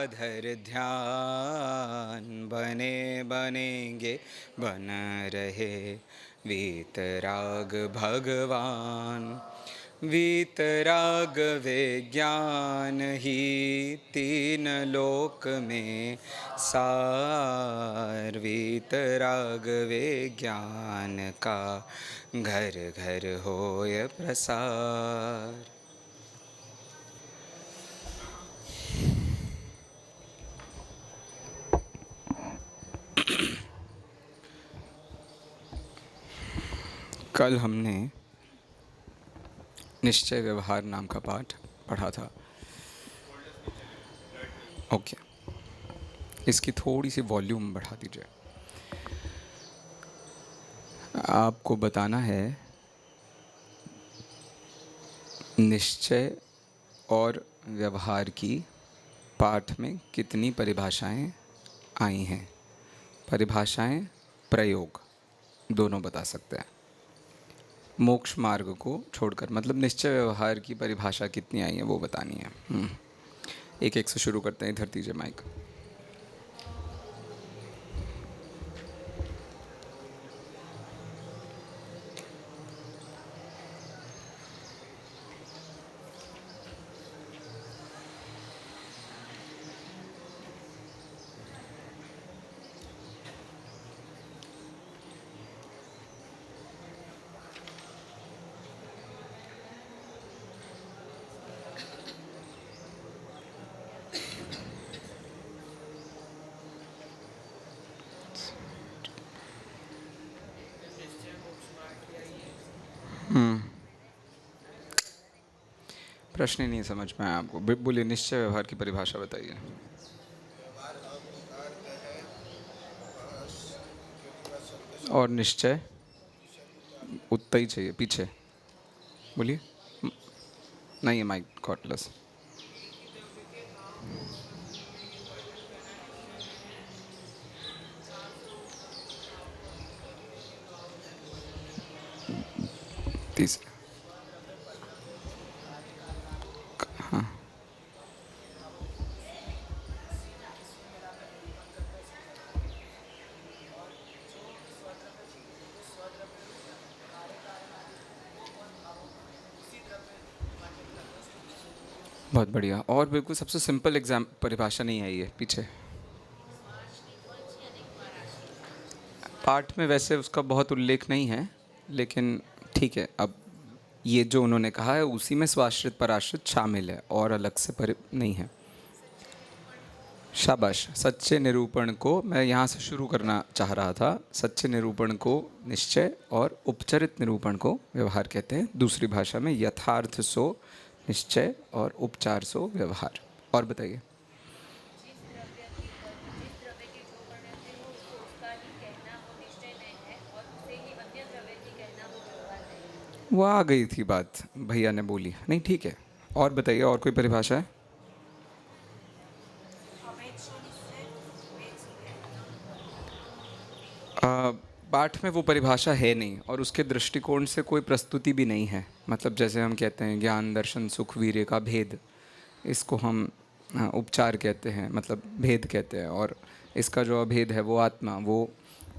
धर ध्यान बने बनेंगे बन रहे वीतराग भगवान। वीतराग विज्ञान ही तीन लोक में सार। वीतराग विज्ञान का घर घर होय प्रसार। कल हमने निश्चय व्यवहार नाम का पाठ पढ़ा था। ओके, इसकी थोड़ी सी वॉल्यूम बढ़ा दीजिए। आपको बताना है निश्चय और व्यवहार की पाठ में कितनी परिभाषाएं आई हैं। परिभाषाएं, प्रयोग दोनों बता सकते हैं। मोक्ष मार्ग को छोड़कर, मतलब निश्चय व्यवहार की परिभाषा कितनी आई है वो बतानी है। एक एक से शुरू करते हैं। इधर दीजिए माइक। प्रश्न ही नहीं समझ में आया आपको। बोलिए, निश्चय व्यवहार की परिभाषा बताइए। और निश्चय उतना ही चाहिए, पीछे बोलिए। नहीं है माइक कॉर्डलेस। तीसरा, हाँ बहुत बढ़िया। और बिल्कुल सबसे सिंपल एग्जाम परिभाषा नहीं आई है पीछे। पाठ में वैसे उसका बहुत उल्लेख नहीं है, लेकिन ठीक है। अब ये जो उन्होंने कहा है उसी में स्वाश्रित पराश्रित शामिल है और अलग से नहीं है। शाबाश। सच्चे निरूपण को मैं यहाँ से शुरू करना चाह रहा था। सच्चे निरूपण को निश्चय और उपचरित निरूपण को व्यवहार कहते हैं। दूसरी भाषा में यथार्थ सो निश्चय और उपचार सो व्यवहार। और बताइए। वो आ गई थी बात, भैया ने बोली नहीं, ठीक है। और बताइए, और कोई परिभाषा है? पाठ में वो परिभाषा है नहीं और उसके दृष्टिकोण से कोई प्रस्तुति भी नहीं है। मतलब जैसे हम कहते हैं ज्ञान दर्शन सुख वीर्य का भेद, इसको हम उपचार कहते हैं, मतलब भेद कहते हैं। और इसका जो अभेद है वो आत्मा, वो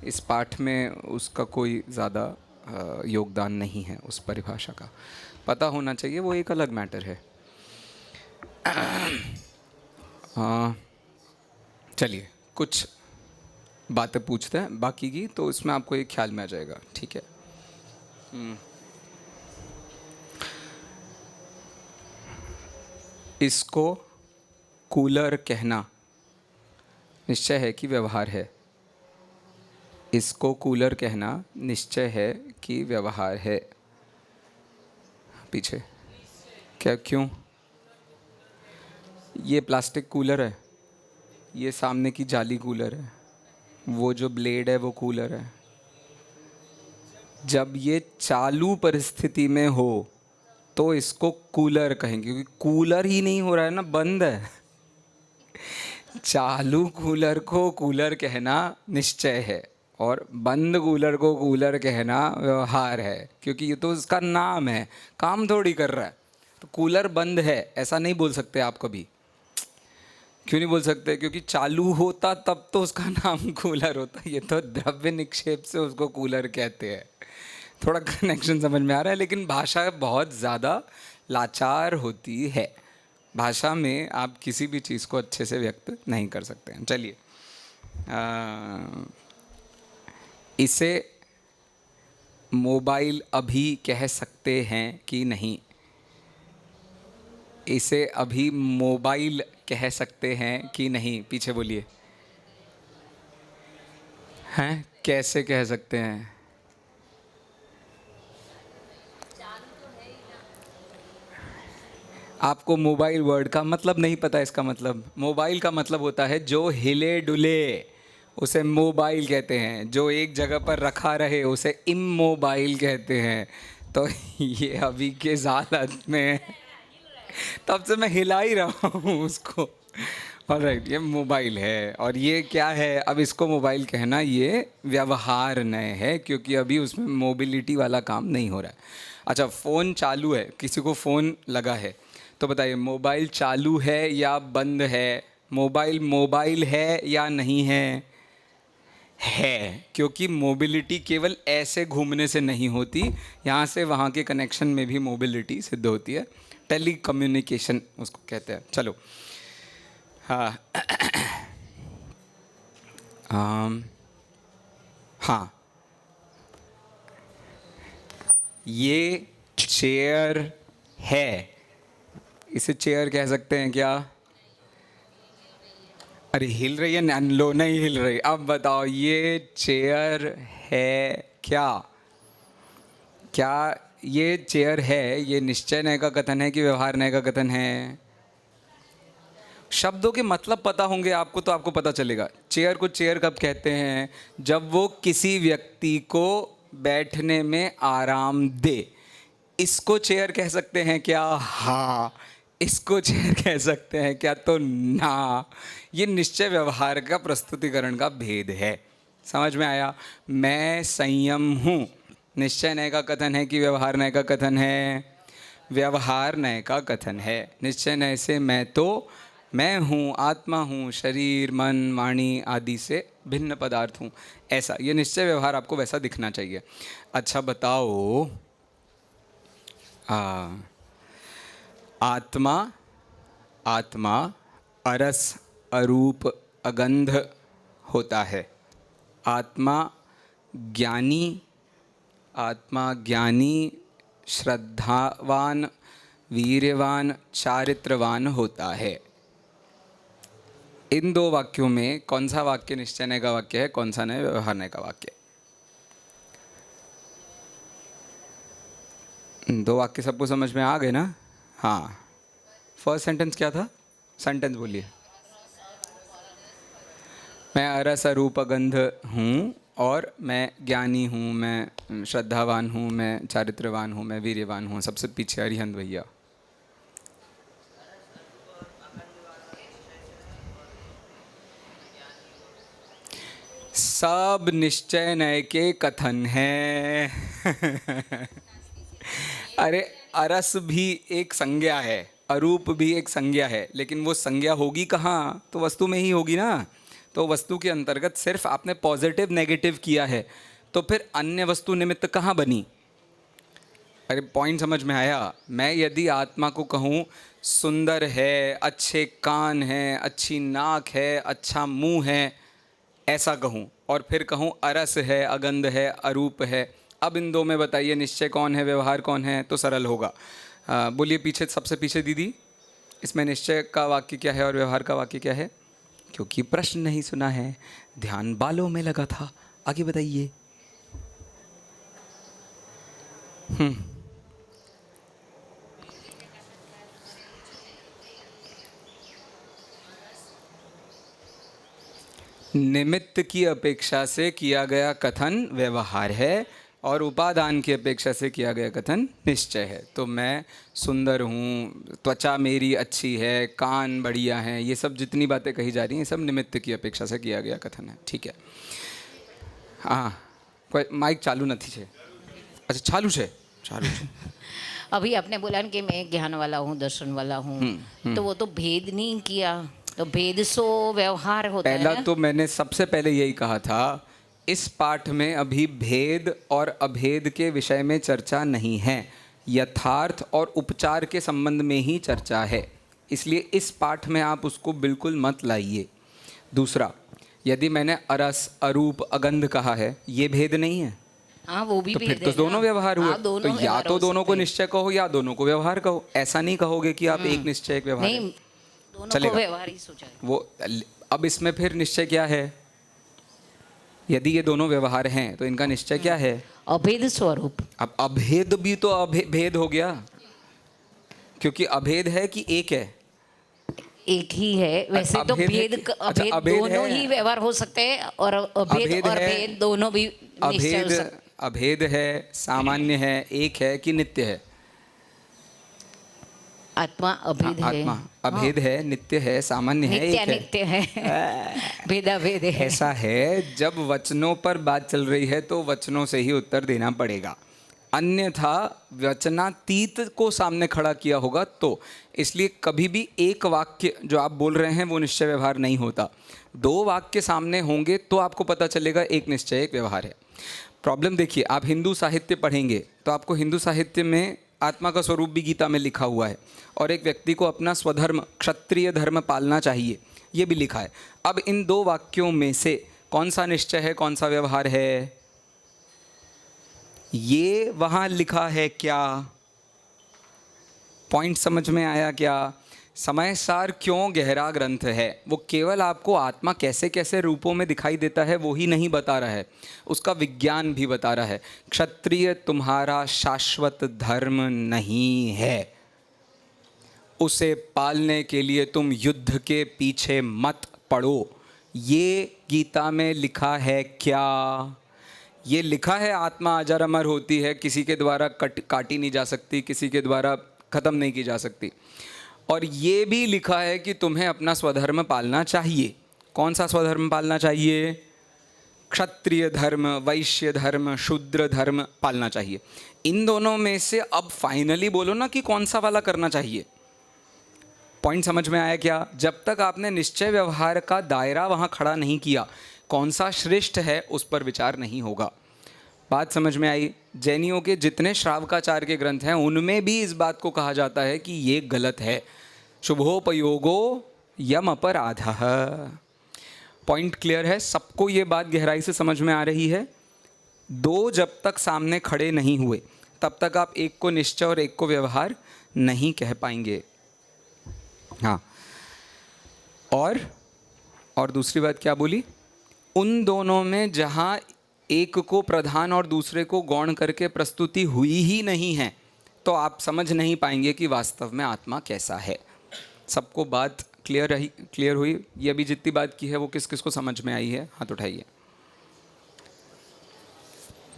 इस पाठ में उसका कोई ज़्यादा योगदान नहीं है। उस परिभाषा का पता होना चाहिए, वो एक अलग मैटर है। चलिए कुछ बातें पूछते हैं बाकी की, तो इसमें आपको एक ख्याल में आ जाएगा, ठीक है। इसको कूलर कहना निश्चय है कि व्यवहार है? इसको कूलर कहना निश्चय है कि व्यवहार है? पीछे क्या, क्यों? ये प्लास्टिक कूलर है, ये सामने की जाली कूलर है, वो जो ब्लेड है वो कूलर है। जब ये चालू परिस्थिति में हो तो इसको कूलर कहेंगे, क्योंकि कूलर ही नहीं हो रहा है ना, बंद है। चालू कूलर को कूलर कहना निश्चय है और बंद कूलर को कूलर कहना व्यवहार है, क्योंकि ये तो उसका नाम है, काम थोड़ी कर रहा है। तो कूलर बंद है ऐसा नहीं बोल सकते आप कभी। क्यों नहीं बोल सकते? क्योंकि चालू होता तब तो उसका नाम कूलर होता। ये तो द्रव्य निक्षेप से उसको कूलर कहते हैं। थोड़ा कनेक्शन समझ में आ रहा है, लेकिन भाषा बहुत ज़्यादा लाचार होती है। भाषा में आप किसी भी चीज़ को अच्छे से व्यक्त नहीं कर सकते हैं। चलिए, इसे मोबाइल अभी कह सकते हैं कि नहीं? इसे अभी मोबाइल कह सकते हैं कि नहीं? पीछे बोलिए। हैं? कैसे कह सकते हैं? आपको मोबाइल वर्ड का मतलब नहीं पता? इसका मतलब, मोबाइल का मतलब होता है जो हिले डुले, उसे मोबाइल कहते हैं। जो एक जगह पर रखा रहे उसे इमोबाइल कहते हैं। तो ये अभी के हालत में, तब से मैं हिला ही रहा हूँ उसको। ऑलराइट, ये मोबाइल है। और ये क्या है? अब इसको मोबाइल कहना ये व्यवहार नय है, क्योंकि अभी उसमें मोबिलिटी वाला काम नहीं हो रहा है। अच्छा, फ़ोन चालू है, किसी को फ़ोन लगा है, तो बताइए मोबाइल चालू है या बंद है? मोबाइल मोबाइल है या नहीं है? है, क्योंकि मोबिलिटी केवल ऐसे घूमने से नहीं होती, यहाँ से वहाँ के कनेक्शन में भी मोबिलिटी सिद्ध होती है। टेली कम्युनिकेशन उसको कहते हैं। चलो, हाँ। हाँ, ये चेयर है, इसे चेयर कह सकते हैं क्या? अरे हिल रही है ना? लो, नहीं हिल रही। अब बताओ, ये चेयर है क्या? क्या ये चेयर है? ये निश्चय नय का कथन है कि व्यवहार नय का कथन है? शब्दों के मतलब पता होंगे आपको तो आपको पता चलेगा। चेयर को चेयर कब कहते हैं? जब वो किसी व्यक्ति को बैठने में आराम दे। इसको चेयर कह सकते हैं क्या? हाँ। इसको चेयर कह सकते हैं क्या? तो ना। ये निश्चय व्यवहार का प्रस्तुतिकरण का भेद है। समझ में आया? मैं संयम हूँ, निश्चय नय का कथन है कि व्यवहार नय का कथन है? व्यवहार नय का कथन है। निश्चय नय से मैं हूँ, आत्मा हूँ, शरीर मन वाणी आदि से भिन्न पदार्थ हूँ, ऐसा। ये निश्चय व्यवहार आपको वैसा दिखना चाहिए। अच्छा बताओ, आत्मा आत्मा अरस अरूप अगंध होता है। आत्मा ज्ञानी श्रद्धावान वीर्यवान चारित्रवान होता है। इन दो वाक्यों में कौन सा वाक्य निश्चय नय का वाक्य है, कौन सा नय व्यवहार नय का वाक्य है? दो वाक्य सबको समझ में आ गए ना? हाँ। फर्स्ट सेंटेंस क्या था? सेंटेंस बोलिए। मैं अरस अरूप अगंध हूँ, और मैं ज्ञानी हूँ, मैं श्रद्धावान हूँ, मैं चारित्रवान हूँ, मैं वीर्यवान हूँ। सबसे पीछे अरिहंत भैया। सब निश्चय नय के कथन हैं। अरे, अरस भी एक संज्ञा है, अरूप भी एक संज्ञा है, लेकिन वो संज्ञा होगी कहाँ? तो वस्तु में ही होगी ना। तो वस्तु के अंतर्गत सिर्फ आपने पॉजिटिव नेगेटिव किया है, तो फिर अन्य वस्तु निमित्त कहाँ बनी? अरे पॉइंट समझ में आया? मैं यदि आत्मा को कहूँ सुंदर है, अच्छे कान हैं, अच्छी नाक है, अच्छा मुंह है, ऐसा कहूँ, और फिर कहूँ अरस है, अगंध है, अरूप है, अब इन दो में बताइए निश्चय कौन है, व्यवहार कौन है? तो सरल होगा। बोलिए पीछे, सबसे पीछे दीदी, इसमें निश्चय का वाक्य क्या है और व्यवहार का वाक्य क्या है? क्योंकि प्रश्न नहीं सुना है, ध्यान बालों में लगा था। आगे बताइए। निमित्त की अपेक्षा से किया गया कथन व्यवहार है, और उपादान की अपेक्षा से किया गया कथन निश्चय है। तो मैं सुंदर हूँ, त्वचा मेरी अच्छी है, कान बढ़िया हैं, ये सब जितनी बातें कही जा रही हैं, ये सब निमित्त की अपेक्षा से किया गया कथन है। ठीक है। हाँ, कोई माइक चालू नहीं है? अच्छा, चालू है, चालू है। अभी आपने बोला कि मैं ज्ञान वाला हूँ, दर्शन वाला हूँ, तो वो तो भेद नहीं किया। तो भेद सो व्यवहार होता पहला है। तो मैंने सबसे पहले यही कहा था, इस पाठ में अभी भेद और अभेद के विषय में चर्चा नहीं है, यथार्थ और उपचार के संबंध में ही चर्चा है, इसलिए इस पाठ में आप उसको बिल्कुल मत लाइए। दूसरा, यदि मैंने अरस, अरूप, अगंध कहा है, ये भेद नहीं है, हाँ वो भी तो फिर भेद तो है दोनों ना। व्यवहार हुए। हाँ, दोनों तो या व्यवहार तो हो दोनों सकते को हैं। निश्चय कहो या दोनों को व्यवहार कहो, ऐसा नहीं कहोगे कि आप एक निश्चय एक व्यवहार नहीं, है। दोनों को चलेगा व्यवहार ही सोचा है। वो। अब इसमें फिर निश्चय क्या है? यदि ये दोनों व्यवहार हैं तो इनका निश्चय क्या है? अभेद स्वरूप। अब अभेद भी तो भेद हो गया, क्योंकि अभेद है कि एक है। एक ही है वैसे तो अभेद है भेद कि- अच्छा, अभेद अभेद दोनों है। ही व्यवहार हो सकते हैं, और अभेद अभेद और है। भेद दोनों भी निश्चय हो अभेद सकते। अभेद है, सामान्य है, एक है कि नित्य है? आत्मा अभेद है। आत्मा अभेद है, नित्य है, सामान्य है, एक है। नित्य है। भेदा भेद है। ऐसा है, जब वचनों पर बात चल रही है तो वचनों से ही उत्तर देना पड़ेगा, अन्यथा वचनातीत को सामने खड़ा किया होगा तो। इसलिए कभी भी एक वाक्य जो आप बोल रहे हैं वो निश्चय व्यवहार नहीं होता, दो वाक्य सामने होंगे तो आपको पता चलेगा एक निश्चय एक व्यवहार है। प्रॉब्लम देखिए, आप हिंदू साहित्य पढ़ेंगे तो आपको हिंदू साहित्य में आत्मा का स्वरूप भी गीता में लिखा हुआ है, और एक व्यक्ति को अपना स्वधर्म क्षत्रिय धर्म पालना चाहिए, ये भी लिखा है। अब इन दो वाक्यों में से कौन सा निश्चय है, कौन सा व्यवहार है, ये वहाँ लिखा है क्या? पॉइंट समझ में आया क्या? समय सार क्यों गहरा ग्रंथ है, वो केवल आपको आत्मा कैसे कैसे रूपों में दिखाई देता है वो ही नहीं बता रहा है, उसका विज्ञान भी बता रहा है। क्षत्रिय तुम्हारा शाश्वत धर्म नहीं है, उसे पालने के लिए तुम युद्ध के पीछे मत पड़ो, ये गीता में लिखा है क्या? ये लिखा है आत्मा अजर अमर होती है, किसी के द्वारा काटी नहीं जा सकती, किसी के द्वारा ख़त्म नहीं की जा सकती, और ये भी लिखा है कि तुम्हें अपना स्वधर्म पालना चाहिए। कौन सा स्वधर्म पालना चाहिए? क्षत्रिय धर्म, वैश्य धर्म, शूद्र धर्म पालना चाहिए। इन दोनों में से अब फाइनली बोलो ना कि कौन सा वाला करना चाहिए। पॉइंट समझ में आया क्या? जब तक आपने निश्चय व्यवहार का दायरा वहाँ खड़ा नहीं किया, कौन सा श्रेष्ठ है उस पर विचार नहीं होगा। बात समझ में आई? जैनियों के जितने श्रावकाचार्य के ग्रंथ हैं उनमें भी इस बात को कहा जाता है कि ये गलत है, शुभोपयोगो यम अपराधः। पॉइंट क्लियर है सबको? ये बात गहराई से समझ में आ रही है? दो जब तक सामने खड़े नहीं हुए तब तक आप एक को निश्चय और एक को व्यवहार नहीं कह पाएंगे। हाँ, और दूसरी बात क्या बोली? उन दोनों में जहाँ एक को प्रधान और दूसरे को गौण करके प्रस्तुति हुई ही नहीं है तो आप समझ नहीं पाएंगे कि वास्तव में आत्मा कैसा है। सबको बात क्लियर हुई? ये अभी जितनी बात की है वो किस किस को समझ में आई है? हाथ उठाइए।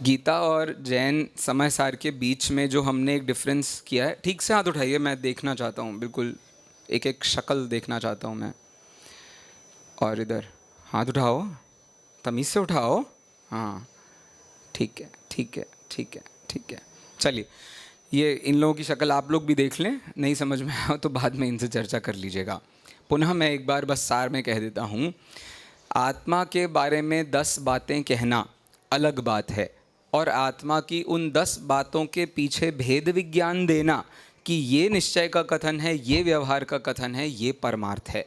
गीता और जैन समय सार के बीच में जो हमने एक डिफरेंस किया है, ठीक से हाथ उठाइए, मैं देखना चाहता हूँ, बिल्कुल एक एक शक्ल देखना चाहता हूँ मैं। और इधर हाथ उठाओ, तमीज़ से उठाओ। हाँ, ठीक है ठीक है ठीक है ठीक है। चलिए, ये इन लोगों की शक्ल आप लोग भी देख लें, नहीं समझ में आया तो बाद में इनसे चर्चा कर लीजिएगा। पुनः मैं एक बार बस सार में कह देता हूँ, आत्मा के बारे में 10 बातें कहना अलग बात है, और आत्मा की उन 10 बातों के पीछे भेद विज्ञान देना कि ये निश्चय का कथन है, ये व्यवहार का कथन है, ये परमार्थ है।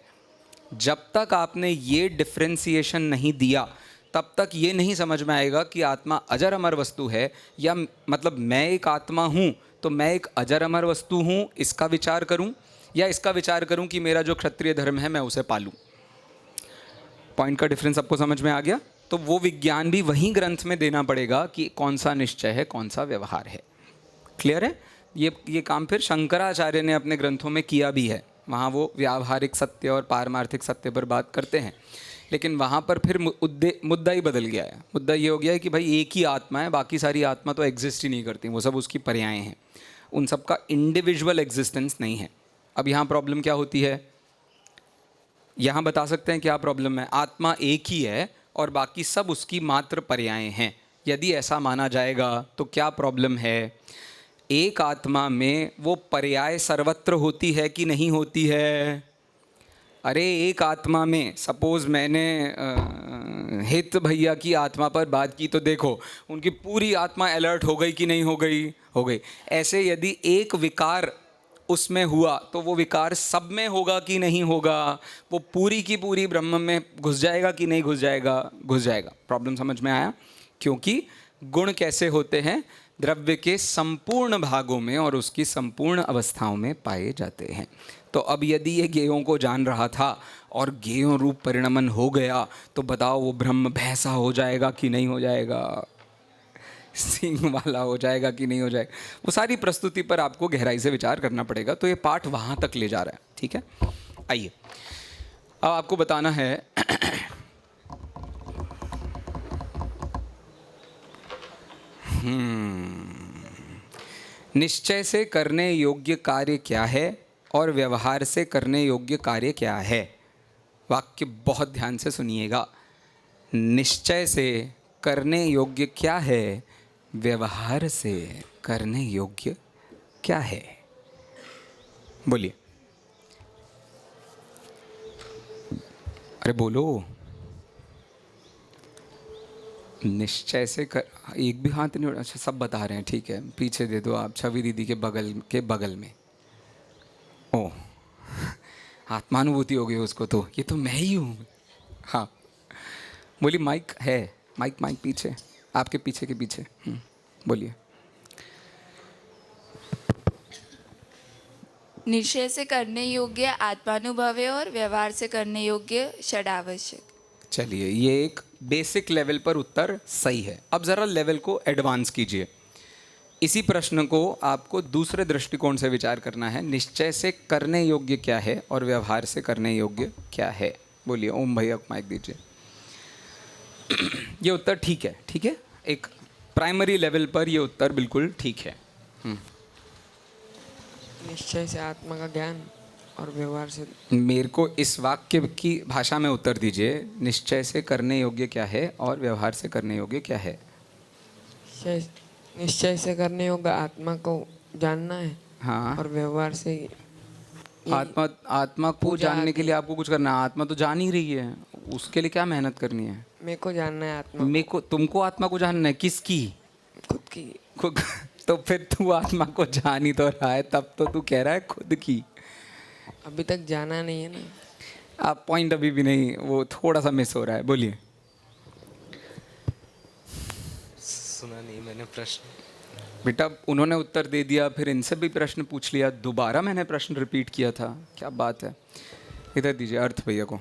जब तक आपने ये डिफ्रेंसिएशन नहीं दिया तब तक ये नहीं समझ में आएगा कि आत्मा अजर अमर वस्तु है, या मतलब मैं एक आत्मा हूँ तो मैं एक अजर अमर वस्तु हूँ, इसका विचार करूँ, या इसका विचार करूँ कि मेरा जो क्षत्रिय धर्म है मैं उसे पालूँ। पॉइंट का डिफरेंस आपको समझ में आ गया? तो वो विज्ञान भी वहीं ग्रंथ में देना पड़ेगा कि कौन सा निश्चय है, कौन सा व्यवहार है। क्लियर है? ये काम फिर शंकराचार्य ने अपने ग्रंथों में किया भी है, वहाँ वो व्यावहारिक सत्य और पारमार्थिक सत्य पर बात करते हैं, लेकिन वहाँ पर फिर मुद्दा ही बदल गया है। मुद्दा ये हो गया है कि भाई एक ही आत्मा है, बाकी सारी आत्मा तो एग्जिस्ट ही नहीं करती, वो सब उसकी पर्यायें हैं, उन सब का इंडिविजुअल एग्जिस्टेंस नहीं है। अब यहाँ प्रॉब्लम क्या होती है? यहाँ बता सकते हैं क्या प्रॉब्लम है? आत्मा एक ही है और बाकी सब उसकी मात्र पर्यायें हैं। यदि ऐसा माना जाएगा तो क्या प्रॉब्लम है? एक आत्मा में वो पर्याय सर्वत्र होती है कि नहीं होती है? अरे एक आत्मा में सपोज मैंने हित भैया की आत्मा पर बात की तो देखो उनकी पूरी आत्मा अलर्ट हो गई कि नहीं हो गई, हो गई। ऐसे यदि एक विकार उसमें हुआ तो वो विकार सब में होगा कि नहीं होगा, वो पूरी की पूरी ब्रह्म में घुस जाएगा कि नहीं घुस जाएगा, घुस जाएगा। प्रॉब्लम समझ में आया? क्योंकि गुण कैसे होते हैं? द्रव्य के संपूर्ण भागों में और उसकी संपूर्ण अवस्थाओं में पाए जाते हैं। तो अब यदि ये गेयों को जान रहा था और गेयों रूप परिणमन हो गया तो बताओ वो ब्रह्म भैंसा हो जाएगा कि नहीं हो जाएगा, सींग वाला हो जाएगा कि नहीं हो जाएगा? वो सारी प्रस्तुति पर आपको गहराई से विचार करना पड़ेगा। तो ये पाठ वहाँ तक ले जा रहा है, ठीक है। आइए अब आपको बताना है निश्चय से करने योग्य कार्य क्या है और व्यवहार से करने योग्य कार्य क्या है। वाक्य बहुत ध्यान से सुनिएगा। निश्चय से करने योग्य क्या है, व्यवहार से करने योग्य क्या है। बोलिए, अरे बोलो। निश्चय से कर, एक भी हाथ नहीं उड़ा। अच्छा सब बता रहे हैं, ठीक है। पीछे दे दो आप, छवि दीदी के बगल में। ओ आत्मानुभूति हो गई उसको, तो ये तो मैं ही हूँ। हाँ बोलिए, माइक है, माइक माइक पीछे, आपके पीछे के पीछे। बोलिए। निश्चय से करने योग्य आत्मानुभव है और व्यवहार से करने योग्य षडावश्यक। चलिए, ये एक बेसिक लेवल पर उत्तर सही है। अब ज़रा लेवल को एडवांस कीजिए। इसी प्रश्न को आपको दूसरे दृष्टिकोण से विचार करना है। निश्चय से करने योग्य क्या है और व्यवहार से करने योग्य क्या है। बोलिए। ओम भैया माइक दीजिए। ये उत्तर ठीक है, ठीक है। एक प्राइमरी लेवल पर ये उत्तर बिल्कुल ठीक है। निश्चय से आत्मा का ज्ञान और व्यवहार से। मेरे को इस वाक्य की भाषा में उत्तर दीजिए। निश्चय से करने योग्य क्या है और व्यवहार से करने योग्य क्या है। निश्चय से करने योग्य आत्मा को जानना है। हाँ। और व्यवहार से आत्मा को जानने के लिए आपको कुछ करना है। आत्मा तो जान ही रही है, उसके लिए क्या मेहनत करनी है? मेरे को जानना है आत्मा। मेरे को, तुमको आत्मा को जानना है? किसकी? खुद की। खुद। तो फिर तू आत्मा को जान ही तो रहा है, तब तो तू कह रहा है खुद की। अभी तक जाना नहीं है ना। आप पॉइंट अभी भी नहीं, वो थोड़ा सा मिस हो रहा है। बोलिए। सुना नहीं मैंने प्रश्न। बेटा उन्होंने उत्तर दे दिया, फिर इनसे भी प्रश्न पूछ लिया, दोबारा मैंने प्रश्न रिपीट किया था। क्या बात है। इधर दीजिए अर्थ भैया को।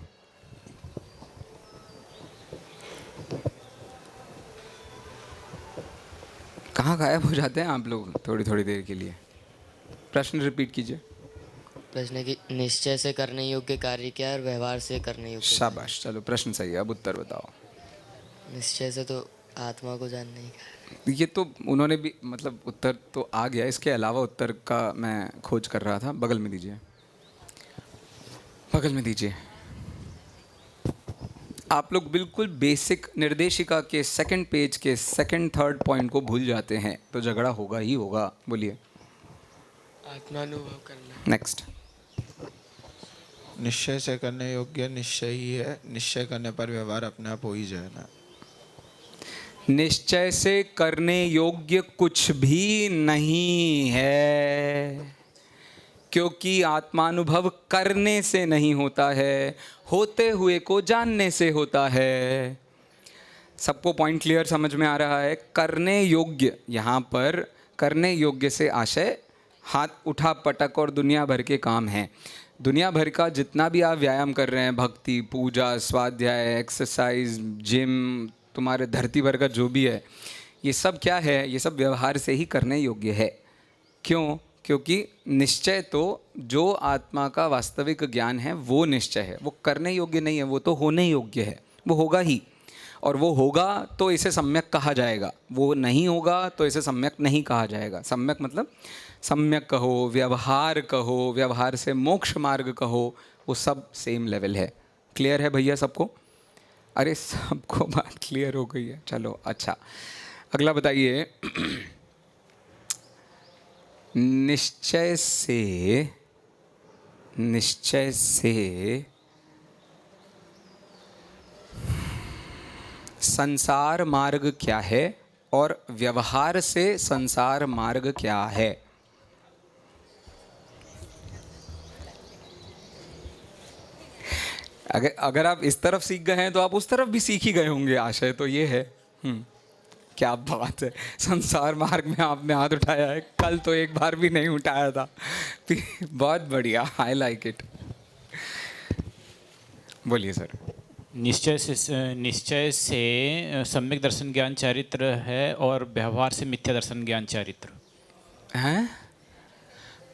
कहाँ गायब हो जाते हैं आप लोग थोड़ी थोड़ी देर के लिए? प्रश्न रिपीट कीजिए। प्रश्न की निश्चय से करने योग्य कार्य क्या है और व्यवहार से करने योग्य। शाबाश, चलो प्रश्न सही है। अब उत्तर बताओ। निश्चय से तो आत्मा को जानने का। ये तो उन्होंने भी, मतलब उत्तर तो आ गया, इसके अलावा उत्तर का मैं खोज कर रहा था। बगल में दीजिए, बगल में दीजिए। आप लोग बिल्कुल बेसिक निर्देशिका के सेकंड पेज के सेकंड थर्ड पॉइंट को भूल जाते हैं तो झगड़ा होगा ही होगा। बोलिए। आत्मानुभव करना। नेक्स्ट। निश्चय से करने योग्य निश्चय ही है, निश्चय करने पर व्यवहार अपने आप हो ही जाएगा। निश्चय से करने योग्य कुछ भी नहीं है, क्योंकि आत्मानुभव करने से नहीं होता है, होते हुए को जानने से होता है। सबको पॉइंट क्लियर समझ में आ रहा है? करने योग्य, यहाँ पर करने योग्य से आशय हाथ उठा पटक और दुनिया भर के काम हैं। दुनिया भर का जितना भी आप व्यायाम कर रहे हैं, भक्ति, पूजा, स्वाध्याय, एक्सरसाइज, जिम, तुम्हारे धरती भर का जो भी है, ये सब क्या है? ये सब व्यवहार से ही करने योग्य है। क्यों? क्योंकि निश्चय तो जो आत्मा का वास्तविक ज्ञान है वो निश्चय है, वो करने योग्य नहीं है, वो तो होने योग्य है, वो होगा ही। और वो होगा तो इसे सम्यक कहा जाएगा, वो नहीं होगा तो इसे सम्यक नहीं कहा जाएगा। सम्यक मतलब सम्यक कहो, व्यवहार कहो, व्यवहार से मोक्ष मार्ग कहो, वो सब सेम लेवल है। क्लियर है भैया सबको? अरे सबको बात क्लियर हो गई है, चलो अच्छा। अगला बताइए। निश्चय से संसार मार्ग क्या है और व्यवहार से संसार मार्ग क्या है? अगर आप इस तरफ सीख गए हैं तो आप उस तरफ भी सीख ही गए होंगे, आशय तो ये है। क्या बात है, संसार मार्ग में आपने हाथ उठाया है, कल तो एक बार भी नहीं उठाया था। बहुत बढ़िया, आई लाइक इट। बोलिए सर। निश्चय से सम्यक दर्शन ज्ञान चारित्र है और व्यवहार से मिथ्या दर्शन ज्ञान चारित्र हैं?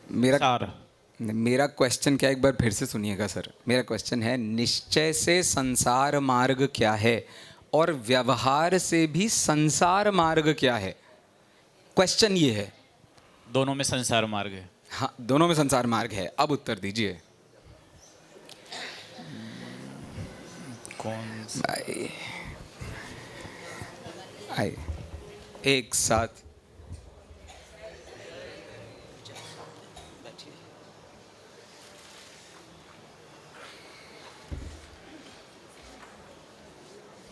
मेरा क्वेश्चन क्या, एक बार फिर से सुनिएगा सर। मेरा क्वेश्चन है, निश्चय से संसार मार्ग क्या है और व्यवहार से भी संसार मार्ग क्या है? क्वेश्चन ये है। दोनों में संसार मार्ग है। हाँ, दोनों में संसार मार्ग है। अब उत्तर दीजिए। कौन आए एक साथ।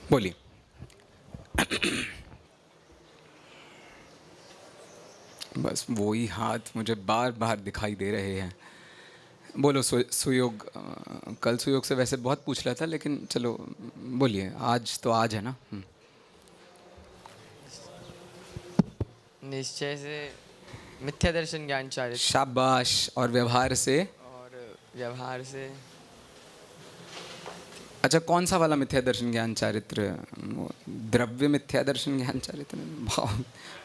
बोलिए। बस वही हाथ मुझे बार बार दिखाई दे रहे हैं। बोलो। सुयोग, कल सुयोग से वैसे बहुत पूछ रहा था, लेकिन चलो बोलिए, आज तो आज है ना। निश्चय से मिथ्या दर्शन ज्ञान चारित्र। शाबाश। और व्यवहार से? और व्यवहार से अच्छा, कौन सा वाला मिथ्या दर्शन ज्ञान चारित्र? द्रव्य मिथ्या दर्शन ज्ञान चारित्र,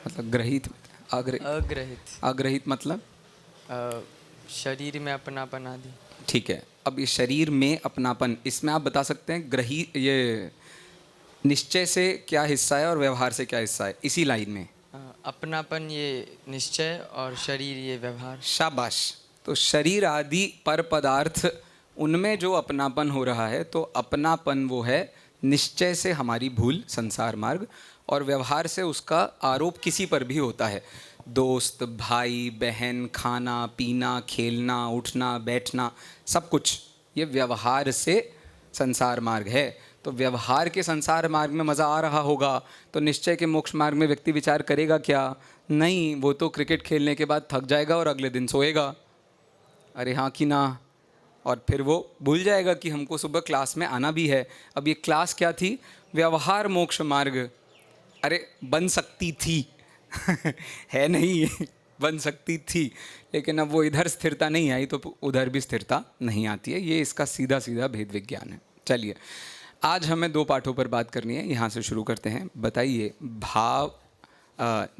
मतलब ग्रहित, अग्रहित। अग्रहित मतलब शरीर में अपनापन आदि। ठीक है। अब ये शरीर में अपनापन, इसमें आप बता सकते हैं ग्रहित, ये निश्चय से क्या हिस्सा है और व्यवहार से क्या हिस्सा है, इसी लाइन में? अपनापन ये निश्चय और शरीर ये व्यवहार। शाबाश। तो शरीर आदि पर पदार्थ, उनमें जो अपनापन हो रहा है, तो अपनापन वो है निश्चय से हमारी भूल, संसार मार्ग, और व्यवहार से उसका आरोप किसी पर भी होता है। दोस्त, भाई, बहन, खाना पीना, खेलना, उठना, बैठना, सब कुछ ये व्यवहार से संसार मार्ग है। तो व्यवहार के संसार मार्ग में मज़ा आ रहा होगा, तो निश्चय के मोक्ष मार्ग में व्यक्ति विचार करेगा क्या? नहीं, वो तो क्रिकेट खेलने के बाद थक जाएगा और अगले दिन सोएगा। अरे हाँ कि ना? और फिर वो भूल जाएगा कि हमको सुबह क्लास में आना भी है। अब ये क्लास क्या थी? व्यवहार मोक्ष मार्ग। अरे बन सकती थी है नहीं बन सकती थी, लेकिन अब वो इधर स्थिरता नहीं आई तो उधर भी स्थिरता नहीं आती है। ये इसका सीधा सीधा भेद विज्ञान है। चलिए, आज हमें 2 पाठों पर बात करनी है, यहाँ से शुरू करते हैं। बताइए, भाव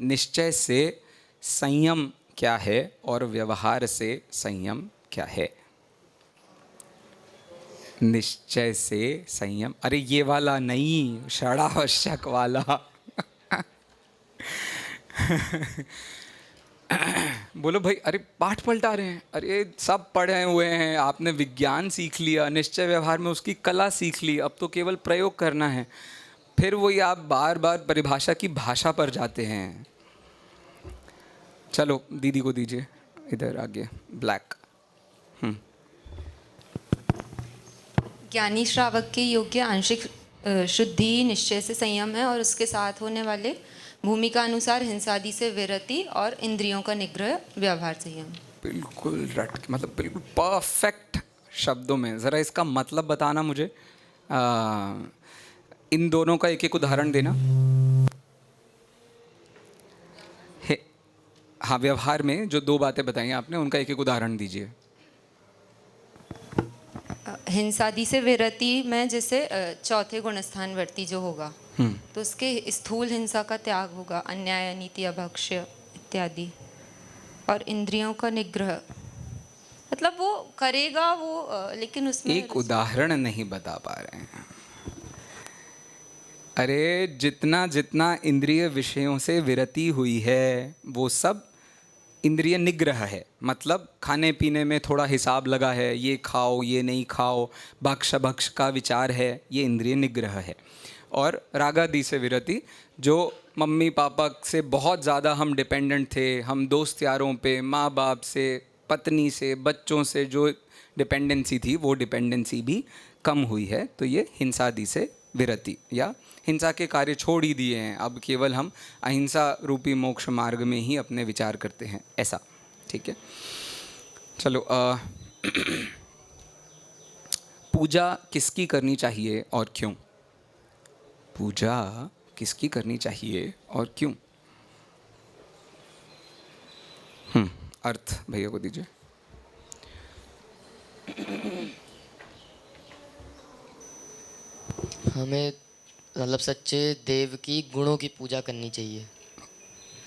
निश्चय से संयम क्या है और व्यवहार से संयम क्या है? निश्चय से संयम, अरे ये वाला नहीं, षडावश्यक वाला बोलो भाई। अरे पाठ पलटा रहे हैं। अरे सब पढ़े हुए हैं, आपने विज्ञान सीख लिया, निश्चय व्यवहार में उसकी कला सीख ली, अब तो केवल प्रयोग करना है। फिर वही आप बार बार परिभाषा की भाषा पर जाते हैं। चलो दीदी को दीजिए, इधर आगे ब्लैक। ज्ञानी श्रावक के योग्य आंशिक शुद्धि निश्चय से संयम है और उसके साथ होने वाले भूमिका अनुसार हिंसादि से विरति और इंद्रियों का निग्रह व्यवहार संयम। बिल्कुल रट, मतलब बिल्कुल परफेक्ट शब्दों में। ज़रा इसका मतलब बताना मुझे। इन दोनों का एक एक उदाहरण देना। हाँ, व्यवहार में जो 2 बातें बताई आपने, उनका एक एक उदाहरण दीजिए। हिंसादि से विरति में जैसे चौथे गुणस्थान वर्ती जो होगा, तो उसके स्थूल हिंसा का त्याग होगा, अन्याय, अनीति, अभक्ष्य इत्यादि। और इंद्रियों का निग्रह, मतलब वो करेगा वो, लेकिन उसमें एक उदाहरण नहीं बता पा रहे हैं। अरे जितना जितना इंद्रिय विषयों से विरति हुई है, वो सब इंद्रिय निग्रह है। मतलब खाने पीने में थोड़ा हिसाब लगा है, ये खाओ ये नहीं खाओ, भक्ष भक्ष का विचार है, ये इंद्रिय निग्रह है। और रागादि से विरति, जो मम्मी पापा से बहुत ज़्यादा हम डिपेंडेंट थे, हम दोस्त यारों पे, माँ बाप से, पत्नी से, बच्चों से जो डिपेंडेंसी थी, वो डिपेंडेंसी भी कम हुई है, तो ये हिंसादि से विरति, या हिंसा के कार्य छोड़ ही दिए हैं, अब केवल हम अहिंसा रूपी मोक्ष मार्ग में ही अपने विचार करते हैं, ऐसा। ठीक है, चलो पूजा किसकी करनी चाहिए और क्यों? पूजा किसकी करनी चाहिए और क्यों? अर्थ भैया को दीजिए। हमें मतलब सच्चे देव की गुणों की पूजा करनी चाहिए,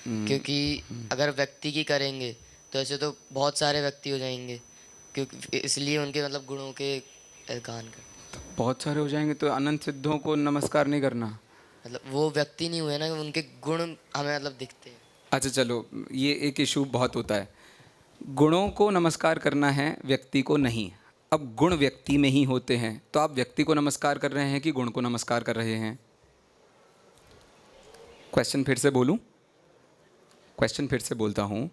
क्योंकि अगर व्यक्ति की करेंगे तो ऐसे तो बहुत सारे व्यक्ति हो जाएंगे, क्योंकि इसलिए उनके मतलब गुणों के गान कर। बहुत सारे हो जाएंगे तो अनंत सिद्धों को नमस्कार नहीं करना। मतलब वो व्यक्ति नहीं हुए ना, उनके गुण हमें मतलब दिखते हैं। अच्छा चलो, ये एक इशू बहुत होता है, गुणों को नमस्कार करना है, व्यक्ति को नहीं। अब गुण व्यक्ति में ही होते हैं, तो आप व्यक्ति को नमस्कार कर रहे हैं कि गुण को नमस्कार कर रहे हैं? क्वेश्चन फिर से बोलूं, क्वेश्चन फिर से बोलता हूं,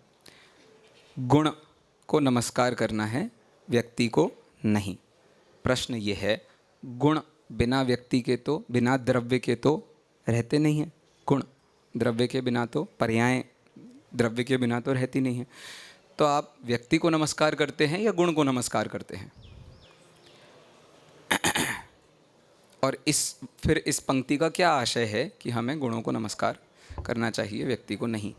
गुण को नमस्कार करना है, व्यक्ति को नहीं। प्रश्न ये है, गुण बिना व्यक्ति के तो, बिना द्रव्य के तो रहते नहीं हैं। गुण द्रव्य के बिना तो, पर्याय द्रव्य के बिना तो रहती नहीं है। तो आप व्यक्ति को नमस्कार करते हैं या गुण को नमस्कार करते हैं? और फिर इस पंक्ति का क्या आशय है कि हमें गुणों को नमस्कार करना चाहिए, व्यक्ति को नहीं?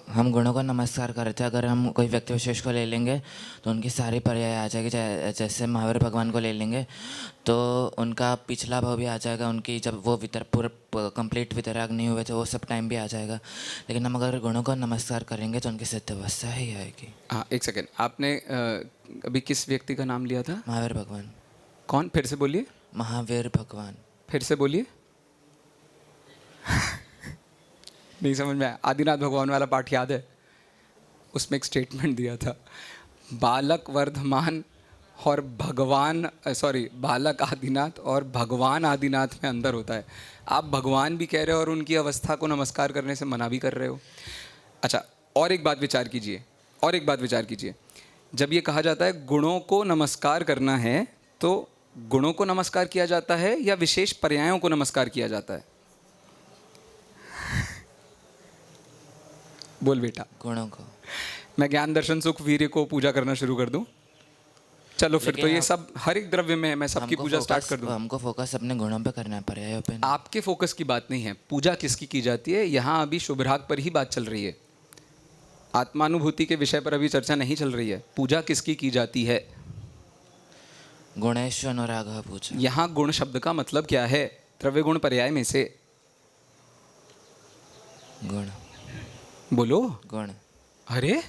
हम गुणों को नमस्कार करते हैं। अगर हम कोई व्यक्ति विशेष को ले लेंगे तो उनकी सारी पर्याय आ जाएगी। जैसे महावीर भगवान को ले लेंगे तो उनका पिछला भाव भी आ जाएगा, उनकी जब वो पूरा कंप्लीट वितराग नहीं हुए थे वो सब टाइम भी आ जाएगा। लेकिन हम अगर गुणों को नमस्कार करेंगे तो उनकी सिद्ध अवस्था ही आएगी। हाँ, एक सेकेंड, आपने अभी किस व्यक्ति का नाम लिया था? महावीर भगवान। कौन? फिर से बोलिए। महावीर भगवान। फिर से बोलिए। नहीं समझ में आया। आदिनाथ भगवान वाला पाठ याद है? उसमें एक स्टेटमेंट दिया था, बालक वर्धमान और भगवान, बालक आदिनाथ और भगवान आदिनाथ में अंदर होता है। आप भगवान भी कह रहे हो और उनकी अवस्था को नमस्कार करने से मना भी कर रहे हो। अच्छा, और एक बात विचार कीजिए, जब ये कहा जाता है गुणों को नमस्कार करना है, तो गुणों को नमस्कार किया जाता है या विशेष पर्यायों को नमस्कार किया जाता है? बोल बेटा। गुणों को। मैं ज्ञान दर्शन सुख वीर्य को पूजा करना शुरू कर दूं? चलो फिर तो ये सब हर एक द्रव्य में है, मैं सबकी पूजा स्टार्ट कर दूं? हमको फोकस अपने गुणों पे करना है, पर्यायों पे। आपके फोकस की बात नहीं है, पूजा किसकी की जाती है, यहाँ अभी शुभराग पर ही बात चल रही है। आत्मानुभूति के विषय पर अभी चर्चा नहीं चल रही है। पूजा किसकी की जाती है? गुणेश अनुराग पूजा। यहाँ गुण शब्द का मतलब क्या है? द्रव्य गुण पर्याय में से गुण बोलो। गुण। अरे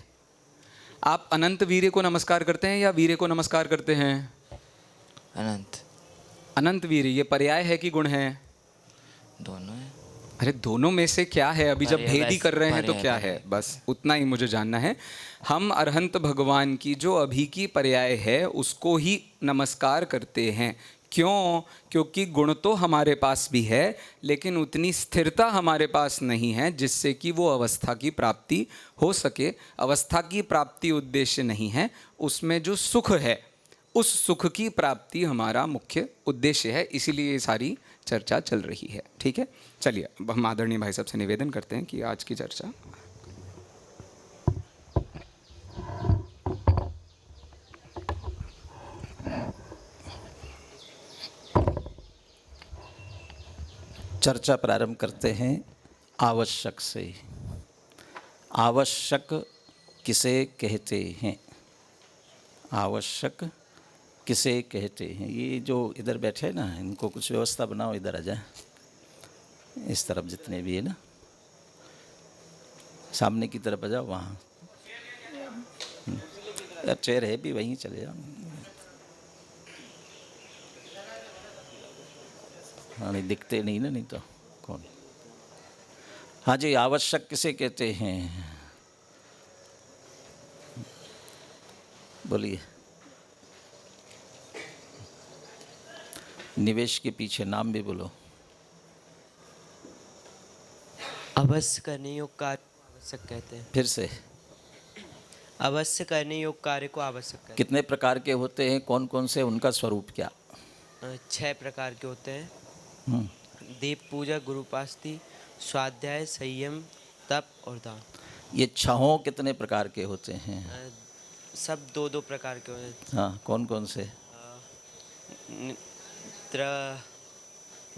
आप अनंत वीर्य को नमस्कार करते हैं या वीर्य को नमस्कार करते हैं? अनंत। अनंत वीर्य ये पर्याय है कि गुण है? दोनों है। अरे दोनों में से क्या है? अभी जब भेद ही कर रहे हैं तो क्या है? बस उतना ही मुझे जानना है। हम अरहंत भगवान की जो अभी की पर्याय है उसको ही नमस्कार करते हैं। क्यों? क्योंकि गुण तो हमारे पास भी है, लेकिन उतनी स्थिरता हमारे पास नहीं है जिससे कि वो अवस्था की प्राप्ति हो सके। अवस्था की प्राप्ति उद्देश्य नहीं है, उसमें जो सुख है उस सुख की प्राप्ति हमारा मुख्य उद्देश्य है, इसीलिए ये सारी चर्चा चल रही है। ठीक है, चलिए अब हम आदरणीय भाई साहब से निवेदन करते हैं कि आज की चर्चा चर्चा प्रारंभ करते हैं आवश्यक से। आवश्यक किसे कहते हैं? आवश्यक किसे कहते हैं? ये जो इधर बैठे हैं ना, इनको कुछ व्यवस्था बनाओ, इधर आ जाए, इस तरफ जितने भी है ना, सामने की तरफ आ जाओ। वहाँ यार चेयर है भी, वहीं चले जाओ। हाँ, नहीं दिखते नहीं ना, नहीं तो कौन। हाँ जी, आवश्यक किसे कहते हैं? बोलिए। निवेश के पीछे नाम भी बोलो। अवश्य करने योग्य कार्य आवश्यक कहते हैं। फिर से। अवश्य करने योग्य कार्य को आवश्यक करें। कितने प्रकार के होते हैं, कौन कौन से, उनका स्वरूप क्या? 6 प्रकार के होते हैं। हम्म, दीप पूजा, गुरुपास्ति, स्वाध्याय, संयम, तप और दान। ये छहों कितने प्रकार के होते हैं? सब 2-2 प्रकार के होते हैं। हाँ, कौन कौन से?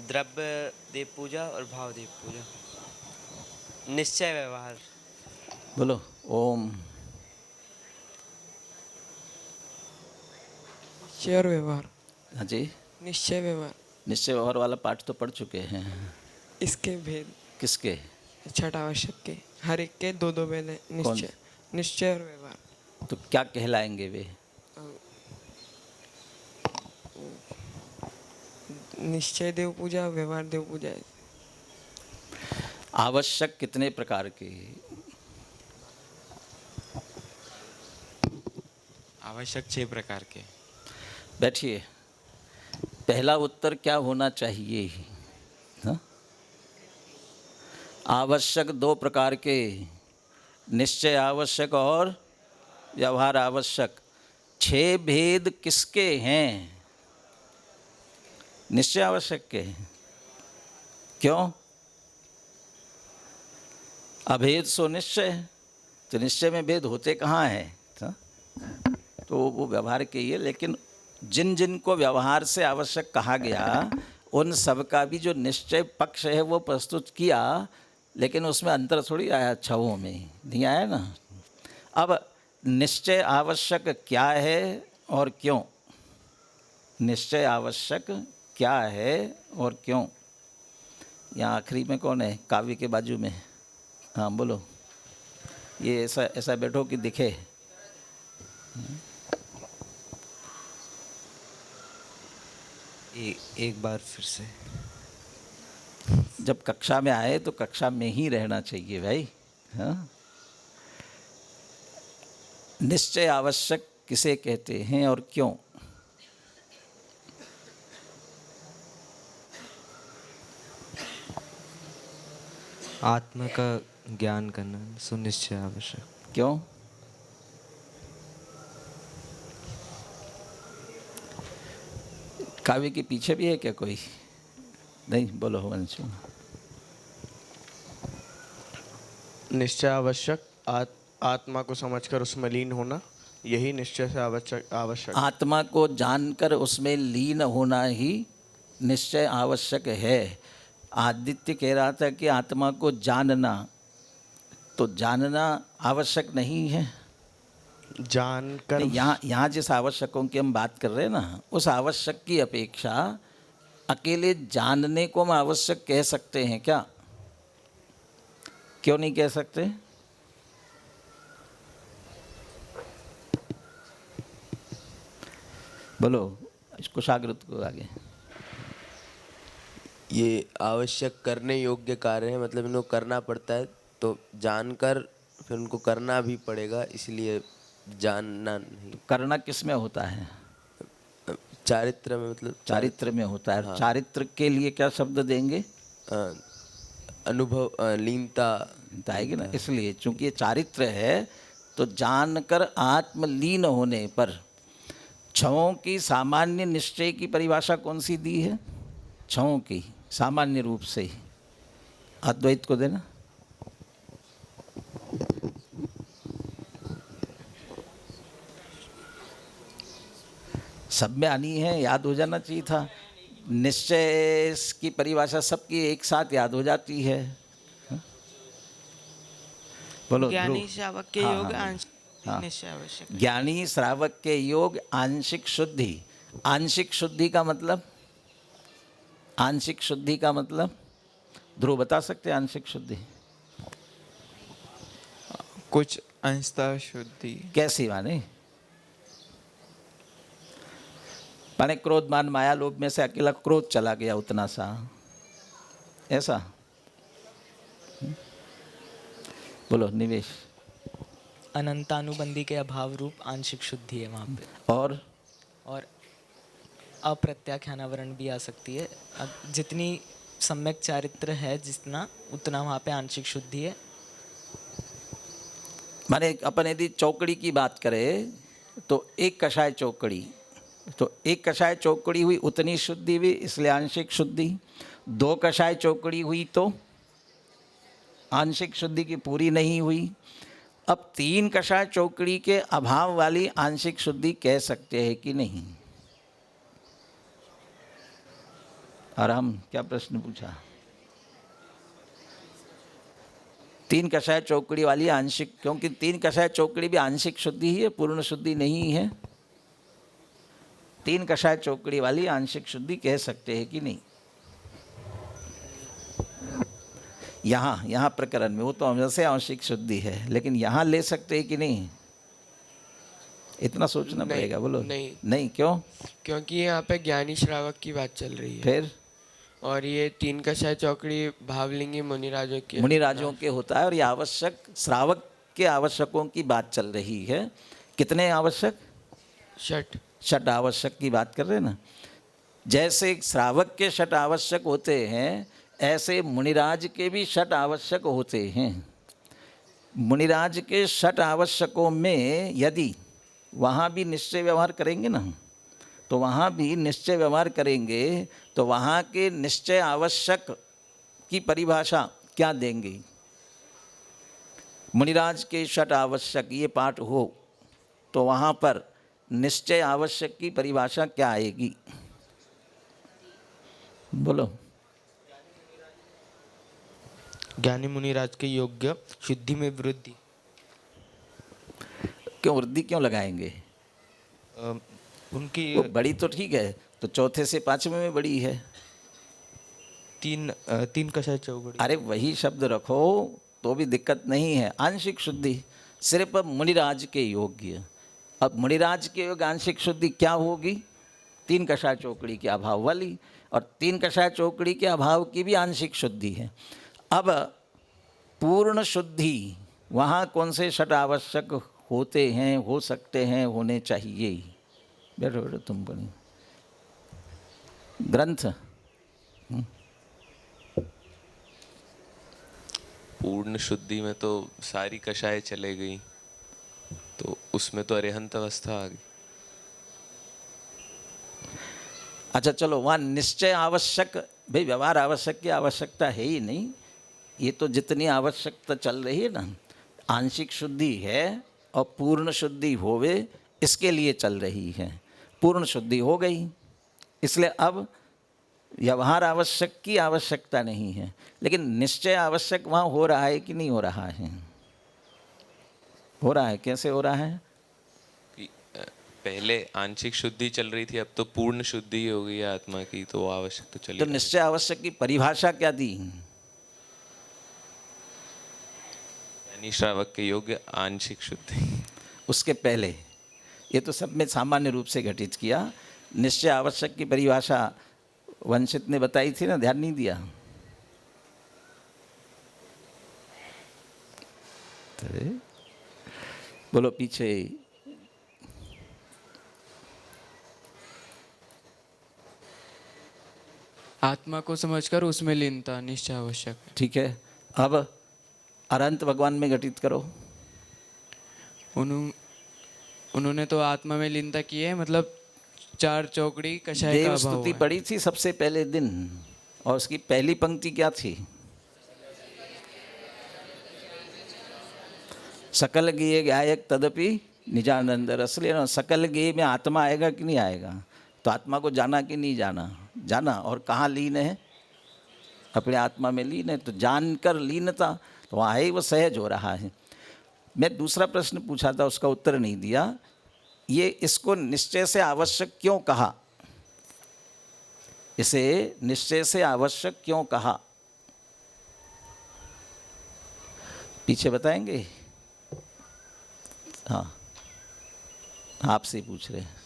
द्रव्य देव पूजा और भाव देव पूजा। निश्चय व्यवहार। बोलो ओम। निश्चय और व्यवहार। हाँ जी, निश्चय व्यवहार। निश्चय व्यवहार वाला पाठ तो पढ़ चुके हैं। इसके भेद किसके? छठ आवश्यक के, हर एक के 2-2 भेद है। निश्चय, निश्चय और व्यवहार। तो क्या कहलाएंगे वे? निश्चय देव पूजा, व्यवहार देव पूजा है। आवश्यक कितने प्रकार के? आवश्यक 6 प्रकार के। बैठिए। पहला उत्तर क्या होना चाहिए? हाँ? आवश्यक 2 प्रकार के, निश्चय आवश्यक और व्यवहार आवश्यक। 6 भेद किसके हैं? निश्चय आवश्यक के। क्यों? अभेद सो निश्चय। तो निश्चय में भेद होते कहाँ हैं? हाँ? तो वो व्यवहार के ही है, लेकिन जिन जिन को व्यवहार से आवश्यक कहा गया उन सब का भी जो निश्चय पक्ष है वो प्रस्तुत किया, लेकिन उसमें अंतर थोड़ी आया, छहों में नहीं आया ना। अब निश्चय आवश्यक क्या है और क्यों? निश्चय आवश्यक क्या है और क्यों? यहाँ आखिरी में कौन है? काव्य के बाजू में। हाँ बोलो। ये ऐसा ऐसा बैठो कि दिखे। एक बार फिर से। जब कक्षा में आए तो कक्षा में ही रहना चाहिए भाई। हाँ? निश्चय आवश्यक किसे कहते हैं और क्यों? आत्मा का ज्ञान करना सुनिश्चय आवश्यक। क्यों? काव्य के पीछे भी है क्या कोई? नहीं, बोलो वंशु। निश्चय आवश्यक, आत्मा को समझकर उसमें लीन होना, यही निश्चय से आवश्यक। आत्मा को जानकर उसमें लीन होना ही निश्चय आवश्यक है। आदित्य कह रहा था कि आत्मा को जानना, तो जानना आवश्यक नहीं है। जानकर यहाँ जिस आवश्यकों की हम बात कर रहे हैं ना, उस आवश्यक की अपेक्षा अकेले जानने को हम आवश्यक कह सकते हैं क्या? क्यों नहीं कह सकते? बोलो, इसको शागिर्द को आगे। ये आवश्यक करने योग्य कार्य है, मतलब इनको करना पड़ता है, तो जानकर फिर उनको करना भी पड़ेगा, इसलिए जानना नहीं। करना किस में होता है? चारित्र में, मतलब चारित्र में होता है। हाँ। चारित्र के लिए क्या शब्द देंगे? अनुभव, लीनता आएगी ना। इसलिए चूंकि ये चारित्र है, तो जानकर आत्मलीन होने पर छहों की सामान्य निश्चय की परिभाषा कौन सी दी है? छहों की सामान्य रूप से ही अद्वैत को देना। सब में आनी है, याद हो जाना चाहिए था। निश्चय की परिभाषा सबकी एक साथ याद हो जाती है। बोलो। ज्ञानी श्रावक के हाँ, योग हाँ, आंशिक हाँ। निश्चय आवश्यक। ज्ञानी श्रावक के योग आंशिक शुद्धि। आंशिक शुद्धि का मतलब? आंशिक शुद्धि का मतलब ध्रुव बता सकते हैं? आंशिक शुद्धि कुछ अंशतः शुद्धि। कैसी माने? माने क्रोध मान माया लोभ में से अकेला क्रोध चला गया, उतना सा, ऐसा? बोलो निवेश। अनंतानुबंधी के अभाव रूप आंशिक शुद्धि है वहाँ पे। और अप्रत्याख्यानावरण भी आ सकती है। अब जितनी सम्यक चारित्र है जितना, उतना वहाँ पे आंशिक शुद्धि है। माने अपन यदि चौकड़ी की बात करें तो एक कषाय चौकड़ी, तो एक कषाय चौकड़ी हुई उतनी शुद्धि हुई, इसलिए आंशिक शुद्धि। दो कषाय चौकड़ी हुई तो आंशिक शुद्धि की पूरी नहीं हुई। अब तीन कषाय चौकड़ी के अभाव वाली आंशिक शुद्धि कह सकते हैं कि नहीं? आराम क्या प्रश्न पूछा? तीन कषाय चौकड़ी वाली आंशिक, क्योंकि तीन कषाय चौकड़ी भी आंशिक शुद्धि ही है, पूर्ण शुद्धि नहीं है। तीन कषाय चौकड़ी वाली आंशिक शुद्धि कह सकते हैं कि नहीं? यहाँ प्रकरण में वो तो हमसे आंशिक शुद्धि है, लेकिन यहाँ ले सकते हैं कि नहीं? इतना सोचना पड़ेगा। बोलो। नहीं क्यों? क्योंकि यहाँ पे ज्ञानी श्रावक की बात चल रही है। फिर और ये तीन कषाय चौकड़ी भावलिंगी मुनिराजों के होता है, और ये आवश्यक श्रावक के आवश्यकों की बात चल रही है। कितने आवश्यक? षट आवश्यक की बात कर रहे हैं ना। जैसे श्रावक के षट आवश्यक होते हैं, ऐसे मुनिराज के भी षट आवश्यक होते हैं। मुनिराज के षट आवश्यकों में यदि वहाँ भी निश्चय व्यवहार करेंगे ना, तो वहाँ भी निश्चय व्यवहार करेंगे, तो वहाँ के निश्चय आवश्यक की परिभाषा क्या देंगे? मुनिराज के षट आवश्यक ये पाठ हो तो वहाँ पर निश्चय आवश्यक की परिभाषा क्या आएगी? बोलो। ज्ञानी मुनिराज के योग्य शुद्धि में वृद्धि। क्यों वृद्धि क्यों लगाएंगे? उनकी बड़ी तो ठीक है, तो चौथे से पांचवें में बड़ी है। तीन कषाय चौकड़ी। अरे वही शब्द रखो तो भी दिक्कत नहीं है। आंशिक शुद्धि सिर्फ मुनिराज के योग्य। अब मुनिराज के योग्य आंशिक शुद्धि क्या होगी? तीन कषाय चौकड़ी के अभाव वाली, और तीन कषाय चौकड़ी के अभाव की भी आंशिक शुद्धि है। अब पूर्ण शुद्धि वहाँ कौन से षट आवश्यक होते हैं, हो सकते हैं, होने चाहिए? बैठो बैठो तुम पढ़ो ग्रंथ। पूर्ण शुद्धि में तो सारी कषाय चले गई, तो उसमें तो अरिहंत अवस्था आ गई। अच्छा चलो, वहाँ निश्चय आवश्यक, भाई व्यवहार आवश्यक की आवश्यकता है ही नहीं। ये तो जितनी आवश्यकता चल रही है ना, आंशिक शुद्धि है और पूर्ण शुद्धि होवे, इसके लिए चल रही है। पूर्ण शुद्धि हो गई, इसलिए अब व्यवहार आवश्यक की आवश्यकता नहीं है। लेकिन निश्चय आवश्यक वहाँ हो रहा है कि नहीं हो रहा है? हो रहा है। कैसे हो रहा है? पहले आंशिक शुद्धि चल रही थी, अब तो पूर्ण शुद्धि हो गई है आत्मा की, तो आवश्यक तो चली। तो निश्चय आवश्यक की परिभाषा क्या दी? यानी श्रावक के योग्य आंशिक शुद्धि। उसके पहले ये तो सब में सामान्य रूप से घटित किया। निश्चय आवश्यक की परिभाषा वंशित ने बताई थी ना, ध्यान नहीं दिया? बोलो पीछे। आत्मा को समझकर उसमें लीनता निश्चय आवश्यक है। ठीक है। अब अनंत भगवान में घटित करो। उन्होंने तो आत्मा में लीनता की है, मतलब चार चौकड़ी कषाय का देव अभाव स्तुति है। पढ़ी थी सबसे पहले दिन, और उसकी पहली पंक्ति क्या थी? सकल गेय गायक तदपि निजानंद रस। लेना सकल गेय में आत्मा आएगा कि नहीं आएगा? तो आत्मा को जाना कि नहीं जाना? जाना। और कहाँ लीन है? अपने आत्मा में लीन है। तो जानकर लीनता तो वहाँ ही वो सहज हो रहा है। मैं दूसरा प्रश्न पूछा था, उसका उत्तर नहीं दिया। ये इसको निश्चय से आवश्यक क्यों कहा? इसे निश्चय से आवश्यक क्यों कहा? पीछे बताएंगे? हाँ, आपसे ही पूछ रहे हैं।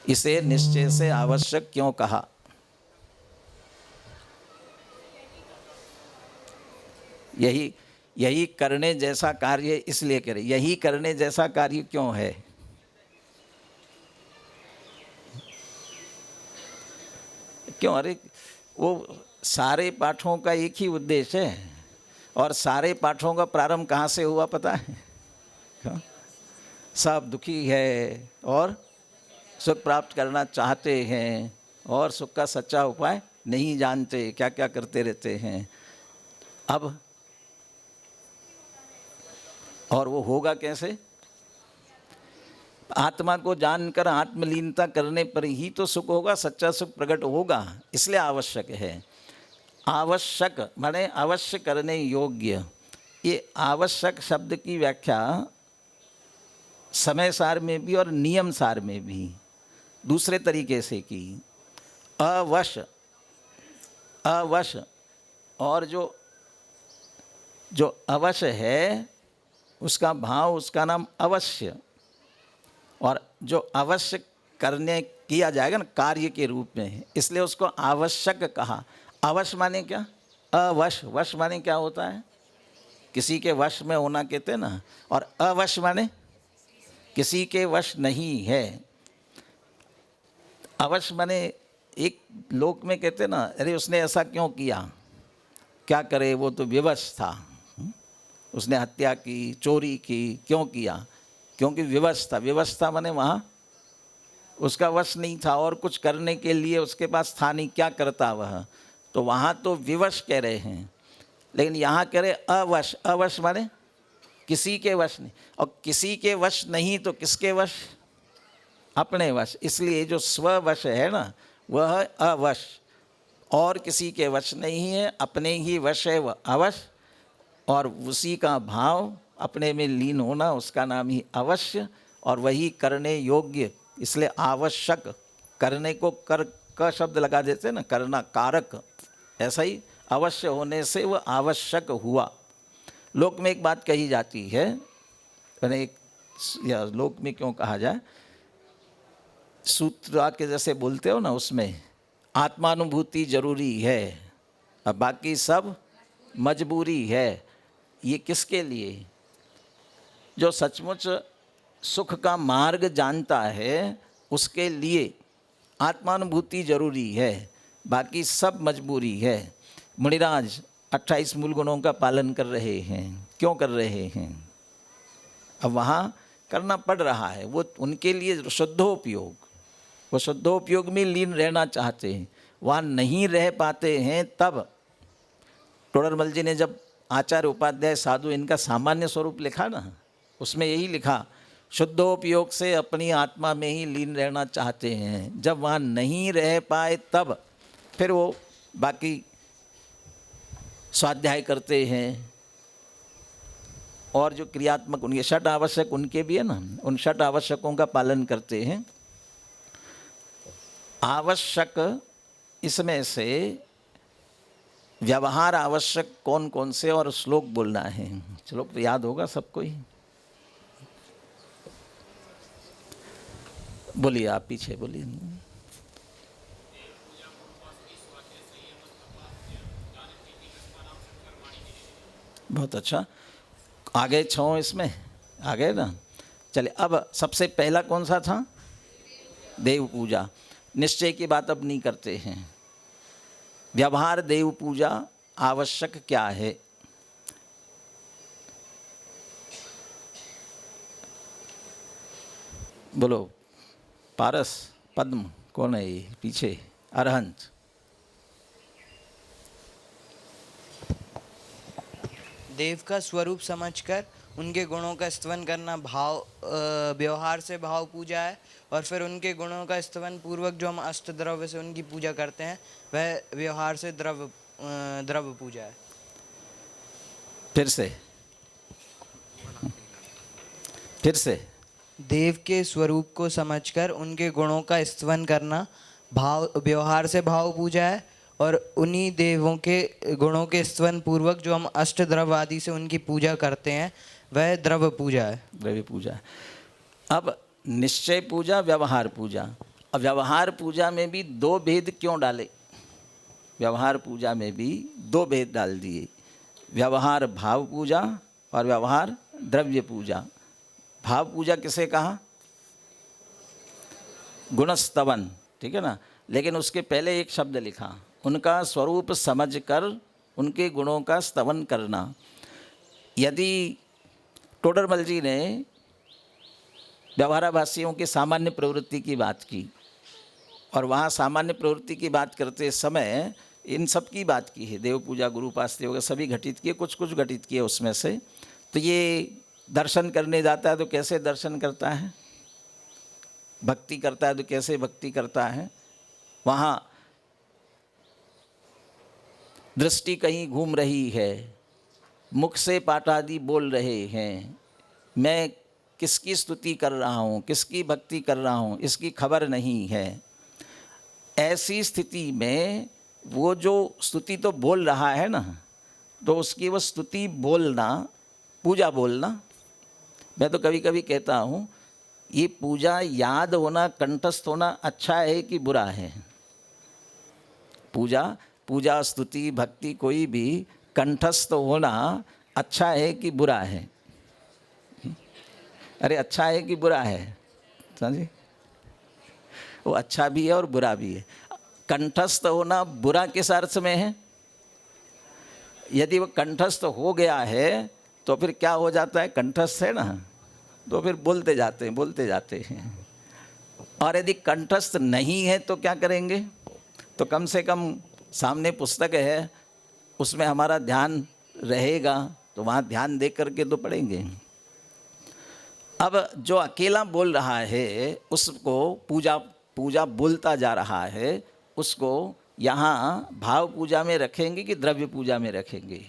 इसे निश्चय से आवश्यक क्यों कहा? यही करने जैसा कार्य इसलिए करे। यही करने जैसा कार्य क्यों है? क्यों? अरे वो सारे पाठों का एक ही उद्देश्य है और सारे पाठों का प्रारंभ कहाँ से हुआ पता है? हाँ? सब दुखी है और सुख प्राप्त करना चाहते हैं और सुख का सच्चा उपाय नहीं जानते, क्या क्या करते रहते हैं। अब और वो होगा कैसे? आत्मा को जानकर आत्मलीनता करने पर ही तो सुख होगा, सच्चा सुख प्रकट होगा। इसलिए आवश्यक है। आवश्यक माने अवश्य करने योग्य। ये आवश्यक शब्द की व्याख्या समय सार में भी और नियम सार में भी दूसरे तरीके से की। अवश्य, अवश्य, और जो अवश्य है उसका भाव, उसका नाम अवश्य, और जो अवश्य करने किया जाएगा ना कार्य के रूप में, इसलिए उसको आवश्यक कहा। अवश्य माने क्या? अवश्य, वश माने क्या होता है? किसी के वश में होना कहते हैं ना। और अवश्य माने किसी के वश नहीं है। अवश्य माने एक लोक में कहते हैं ना, अरे उसने ऐसा क्यों किया, क्या करे, वो तो विवश था, उसने हत्या की, चोरी की, क्यों किया? क्योंकि विवश था। विवश था माने वहाँ उसका वश नहीं था और कुछ करने के लिए उसके पास था नहीं, क्या करता वह, तो वहाँ तो विवश कह रहे हैं। लेकिन यहाँ कह रहे अवश। अवश माने किसी के वश नहीं, और किसी के वश नहीं तो किसके वश? अपने वश। इसलिए जो स्ववश है ना वह अवश, और किसी के वश नहीं है, अपने ही वश है वह अवश, और उसी का भाव अपने में लीन होना, उसका नाम ही अवश्य, और वही करने योग्य। इसलिए आवश्यक, करने को कर का शब्द लगा देते हैं ना, करना, कारक। ऐसा ही अवश्य होने से वह आवश्यक हुआ। लोक में एक बात कही जाती है, मैंने एक या लोक में क्यों कहा जाए, सूत्र के जैसे बोलते हो ना, उसमें आत्मानुभूति जरूरी है, अब बाकी सब मजबूरी है। ये किसके लिए? जो सचमुच सुख का मार्ग जानता है उसके लिए आत्मानुभूति जरूरी है, बाकी सब मजबूरी है। मुनिराज 28 मूल गुणों का पालन कर रहे हैं। क्यों कर रहे हैं? अब वहाँ करना पड़ रहा है, वो उनके लिए शुद्धोपयोग, वो शुद्धोपयोग में लीन रहना चाहते हैं, वहाँ नहीं रह पाते हैं। तब टोडरमल जी ने जब आचार्य उपाध्याय साधु इनका सामान्य स्वरूप लिखा ना, उसमें यही लिखा, शुद्धोपयोग से अपनी आत्मा में ही लीन रहना चाहते हैं। जब वहाँ नहीं रह पाए तब फिर वो बाकी स्वाध्याय करते हैं, और जो क्रियात्मक उनके षट आवश्यक उनके भी है ना, उन षट आवश्यकों का पालन करते हैं। आवश्यक इसमें से व्यवहार आवश्यक कौन कौन से और श्लोक बोलना है। श्लोक तो याद होगा सबको ही, बोलिए आप, पीछे बोलिए। बहुत अच्छा, आगे 6 इसमें आ गए ना। चले, अब सबसे पहला कौन सा था? देव पूजा। निश्चय की बात अब नहीं करते हैं। व्यवहार देव पूजा आवश्यक क्या है? बोलो। पारस, पद्म, कौन है ये पीछे? अरहंत। देव का स्वरूप समझकर उनके गुणों का स्तवन करना भाव व्यवहार से भाव पूजा है, और फिर उनके गुणों का स्तवन पूर्वक जो हम अष्ट द्रव्य से उनकी पूजा करते हैं वह व्यवहार से द्रव्य पूजा है। फिर से देव के स्वरूप को समझकर उनके गुणों का स्तवन करना भाव व्यवहार से भाव पूजा है, और उन्हीं देवों के गुणों के स्तवन पूर्वक जो हम अष्ट द्रव्य आदि से उनकी पूजा करते हैं वह द्रव्य पूजा है। द्रव्य पूजा। अब निश्चय पूजा, व्यवहार पूजा। अब व्यवहार पूजा में भी 2 भेद क्यों डाले? व्यवहार पूजा में भी 2 भेद डाल दिए, व्यवहार भाव पूजा और व्यवहार द्रव्य पूजा। भाव पूजा किसे कहा? गुणस्तवन, ठीक है ना। लेकिन उसके पहले एक शब्द लिखा, उनका स्वरूप समझकर उनके गुणों का स्तवन करना। यदि टोडरमल जी ने व्यवहाराभासियों की सामान्य प्रवृत्ति की बात की और वहाँ सामान्य प्रवृत्ति की बात करते समय इन सब की बात की है, देव पूजा, गुरु उपास्य वगैरह सभी घटित किए, कुछ कुछ घटित किए उसमें से। तो ये दर्शन करने जाता है तो कैसे दर्शन करता है, भक्ति करता है तो कैसे भक्ति करता है, वहाँ दृष्टि कहीं घूम रही है, मुख से पाठादि बोल रहे हैं, मैं किसकी स्तुति कर रहा हूँ, किसकी भक्ति कर रहा हूँ, इसकी खबर नहीं है। ऐसी स्थिति में वो जो स्तुति तो बोल रहा है ना, तो उसकी वो स्तुति बोलना, पूजा बोलना, मैं तो कभी कभी कहता हूँ ये पूजा याद होना, कंठस्थ होना अच्छा है कि बुरा है। पूजा स्तुति भक्ति कोई भी कंठस्थ होना अच्छा है कि बुरा है? अरे अच्छा है कि बुरा है? समझे? वो अच्छा भी है और बुरा भी है। कंठस्थ होना बुरा किस अर्थ में है? यदि वो कंठस्थ हो गया है तो फिर क्या हो जाता है? कंठस्थ है ना, तो फिर बोलते जाते हैं। और यदि कंठस्थ नहीं है तो क्या करेंगे? तो कम से कम सामने पुस्तक है, उसमें हमारा ध्यान रहेगा, तो वहाँ ध्यान दे करके तो पढ़ेंगे। अब जो अकेला बोल रहा है उसको पूजा बोलता जा रहा है, उसको यहाँ भाव पूजा में रखेंगे कि द्रव्य पूजा में रखेंगे?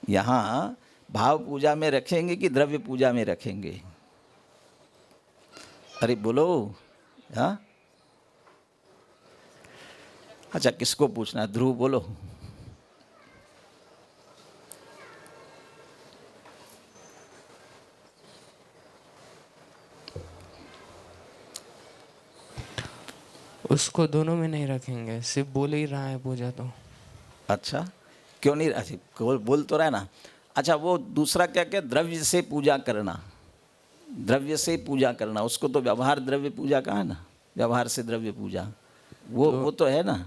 यहाँ भाव पूजा में रखेंगे कि द्रव्य पूजा में रखेंगे? अरे बोलो। हाँ, अच्छा, किसको पूछना? ध्रुव बोलो। उसको दोनों में नहीं रखेंगे, सिर्फ बोल ही रहा है पूजा तो। अच्छा, क्यों नहीं? अच्छा, बोल तो रहा है ना। अच्छा, वो दूसरा क्या क्या? द्रव्य से पूजा करना, द्रव्य से पूजा करना, उसको तो व्यवहार द्रव्य पूजा कहा ना, व्यवहार से द्रव्य पूजा, वो तो है ना।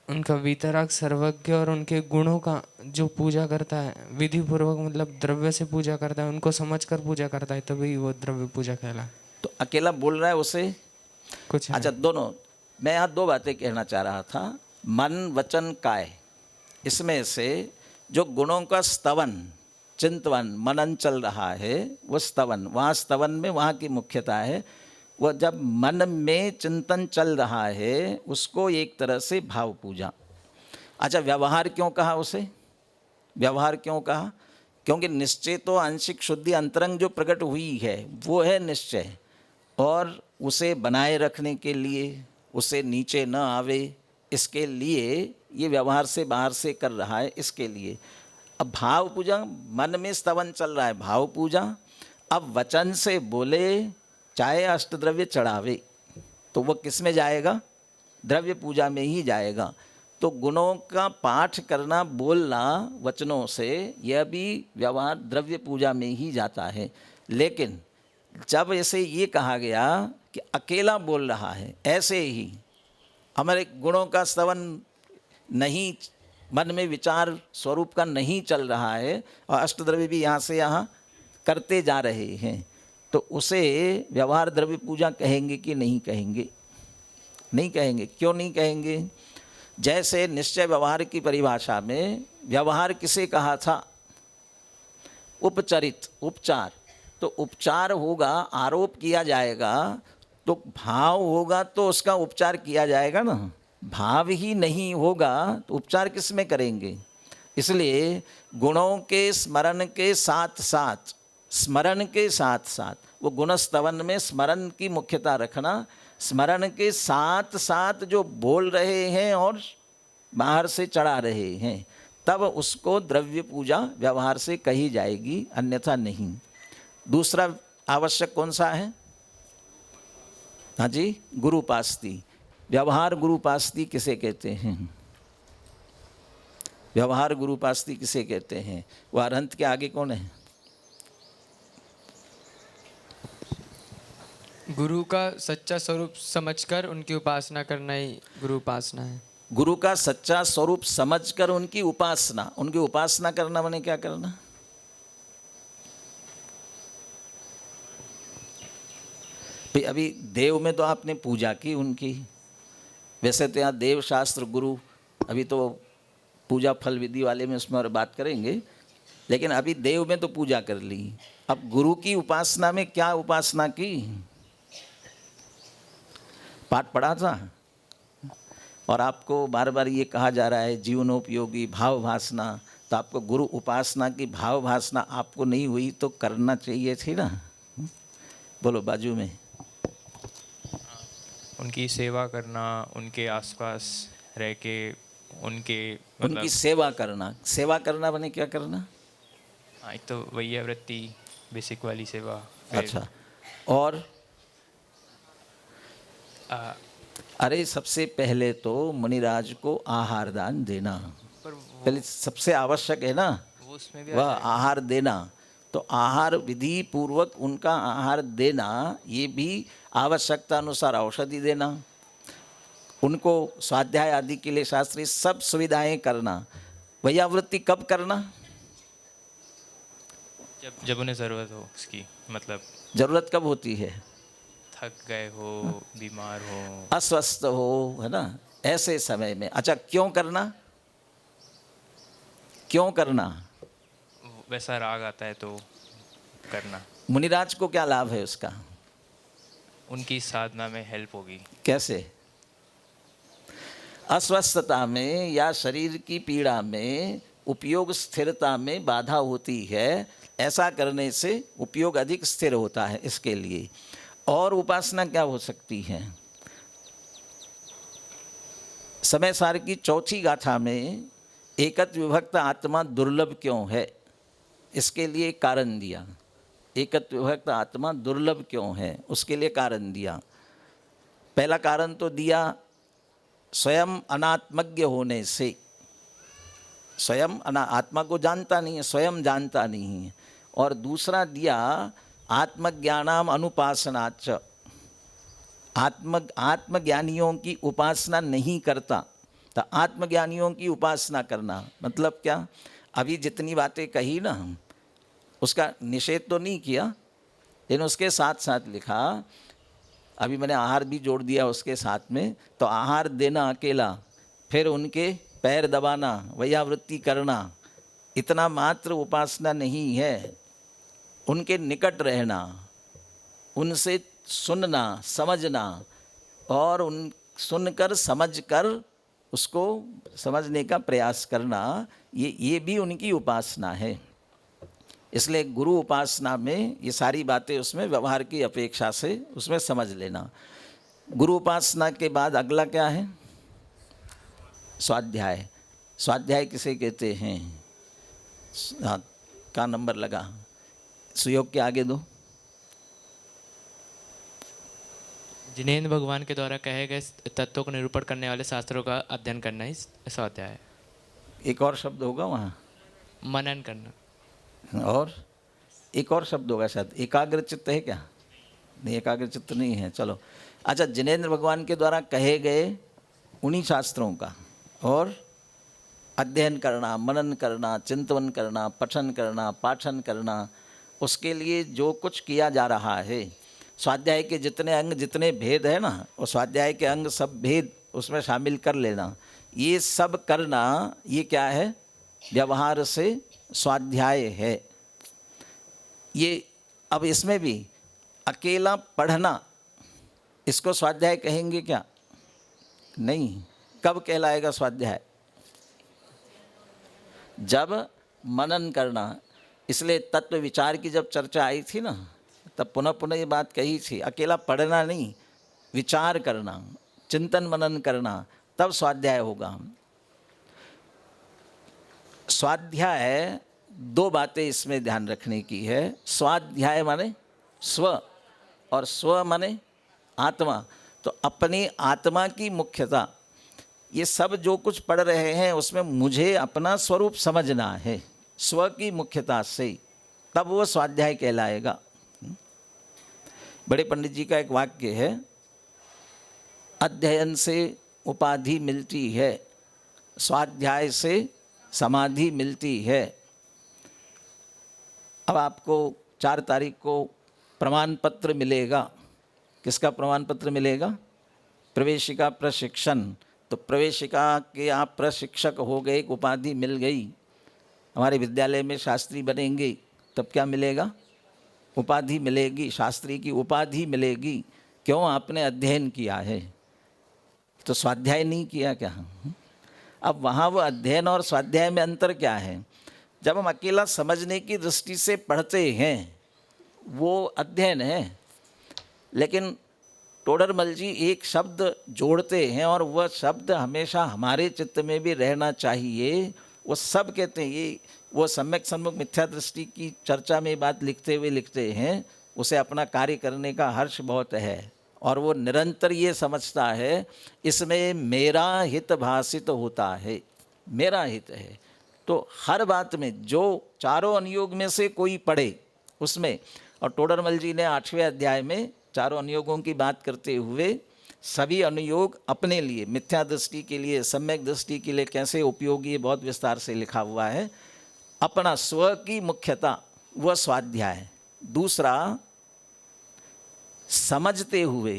उनका वितराग सर्वज्ञ और उनके गुणों का जो पूजा करता है विधि पूर्वक, मतलब द्रव्य से पूजा करता है, उनको समझकर पूजा करता है, तभी वो द्रव्य पूजा कहलाए। तो अकेला बोल रहा है उसे कुछ अच्छा, दोनों। मैं यहाँ दो बातें कहना चाह रहा था, मन वचन काय, इसमें से जो गुणों का स्तवन चिंतवन मनन चल रहा है वो स्तवन, वहाँ स्तवन में वहाँ की मुख्यता है। वह जब मन में चिंतन चल रहा है उसको एक तरह से भाव पूजा। अच्छा, व्यवहार क्यों कहा उसे? व्यवहार क्यों कहा? क्योंकि निश्चय तो आंशिक शुद्धि अंतरंग जो प्रकट हुई है वो है निश्चय, और उसे बनाए रखने के लिए, उसे नीचे न आवे, इसके लिए ये व्यवहार से बाहर से कर रहा है, इसके लिए। अब भाव पूजा, मन में स्तवन चल रहा है, भाव पूजा। अब वचन से बोले, चाहे अष्टद्रव्य चढ़ावे, तो वो किस में जाएगा? द्रव्य पूजा में ही जाएगा। तो गुणों का पाठ करना, बोलना वचनों से, यह भी व्यवहार द्रव्य पूजा में ही जाता है। लेकिन जब ऐसे ये कहा गया कि अकेला बोल रहा है, ऐसे ही हमारे गुणों का स्तवन नहीं, मन में विचार स्वरूप का नहीं चल रहा है, और अष्टद्रव्य भी यहाँ से यहाँ करते जा रहे हैं, तो उसे व्यवहार द्रव्य पूजा कहेंगे कि नहीं कहेंगे? नहीं कहेंगे। क्यों नहीं कहेंगे? जैसे निश्चय व्यवहार की परिभाषा में व्यवहार किसे कहा था? उपचरित, उपचार। तो उपचार होगा, आरोप किया जाएगा, तो भाव होगा तो उसका उपचार किया जाएगा ना। भाव ही नहीं होगा तो उपचार किस में करेंगे? इसलिए गुणों के स्मरण के साथ साथ, स्मरण के साथ साथ, वो गुणस्तवन में स्मरण की मुख्यता रखना, स्मरण के साथ साथ जो बोल रहे हैं और बाहर से चढ़ा रहे हैं, तब उसको द्रव्य पूजा व्यवहार से कही जाएगी, अन्यथा नहीं। दूसरा आवश्यक कौन सा है? हाँ जी, गुरुपास्ति। व्यवहार गुरुपास्ति किसे कहते हैं? व्यवहार गुरुपास्ति किसे कहते हैं? वह अरहंत के आगे कौन है? गुरु का सच्चा स्वरूप समझकर उनकी उपासना करना ही गुरु उपासना है। गुरु का सच्चा स्वरूप समझकर उनकी उपासना करना माने क्या करना? भाई अभी देव में तो आपने पूजा की उनकी, वैसे तो यहाँ देव शास्त्र गुरु, अभी तो पूजा फल विधि वाले में उसमें और बात करेंगे, लेकिन अभी देव में तो पूजा कर ली। अब गुरु की उपासना में क्या उपासना की? पाठ पढ़ा था और आपको बार बार ये कहा जा रहा है जीवनोपयोगी भाव भासना, तो आपको गुरु उपासना की भाव भासना आपको नहीं हुई तो करना चाहिए थी ना। बोलो बाजू में। उनकी सेवा करना, उनके आसपास रह के उनकी सेवा करना बने क्या करना? हाँ, एक तो वही वृत्ति बेसिक वाली सेवा। अच्छा, और अरे सबसे पहले तो मुनिराज को आहार दान देना पहले सबसे आवश्यक है ना, वह आहार देना। तो आहार विधि पूर्वक उनका आहार देना, ये भी आवश्यकता अनुसार औषधि देना, उनको स्वाध्याय आदि के लिए शास्त्रीय सब सुविधाएं करना। वैयावृत्ति कब करना? जब उन्हें ज़रूरत हो उसकी, मतलब जरूरत कब होती है? थक गए हो, बीमार हो, अस्वस्थ हो, है ना, ऐसे समय में। अच्छा, क्यों करना? वैसा राग आता है तो करना। मुनिराज को क्या लाभ है उसका? उनकी साधना में हेल्प होगी। कैसे? अस्वस्थता में या शरीर की पीड़ा में उपयोग स्थिरता में बाधा होती है, ऐसा करने से उपयोग अधिक स्थिर होता है। इसके लिए और उपासना क्या हो सकती है? समय सार की चौथी गाथा में एकत्व विभक्त आत्मा दुर्लभ क्यों है, इसके लिए कारण दिया। एकत्व विभक्त आत्मा दुर्लभ क्यों है, उसके लिए कारण दिया। पहला कारण तो दिया स्वयं अनात्मज्ञ होने से, स्वयं आत्मा को जानता नहीं है, स्वयं जानता नहीं है। और दूसरा दिया आत्मज्ञानाम अनुपासनाच, आत्मज्ञानियों की उपासना नहीं करता। तो आत्मज्ञानियों की उपासना करना मतलब क्या? अभी जितनी बातें कही ना, उसका निषेध तो नहीं किया, लेकिन उसके साथ साथ लिखा, अभी मैंने आहार भी जोड़ दिया उसके साथ में। तो आहार देना अकेला, फिर उनके पैर दबाना, वैयावृत्ति करना, इतना मात्र उपासना नहीं है। उनके निकट रहना, उनसे सुनना, समझना, और उन सुनकर समझकर उसको समझने का प्रयास करना, ये भी उनकी उपासना है। इसलिए गुरु उपासना में ये सारी बातें उसमें व्यवहार की अपेक्षा से उसमें समझ लेना। गुरु उपासना के बाद अगला क्या है? स्वाध्याय। स्वाध्याय किसे कहते हैं? हाँ, का नंबर लगा, सुयोग के आगे दो। जिनेंद्र भगवान के द्वारा कहे गए तत्वों को निरूपण करने वाले शास्त्रों का अध्ययन करना ही स्वाध्याय है। एक और शब्द होगा वहाँ, मनन करना। और एक और शब्द होगा शायद, एकाग्र चित्त है क्या? नहीं, एकाग्र चित्त नहीं है। चलो, अच्छा, जिनेंद्र भगवान के द्वारा कहे गए उन्हीं शास्त्रों का और अध्ययन करना, मनन करना, चिंतन करना, पठन करना, पाठन करना, उसके लिए जो कुछ किया जा रहा है, स्वाध्याय के जितने अंग, जितने भेद है ना, वो स्वाध्याय के अंग सब भेद उसमें शामिल कर लेना। ये सब करना, ये क्या है? व्यवहार से स्वाध्याय है। ये अब इसमें भी अकेला पढ़ना, इसको स्वाध्याय कहेंगे क्या? नहीं। कब कहलाएगा स्वाध्याय? जब मनन करना। इसलिए तत्व विचार की जब चर्चा आई थी ना, तब पुनः पुनः ये बात कही थी, अकेला पढ़ना नहीं, विचार करना, चिंतन मनन करना, तब स्वाध्याय होगा। स्वाध्याय, दो बातें इसमें ध्यान रखने की है। स्वाध्याय माने स्व, और स्व माने आत्मा। तो अपनी आत्मा की मुख्यता, ये सब जो कुछ पढ़ रहे हैं उसमें मुझे अपना स्वरूप समझना है, स्व की मुख्यता से, तब वो स्वाध्याय कहलाएगा। बड़े पंडित जी का एक वाक्य है, अध्ययन से उपाधि मिलती है, स्वाध्याय से समाधि मिलती है। अब आपको 4 तारीख को प्रमाण पत्र मिलेगा। किसका प्रमाण पत्र मिलेगा? प्रवेशिका प्रशिक्षण। तो प्रवेशिका के आप प्रशिक्षक हो गए, एक उपाधि मिल गई। हमारे विद्यालय में शास्त्री बनेंगे तब क्या मिलेगा? उपाधि मिलेगी, शास्त्री की उपाधि मिलेगी। क्यों? आपने अध्ययन किया है। तो स्वाध्याय नहीं किया क्या? अब वहाँ वो अध्ययन और स्वाध्याय में अंतर क्या है? जब हम अकेला समझने की दृष्टि से पढ़ते हैं वो अध्ययन है, लेकिन टोडरमल जी एक शब्द जोड़ते हैं और वह शब्द हमेशा हमारे चित्त में भी रहना चाहिए। वो सब कहते हैं, ये वो सम्यक सन्मुख मिथ्या दृष्टि की चर्चा में बात लिखते हुए लिखते हैं, उसे अपना कार्य करने का हर्ष बहुत है और वो निरंतर ये समझता है इसमें मेरा हित भाषित होता है, मेरा हित है। तो हर बात में जो चारों अनुयोग में से कोई पढ़े उसमें, और टोडरमल जी ने 8वें अध्याय में चारों अनुयोगों की बात करते हुए सभी अनुयोग अपने लिए, मिथ्या दृष्टि के लिए, सम्यक दृष्टि के लिए कैसे उपयोगी है बहुत विस्तार से लिखा हुआ है। अपना स्व की मुख्यता वह स्वाध्याय, दूसरा समझते हुए,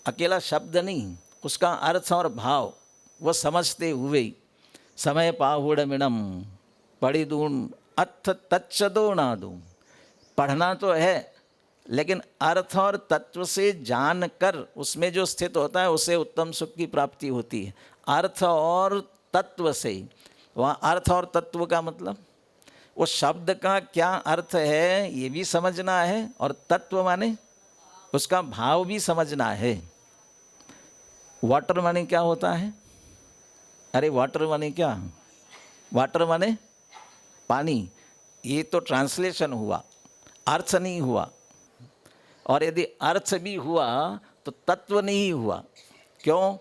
अकेला शब्द नहीं, उसका अर्थ और भाव वह समझते हुए। समय पाहुड़मिणम पढ़िदून अथ तच्चदो नादू। पढ़ना तो है लेकिन अर्थ और तत्व से जानकर उसमें जो स्थित होता है उसे उत्तम सुख की प्राप्ति होती है। अर्थ और तत्व से, वहाँ अर्थ और तत्व का मतलब वो शब्द का क्या अर्थ है ये भी समझना है और तत्व माने उसका भाव भी समझना है। वाटर माने क्या होता है? अरे वाटर माने क्या? वाटर माने पानी। ये तो ट्रांसलेशन हुआ, अर्थ नहीं हुआ। और यदि अर्थ भी हुआ तो तत्व नहीं हुआ। क्यों?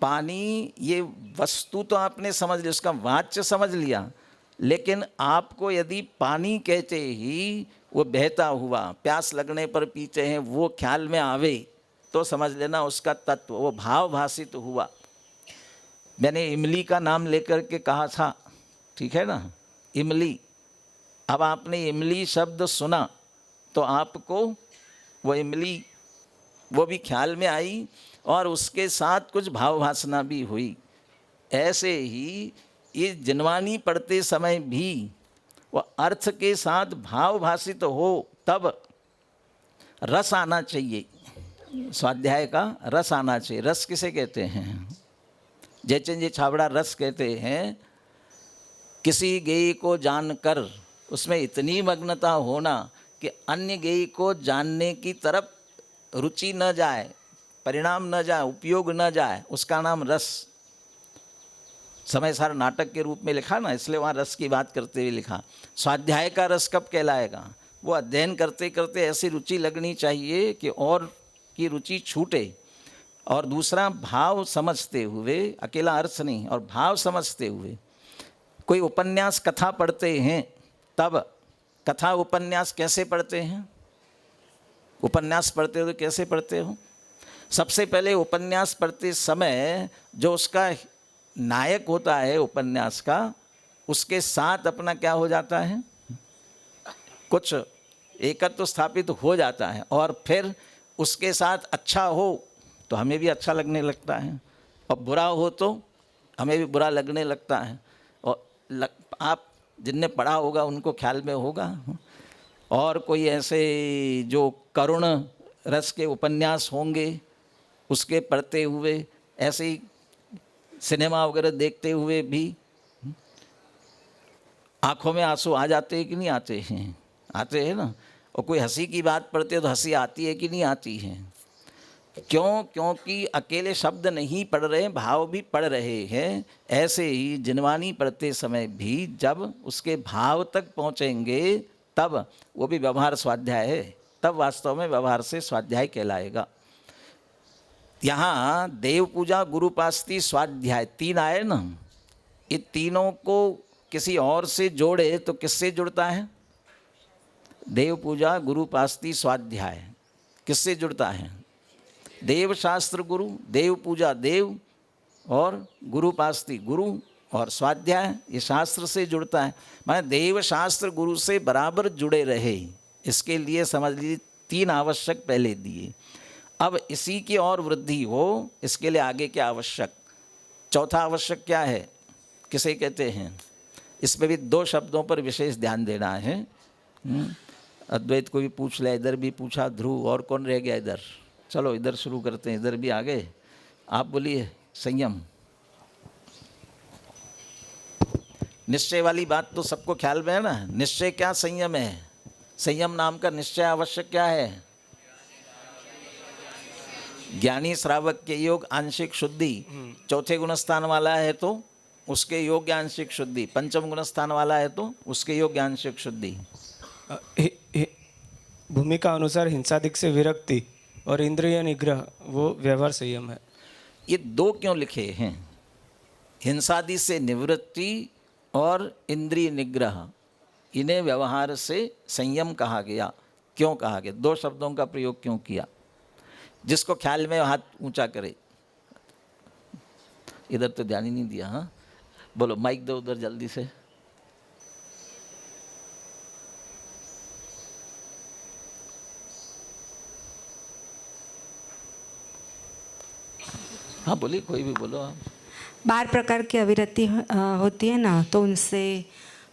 पानी ये वस्तु तो आपने समझ लिया, उसका वाच्य समझ लिया, लेकिन आपको यदि पानी कहते ही वो बहता हुआ, प्यास लगने पर पीते हैं, वो ख्याल में आवे तो समझ लेना उसका तत्व, वो भाव भाषित हुआ। मैंने इमली का नाम लेकर के कहा था, ठीक है ना, इमली। अब आपने इमली शब्द सुना तो आपको वो इमली वो भी ख्याल में आई और उसके साथ कुछ भाव भासना भी हुई। ऐसे ही ये जिनवानी पढ़ते समय भी वो अर्थ के साथ भाव भाषित हो तब रस आना चाहिए। स्वाध्याय का रस आना चाहिए। रस किसे कहते हैं? जयचंद जी छाबड़ा रस कहते हैं किसी गेय को जानकर उसमें इतनी मग्नता होना कि अन्य गेय को जानने की तरफ रुचि न जाए, परिणाम न जाए, उपयोग न जाए, उसका नाम रस। समय सार नाटक के रूप में लिखा ना, इसलिए वहाँ रस की बात करते हुए लिखा। स्वाध्याय का रस कब कहलाएगा? वो अध्ययन करते करते ऐसी रुचि लगनी चाहिए कि और की रुचि छूटे। और दूसरा भाव समझते हुए, अकेला अर्थ नहीं, और भाव समझते हुए। कोई उपन्यास कथा पढ़ते हैं तब कथा उपन्यास कैसे पढ़ते हैं? उपन्यास पढ़ते हो तो कैसे पढ़ते हो? सबसे पहले उपन्यास पढ़ते समय जो उसका नायक होता है उपन्यास का, उसके साथ अपना क्या हो जाता है, कुछ एकत्व स्थापित हो जाता है और फिर उसके साथ अच्छा हो तो हमें भी अच्छा लगने लगता है और बुरा हो तो हमें भी बुरा लगने लगता है। और आप जिनने पढ़ा होगा उनको ख्याल में होगा। और कोई ऐसे जो करुण रस के उपन्यास होंगे उसके पढ़ते हुए, ऐसे ही सिनेमा वगैरह देखते हुए भी आँखों में आंसू आ जाते हैं कि नहीं आते हैं? आते हैं ना। और कोई हंसी की बात पढ़ते तो हंसी आती है कि नहीं आती है? क्यों? क्योंकि अकेले शब्द नहीं पढ़ रहे, भाव भी पढ़ रहे हैं। ऐसे ही जिनवानी पढ़ते समय भी जब उसके भाव तक पहुँचेंगे तब वो भी व्यवहार स्वाध्याय है, तब वास्तव में व्यवहार से स्वाध्याय कहलाएगा। यहाँ देव पूजा, गुरुपास्ति, स्वाध्याय 3 आए ना, ये तीनों को किसी और से जोड़े तो किससे जुड़ता है? देव पूजा, गुरुपास्ति, स्वाध्याय किससे जुड़ता है? देव शास्त्र गुरु, देव पूजा देव, और गुरुपास्ति, गुरु और स्वाध्याय, ये शास्त्र से जुड़ता है। माने देव शास्त्र गुरु से बराबर जुड़े रहे, इसके लिए समझ लीजिए 3 आवश्यक पहले दिए। अब इसी की और वृद्धि हो, इसके लिए आगे क्या आवश्यक? चौथा आवश्यक क्या है, किसे कहते हैं? इसमें भी 2 शब्दों पर विशेष ध्यान देना है। अद्वैत को भी पूछ ले, इधर भी पूछा ध्रुव, और कौन रह गया इधर? चलो इधर शुरू करते हैं, इधर भी आ गए। आप बोलिए संयम। निश्चय वाली बात तो सबको ख्याल में है ना। निश्चय क्या संयम है? संयम नाम का निश्चय आवश्यक क्या है? ज्ञानी श्रावक के योग आंशिक शुद्धि, चौथे गुणस्थान वाला है तो उसके योग्य आंशिक शुद्धि, पंचम गुणस्थान वाला है तो उसके योग्य आंशिक शुद्धि। भूमिका अनुसार हिंसादिक से विरक्ति और इंद्रिय निग्रह वो व्यवहार संयम है। ये 2 क्यों लिखे हैं? हिंसादि से निवृत्ति और इंद्रिय निग्रह, इन्हें व्यवहार से संयम कहा गया। क्यों कहा गया? 2 शब्दों का प्रयोग क्यों किया? जिसको ख्याल में हाथ ऊंचा करे। इधर तो ध्यान ही नहीं दिया। हाँ बोलो, माइक दो उधर जल्दी से। हाँ बोलिए, कोई भी बोलो आप। 12 प्रकार की अविरति होती है ना, तो उनसे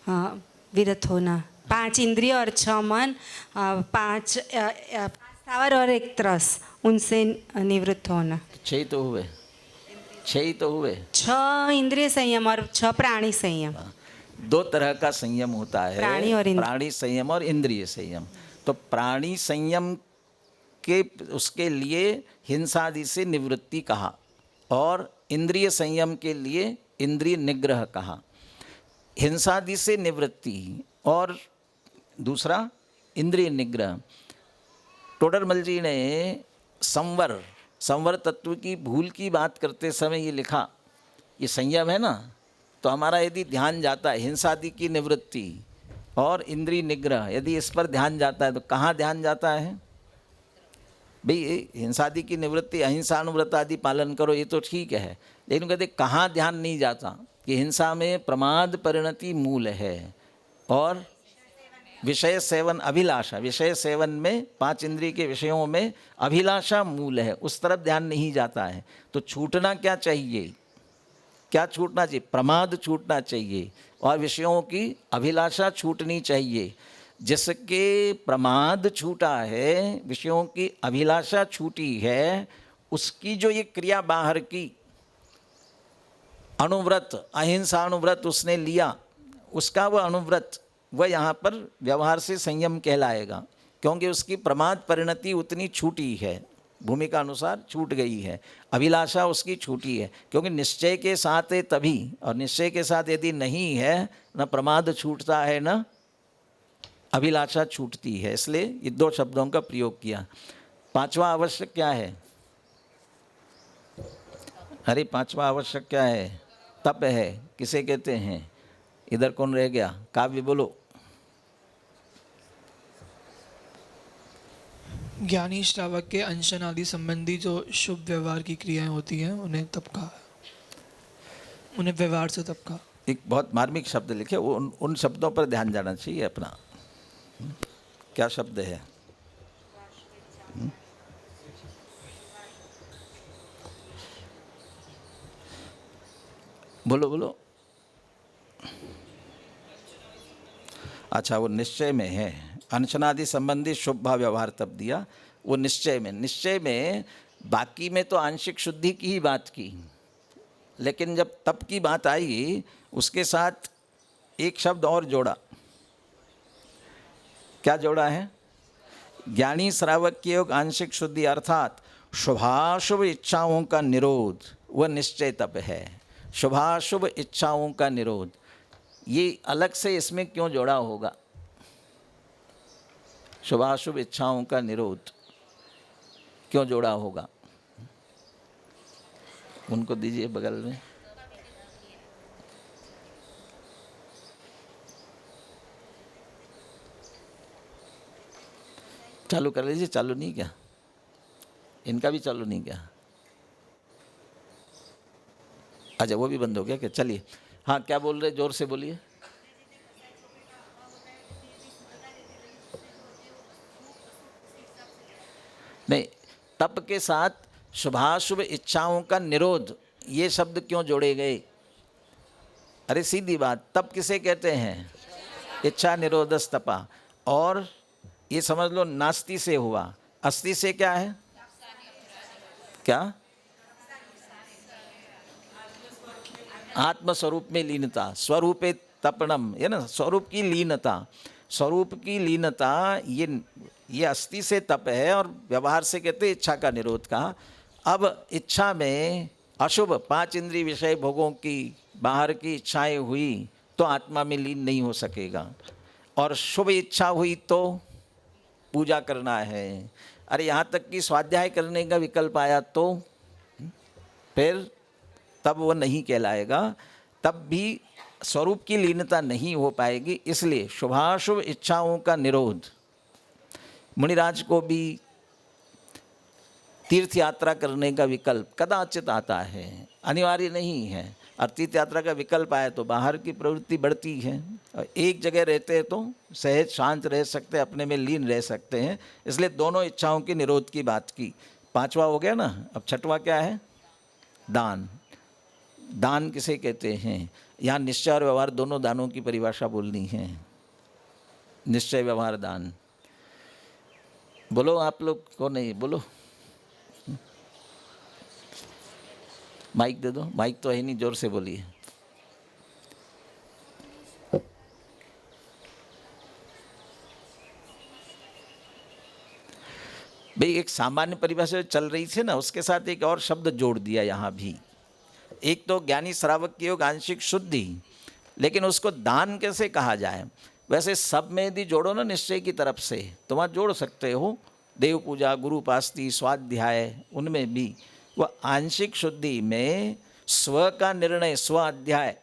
विरत होना। 5 इंद्रिय और 6 मन, 5 स्थावर और 1 तरस, उनसे निवृत्त होना। 6 तो हुए, 6 तो हुए। 6 इंद्रिय संयम और 6 प्राणी संयम। 2 तरह का संयम होता है, प्राणी और प्राणी संयम और इंद्रिय संयम। तो प्राणी संयम के उसके लिए हिंसादि से निवृत्ति कहा, और इंद्रिय संयम के लिए इंद्रिय निग्रह कहा। हिंसादि से निवृत्ति और दूसरा इंद्रिय निग्रह। टोडरमल जी ने संवर तत्व की भूल की बात करते समय ये लिखा, ये संयम है ना, तो हमारा यदि ध्यान जाता है हिंसादि की निवृत्ति और इंद्रिय निग्रह, यदि इस पर ध्यान जाता है तो कहाँ ध्यान जाता है? भाई हिंसादि की निवृत्ति, अहिंसानुव्रत आदि पालन करो, ये तो ठीक है, लेकिन कहते कहाँ ध्यान नहीं जाता कि हिंसा में प्रमाद परिणति मूल है और विषय सेवन अभिलाषा, विषय सेवन में 5 इंद्रिय के विषयों में अभिलाषा मूल है, उस तरफ ध्यान नहीं जाता है। तो छूटना क्या चाहिए? क्या छूटना चाहिए? प्रमाद छूटना चाहिए और विषयों की अभिलाषा छूटनी चाहिए। जिसके प्रमाद छूटा है, विषयों की अभिलाषा छूटी है, उसकी जो ये क्रिया बाहर की अनुव्रत, अहिंसानुव्रत उसने लिया, उसका वह अनुव्रत वह यहाँ पर व्यवहार से संयम कहलाएगा, क्योंकि उसकी प्रमाद परिणति उतनी छूटी है, भूमिका अनुसार छूट गई है, अभिलाषा उसकी छूटी है। क्योंकि निश्चय के साथ है तभी, और निश्चय के साथ यदि नहीं है, न प्रमाद छूटता है न अभिलाषा छूटती है। इसलिए ये 2 शब्दों का प्रयोग किया। 5वां आवश्यक क्या है? अरे 5वां आवश्यक क्या है? तप है। किसे कहते हैं? इधर कौन रह गया? काव्य बोलो। ज्ञानी श्रावक के अंशन आदि संबंधी जो शुभ व्यवहार की क्रियाएं होती हैं, उन्हें तप कहा, उन्हें व्यवहार से तप कहा। एक बहुत मार्मिक शब्द लिखे, उन शब्दों पर ध्यान जाना चाहिए अपना। क्या शब्द है? बोलो बोलो। अच्छा, वो निश्चय में है। अनशनादि संबंधी शुभ व्यवहार तब दिया, वो निश्चय में। निश्चय में बाकी में तो आंशिक शुद्धि की ही बात की, लेकिन जब तप की बात आई उसके साथ एक शब्द और जोड़ा। क्या जोड़ा है? ज्ञानी श्रावक के योग आंशिक शुद्धि, अर्थात शुभाशुभ इच्छाओं का निरोध, वह निश्चय तप है। शुभाशुभ इच्छाओं का निरोध, ये अलग से इसमें क्यों जोड़ा होगा? शुभाशुभ इच्छाओं का निरोध क्यों जोड़ा होगा? उनको दीजिए बगल में। चालू कर लीजिए। चालू नहीं क्या? इनका भी चालू नहीं क्या? अच्छा वो भी बंद हो गया क्या? चलिए, हाँ क्या बोल रहे, जोर से बोलिए। नहीं, तप के साथ शुभाशुभ इच्छाओं का निरोध, ये शब्द क्यों जोड़े गए? अरे सीधी बात, तप किसे कहते हैं? इच्छा निरोधस तपा। और ये समझ लो नास्ति से हुआ, अस्ति से क्या है? क्या? आत्मस्वरूप में लीनता, स्वरूपे तपणम, है ना, स्वरूप की लीनता। स्वरूप की लीनता ये अस्थि से तप है, और व्यवहार से कहते हैं इच्छा का निरोध का। अब इच्छा में अशुभ 5 इंद्रिय विषय भोगों की बाहर की इच्छाएं हुई तो आत्मा में लीन नहीं हो सकेगा, और शुभ इच्छा हुई तो पूजा करना है। अरे यहाँ तक कि स्वाध्याय करने का विकल्प आया तो फिर तब वो नहीं कहलाएगा, तब भी स्वरूप की लीनता नहीं हो पाएगी। इसलिए शुभाशुभ इच्छाओं का निरोध। मुनिराज को भी तीर्थ यात्रा करने का विकल्प कदाचित आता है, अनिवार्य नहीं है। और तीर्थ यात्रा का विकल्प आए तो बाहर की प्रवृत्ति बढ़ती है, और एक जगह रहते हैं तो सहज शांत रह सकते हैं, अपने में लीन रह सकते हैं। इसलिए दोनों इच्छाओं के निरोध की बात की। 5वां हो गया ना, अब 6वां क्या है? दान। दान किसे कहते हैं? यहाँ निश्चय और व्यवहार दोनों दानों की परिभाषा बोलनी है। निश्चय व्यवहार दान। बोलो आप लोग को, नहीं बोलो, माइक दे दो, माइक तो है नहीं, जोर से बोलिए। भाई एक सामान्य परिभाषा चल रही थी ना, उसके साथ एक और शब्द जोड़ दिया यहाँ भी। एक तो ज्ञानी श्रावक की योग आंशिक शुद्धि, लेकिन उसको दान कैसे कहा जाए? वैसे सब में यदि जोड़ो ना निश्चय की तरफ से, तो वहाँ जोड़ सकते हो। देव पूजा, गुरु उपासना, स्वाध्याय, उनमें भी वह आंशिक शुद्धि में स्व का निर्णय, स्व अध्याय,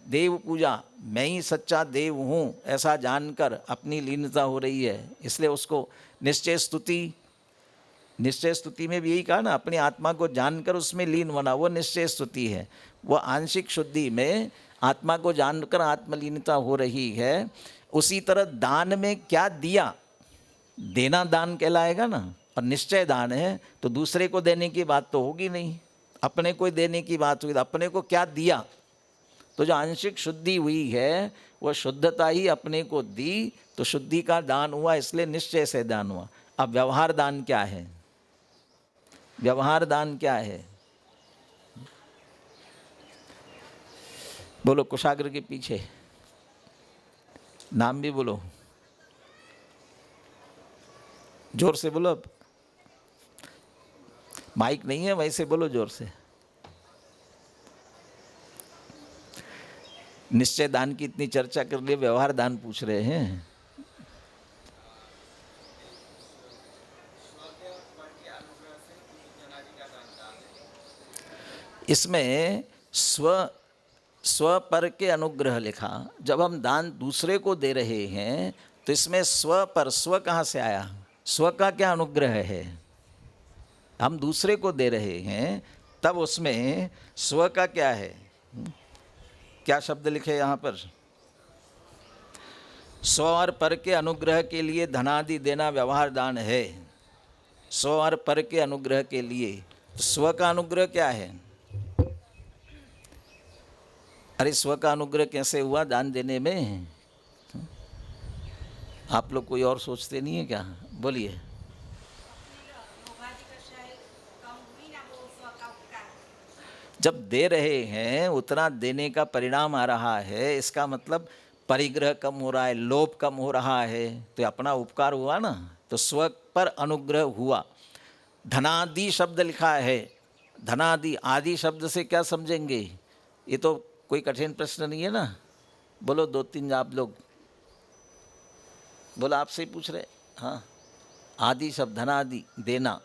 देव पूजा, मैं ही सच्चा देव हूँ ऐसा जानकर अपनी लीनता हो रही है, इसलिए उसको निश्चय स्तुति। निश्चय स्तुति में भी यही कहा ना, अपनी आत्मा को जानकर उसमें लीन होना, वो निश्चय स्तुति है। वो आंशिक शुद्धि में आत्मा को जानकर आत्मलीनता हो रही है। उसी तरह दान में क्या दिया, देना दान कहलाएगा ना। और निश्चय दान है तो दूसरे को देने की बात तो होगी नहीं, अपने को देने की बात हुई। अपने को क्या दिया, तो जो आंशिक शुद्धि हुई है वह शुद्धता ही अपने को दी, तो शुद्धि का दान हुआ, इसलिए निश्चय से दान हुआ। अब व्यवहार दान क्या है? व्यवहार दान क्या है? बोलो, कुशाग्र के पीछे नाम भी बोलो, जोर से बोलो। अब माइक नहीं है, वैसे बोलो जोर से। निश्चय दान की इतनी चर्चा कर लिए, व्यवहार दान पूछ रहे हैं। इसमें स्व पर के अनुग्रह लिखा। जब हम दान दूसरे को दे रहे हैं तो इसमें स्व पर, स्व कहाँ से आया? स्व का क्या अनुग्रह है? हम दूसरे को दे रहे हैं, तब उसमें स्व का क्या है? क्या शब्द लिखे यहाँ पर? स्व और पर के अनुग्रह के लिए धनादि देना व्यवहार दान है। स्व और पर के अनुग्रह के लिए, स्व का अनुग्रह क्या है? अरे स्व का अनुग्रह कैसे हुआ दान देने में? आप लोग कोई और सोचते नहीं है क्या? बोलिए। जब दे रहे हैं उतना देने का परिणाम आ रहा है, इसका मतलब परिग्रह कम हो रहा है, लोभ कम हो रहा है, तो अपना उपकार हुआ ना, तो स्व पर अनुग्रह हुआ। धनादि शब्द लिखा है। धनादि, आदि शब्द से क्या समझेंगे? ये तो कोई कठिन प्रश्न नहीं है ना। बोलो 2-3 आप लोग बोलो, आपसे ही पूछ रहे। हाँ, आदि शब्द, धनादि, देना,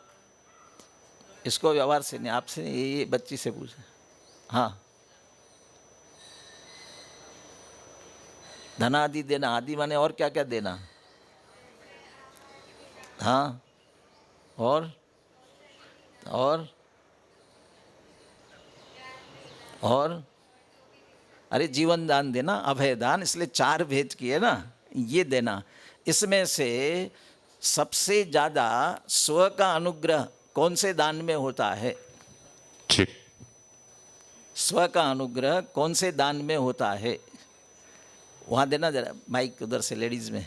इसको व्यवहार से नहीं, आपसे नहीं, ये बच्ची से पूछ। हाँ, धनादि देना, आदि माने और क्या क्या देना? हाँ, और और अरे जीवन दान देना, अभय दान, इसलिए 4 भेद किए ना, ये देना। इसमें से सबसे ज़्यादा स्व का अनुग्रह कौन से दान में होता है? स्व का अनुग्रह कौन से दान में होता है? वहाँ देना जरा माइक उधर से, लेडीज में।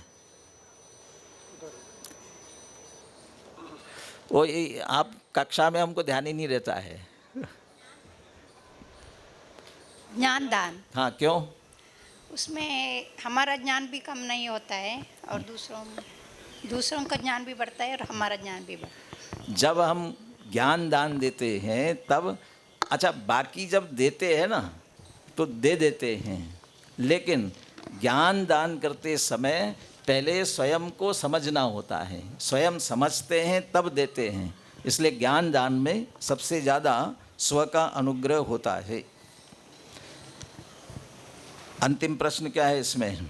वो आप कक्षा में हमको ध्यान ही नहीं रहता है। ज्ञान दान, हाँ, क्यों? उसमें हमारा ज्ञान भी कम नहीं होता है और दूसरों का ज्ञान भी बढ़ता है और हमारा ज्ञान भी बढ़ता है। जब हम ज्ञान दान देते हैं तब, अच्छा बाकी जब देते हैं ना तो दे देते हैं, लेकिन ज्ञान दान करते समय पहले स्वयं को समझना होता है। स्वयं समझते हैं तब देते हैं, इसलिए ज्ञान दान में सबसे ज़्यादा स्व का अनुग्रह होता है। अंतिम प्रश्न क्या है इसमें?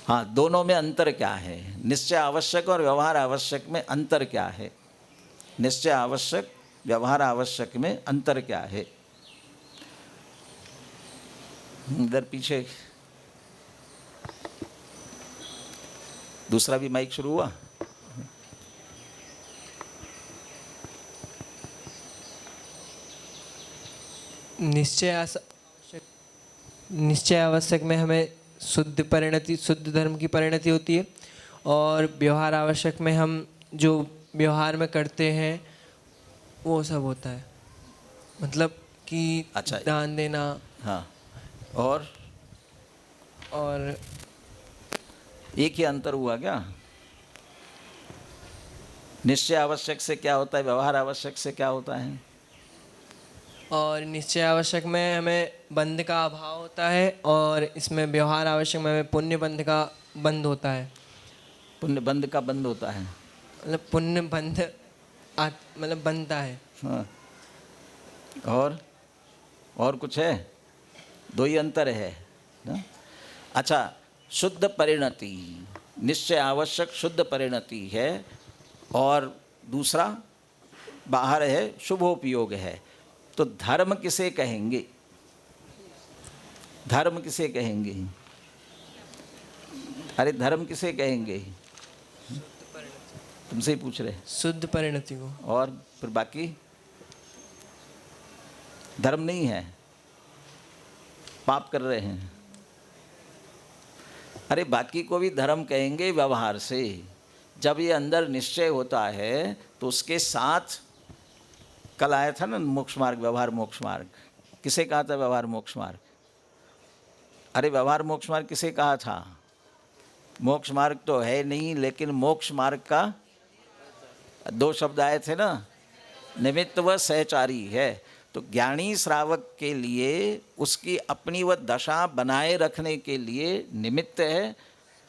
हाँ, दोनों में अंतर क्या है? निश्चय आवश्यक और व्यवहार आवश्यक में अंतर क्या है? निश्चय आवश्यक, व्यवहार आवश्यक में अंतर क्या है? इधर पीछे दूसरा भी माइक शुरू हुआ। निश्चय आवश्यक में हमें शुद्ध परिणति, शुद्ध धर्म की परिणति होती है, और व्यवहार आवश्यक में हम जो व्यवहार में करते हैं वो सब होता है, मतलब कि अच्छा, दान देना। हाँ, और एक ही अंतर हुआ क्या? निश्चय आवश्यक से क्या होता है, व्यवहार आवश्यक से क्या होता है? और निश्चय आवश्यक में हमें बंध का अभाव होता है, और इसमें व्यवहार आवश्यक में हमें पुण्य बंध का बंध होता है। पुण्य बंध का बंध होता है, मतलब पुण्य बंध मतलब बनता है। हाँ, और कुछ है? 2 ही अंतर है ना? अच्छा, शुद्ध परिणति, निश्चय आवश्यक शुद्ध परिणति है, और दूसरा बाहर है शुभोपयोग है। तो धर्म किसे कहेंगे? धर्म किसे कहेंगे? अरे धर्म किसे कहेंगे? तुमसे ही पूछ रहे। शुद्ध परिणति को। और फिर बाकी धर्म नहीं है, पाप कर रहे हैं। अरे बाकी को भी धर्म कहेंगे व्यवहार से। जब ये अंदर निश्चय होता है तो उसके साथ, कल आया था ना मोक्ष मार्ग, व्यवहार मोक्ष मार्ग। किसे कहा था व्यवहार मोक्ष मार्ग? अरे व्यवहार मोक्ष मार्ग किसे कहा था? मोक्ष मार्ग तो है नहीं, लेकिन मोक्ष मार्ग का 2 शब्द आए थे ना, निमित्त व सहचारी है। तो ज्ञानी श्रावक के लिए उसकी अपनी वह दशा बनाए रखने के लिए निमित्त है,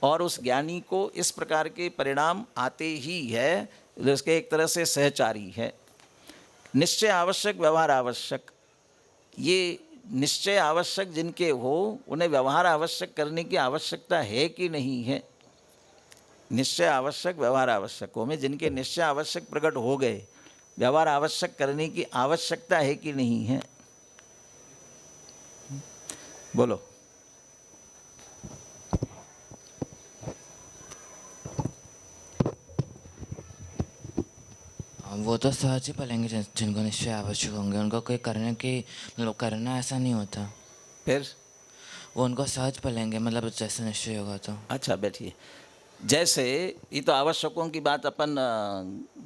और उस ज्ञानी को इस प्रकार के परिणाम आते ही है, जिसके एक तरह से सहचारी है। निश्चय आवश्यक, व्यवहार आवश्यक, ये निश्चय आवश्यक जिनके हो उन्हें व्यवहार आवश्यक करने की आवश्यकता है कि नहीं है? निश्चय आवश्यक, व्यवहार आवश्यकों में जिनके निश्चय आवश्यक प्रकट हो गए, व्यवहार आवश्यक करने की आवश्यकता है कि नहीं है? बोलो। वो तो सहज ही पलेंगे जिनको निश्चय आवश्यक होंगे, उनको कोई करने की, मतलब करना ऐसा नहीं होता। फिर वो उनको सहज पलेंगे, मतलब जैसे निश्चय होगा तो। अच्छा बैठिए। जैसे ये तो आवश्यकों की बात अपन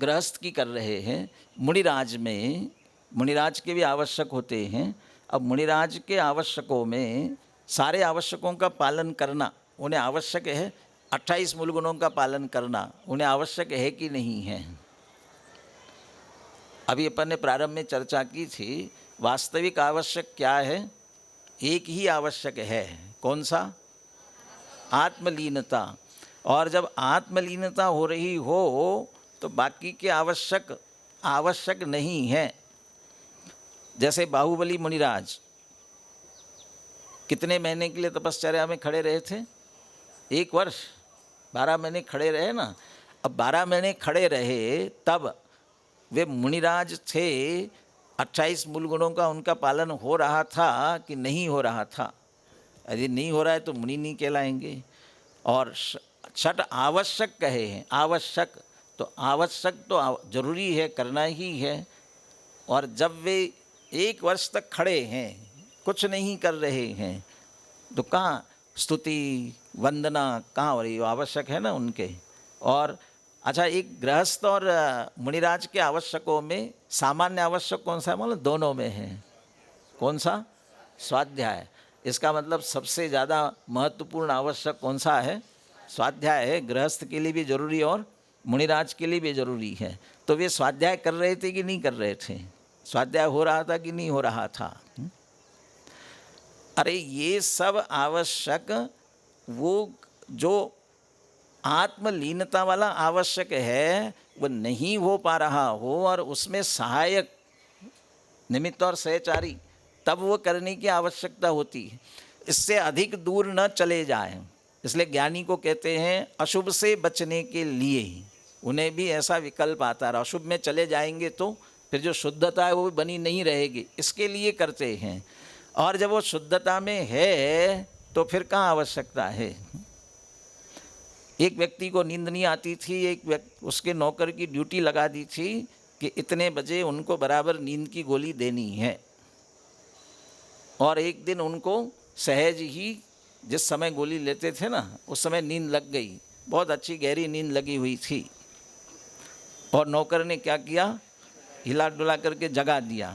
गृहस्थ की कर रहे हैं। मुनिराज में, मुनिराज के भी आवश्यक होते हैं। अब मुनिराज के आवश्यकों में सारे आवश्यकों का पालन करना उन्हें आवश्यक है। 28 मूल गुणों का पालन करना उन्हें आवश्यक है कि नहीं है? अभी अपन ने प्रारंभ में चर्चा की थी, वास्तविक आवश्यक क्या है? एक ही आवश्यक है। कौन सा? आत्मलीनता। और जब आत्मलीनता हो रही हो तो बाकी के आवश्यक नहीं है। जैसे बाहुबली मुनिराज कितने महीने के लिए तपश्चर्या में खड़े रहे थे? 1 वर्ष, 12 महीने खड़े रहे ना। अब 12 महीने खड़े रहे, तब वे मुनिराज थे 28 मूल गुणों का उनका पालन हो रहा था कि नहीं हो रहा था। यदि नहीं हो रहा है तो मुनि नहीं कहलाएंगे। और छठ आवश्यक कहे हैं, आवश्यक तो जरूरी है, करना ही है। और जब वे 1 वर्ष तक खड़े हैं, कुछ नहीं कर रहे हैं, तो कहाँ स्तुति वंदना कहाँ हो रही है? आवश्यक है ना उनके। और अच्छा, एक गृहस्थ और मुनिराज के आवश्यकों में सामान्य आवश्यक कौन सा है? मतलब दोनों में है। कौन सा? स्वाध्याय। इसका मतलब सबसे ज़्यादा महत्वपूर्ण आवश्यक कौन सा है? स्वाध्याय है। गृहस्थ के लिए भी जरूरी और मुनिराज के लिए भी जरूरी है। तो वे स्वाध्याय कर रहे थे कि नहीं कर रहे थे? स्वाध्याय हो रहा था कि नहीं हो रहा था? अरे ये सब आवश्यक, वो जो आत्मलीनता वाला आवश्यक है वो नहीं हो पा रहा हो और उसमें सहायक निमित्त और सहचारी, तब वो करने की आवश्यकता होती है। इससे अधिक दूर न चले जाएं। इसलिए ज्ञानी को कहते हैं अशुभ से बचने के लिए उन्हें भी ऐसा विकल्प आता है। अशुभ में चले जाएंगे तो फिर जो शुद्धता है वो बनी नहीं रहेगी, इसके लिए करते हैं। और जब वो शुद्धता में है तो फिर कहाँ आवश्यकता है? एक व्यक्ति को नींद नहीं आती थी, उसके नौकर की ड्यूटी लगा दी थी कि इतने बजे उनको बराबर नींद की गोली देनी है। और एक दिन उनको सहज ही जिस समय गोली लेते थे ना, उस समय नींद लग गई, बहुत अच्छी गहरी नींद लगी हुई थी। और नौकर ने क्या किया? हिला डुला करके जगा दिया।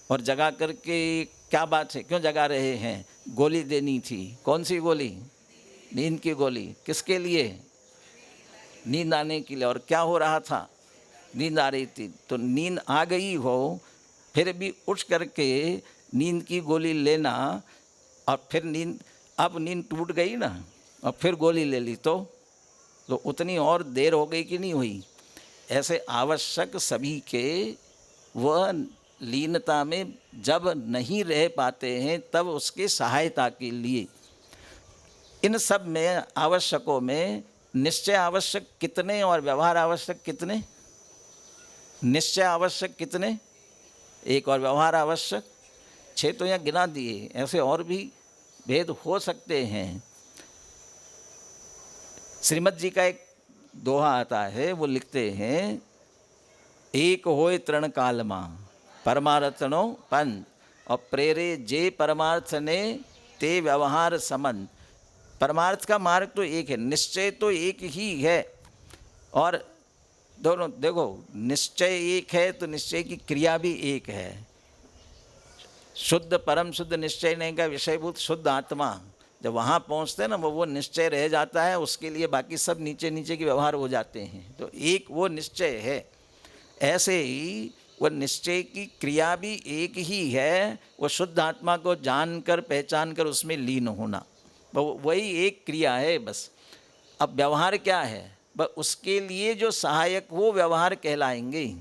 और जगा करके, क्या बात है, क्यों जगा रहे हैं? गोली देनी थी। कौन सी गोली? नींद की गोली। किसके लिए? नींद आने के लिए। और क्या हो रहा था? नींद आ रही थी। तो नींद आ गई हो, फिर भी उठ करके नींद की गोली लेना, और फिर अब नींद टूट गई ना, और फिर गोली ले ली तो उतनी और देर हो गई कि नहीं हुई? ऐसे आवश्यक सभी के वह लीनता में जब नहीं रह पाते हैं तब उसके सहायता के लिए। इन सब में आवश्यकों में निश्चय आवश्यक कितने और व्यवहार आवश्यक कितने? निश्चय आवश्यक कितने? 1 और व्यवहार आवश्यक 6 तो यहाँ गिना दिए। ऐसे और भी भेद हो सकते हैं। श्रीमद जी का एक दोहा आता है, वो लिखते हैं, एक होय तृण काल मां परमार्थनो पंथ, और प्रेरे जे परमार्थ ने ते व्यवहार संबंध। परमार्थ का मार्ग तो एक है, निश्चय तो एक ही है। और दोनों देखो, निश्चय एक है तो निश्चय की क्रिया भी एक है। शुद्ध परम शुद्ध निश्चय नहीं का विषयभूत शुद्ध आत्मा जब वहाँ पहुँचते हैं ना, वो निश्चय रह जाता है, उसके लिए बाकी सब नीचे नीचे के व्यवहार हो जाते हैं। तो एक वो निश्चय है। ऐसे ही वो निश्चय की क्रिया भी एक ही है, वो शुद्ध आत्मा को जानकर पहचान कर उसमें लीन होना, वही एक क्रिया है बस। अब व्यवहार क्या है? बस उसके लिए जो सहायक वो व्यवहार कहलाएंगे।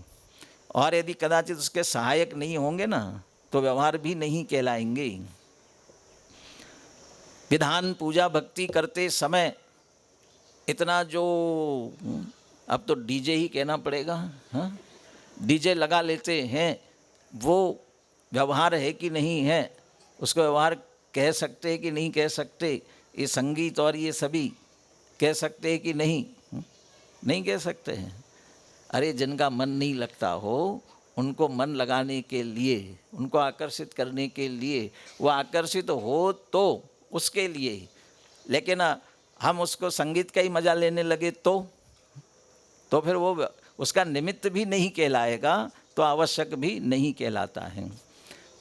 और यदि कदाचित उसके सहायक नहीं होंगे ना तो व्यवहार भी नहीं कहलाएंगे। विधान पूजा भक्ति करते समय इतना जो, अब तो डीजे ही कहना पड़ेगा, हाँ, डीजे लगा लेते हैं, वो व्यवहार है कि नहीं है? उसको व्यवहार कह सकते हैं कि नहीं कह सकते? ये संगीत और ये सभी कह सकते हैं कि नहीं? नहीं कह सकते हैं। अरे जिनका मन नहीं लगता हो, उनको मन लगाने के लिए, उनको आकर्षित करने के लिए, वो आकर्षित हो तो उसके लिए। लेकिन हम उसको संगीत का ही मज़ा लेने लगे तो फिर वो उसका निमित्त भी नहीं कहलाएगा, तो आवश्यक भी नहीं कहलाता है।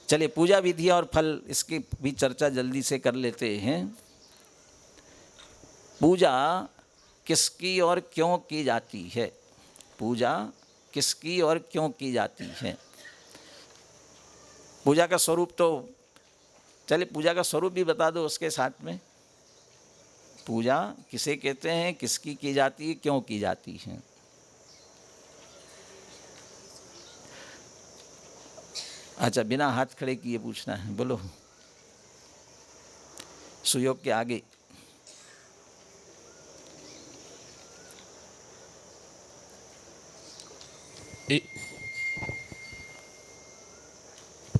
चलिए, पूजा विधि और फल, इसकी भी चर्चा जल्दी से कर लेते हैं। पूजा किसकी और क्यों की जाती है? पूजा किसकी और क्यों की जाती है? पूजा का स्वरूप तो, चलिए पूजा का स्वरूप भी बता दो उसके साथ में। पूजा किसे कहते हैं, किसकी की जाती है, क्यों की जाती है? अच्छा, बिना हाथ खड़े किए पूछना है, बोलो। सुयोग के आगे।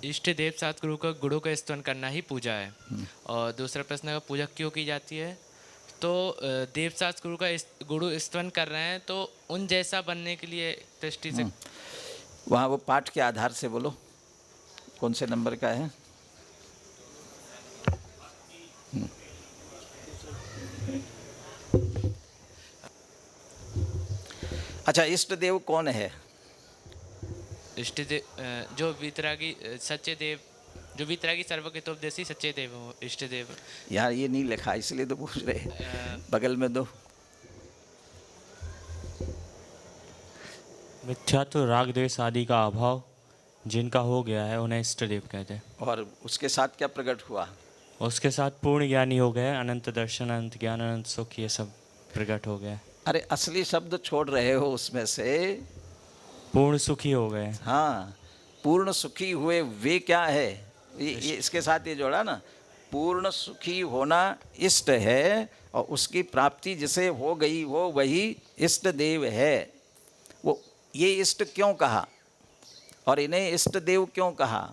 इष्ट देव सतगुरु का गुणों का स्तवन करना ही पूजा है। और दूसरा प्रश्न है पूजा क्यों की जाती है। तो देव सतगुरु का गुरु स्तवन कर रहे हैं तो उन जैसा बनने के लिए दृष्टि से वहाँ वो पाठ के आधार से बोलो कौन से नंबर का है। अच्छा, इष्ट देव कौन है? इष्ट देव जो वितरागी सच्चे देव, जो वितरागी सर्वज्ञतोपदेशी सच्चे देव हो इष्ट देव। यार ये नहीं लिखा इसलिए तो पूछ रहे, बगल में दो। मिथ्यात्व राग द्वेष आदि का अभाव जिनका हो गया है उन्हें इष्ट देव कहते हैं। और उसके साथ क्या प्रकट हुआ? उसके साथ पूर्ण ज्ञानी हो गए, अनंत दर्शन, अनंत ज्ञान, अनंत सुख, ये सब प्रकट हो गया। अरे असली शब्द छोड़ रहे हो उसमें से। पूर्ण सुखी हो गए। हाँ, पूर्ण सुखी हुए वे क्या है? ये इसके साथ ये जोड़ा ना, पूर्ण सुखी होना इष्ट है और उसकी प्राप्ति जिसे हो गई वो वही इष्ट देव है। वो ये इष्ट क्यों कहा और इन्हें इष्ट देव क्यों कहा?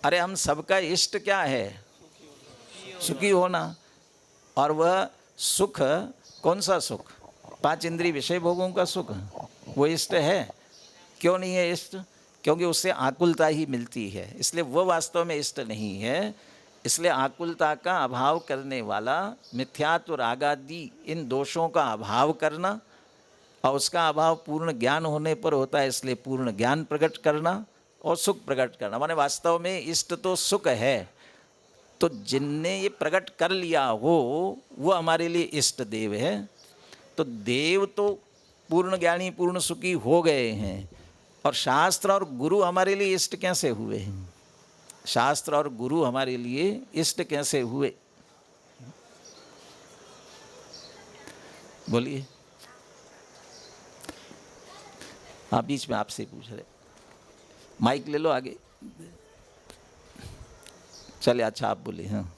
अरे हम सबका इष्ट क्या है? सुखी होना। और वह सुख कौन सा सुख? 5 इंद्रिय विषय भोगों का सुख, वो इष्ट है? क्यों नहीं है इष्ट? क्योंकि उससे आकुलता ही मिलती है, इसलिए वो वास्तव में इष्ट नहीं है। इसलिए आकुलता का अभाव करने वाला, मिथ्यात्व रागादि इन दोषों का अभाव करना, और उसका अभाव पूर्ण ज्ञान होने पर होता है, इसलिए पूर्ण ज्ञान प्रकट करना और सुख प्रकट करना। माने वास्तव में इष्ट तो सुख है। तो जिनने ये प्रकट कर लिया हो वो हमारे लिए इष्ट देव है। तो देव तो पूर्ण ज्ञानी पूर्ण सुखी हो गए हैं, और शास्त्र और गुरु हमारे लिए इष्ट कैसे हुए हैं? शास्त्र और गुरु हमारे लिए इष्ट कैसे हुए? बोलिए। हाँ, बीच में आपसे पूछ रहे, माइक ले लो आगे। चले, अच्छा आप बोलिए। हाँ,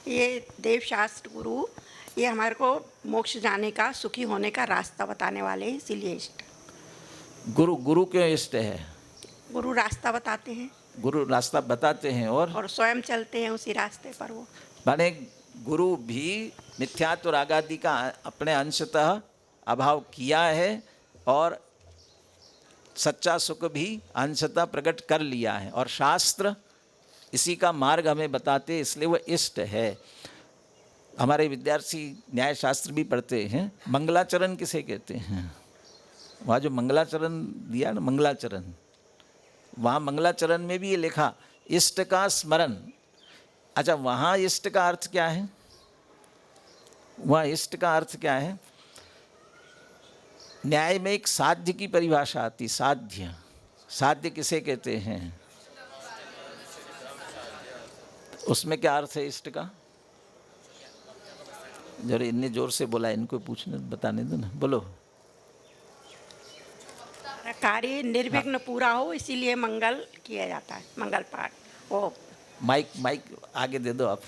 ये देव शास्त्र गुरु ये हमारे को मोक्ष जाने का, सुखी होने का रास्ता बताने वाले हैं, इसीलिए इष्ट। गुरु क्यों इष्ट है? गुरु रास्ता बताते हैं। गुरु रास्ता बताते हैं और स्वयं चलते हैं उसी रास्ते पर। वो माने गुरु भी मिथ्यात्व रागादि का अपने अंशतः अभाव किया है और सच्चा सुख भी अंशतः प्रकट कर लिया है, और शास्त्र इसी का मार्ग हमें बताते, इसलिए वो इष्ट है। हमारे विद्यार्थी न्याय शास्त्र भी पढ़ते हैं। मंगलाचरण किसे कहते हैं? वहाँ जो मंगलाचरण दिया ना, मंगलाचरण, वहाँ मंगलाचरण में भी ये लिखा इष्ट का स्मरण। अच्छा, वहाँ इष्ट का अर्थ क्या है? वहाँ इष्ट का अर्थ क्या है? न्याय में एक साध्य की परिभाषा आती। साध्य, साध्य किसे कहते हैं? उसमें क्या अर्थ है इष्ट का? जरा इतने जोर से बोला, इनको पूछने बताने दो ना, बोलो। कार्य निर्विघ्न पूरा हो, इसीलिए मंगल किया जाता है, मंगल पाठ। वो माइक आगे दे दो आप,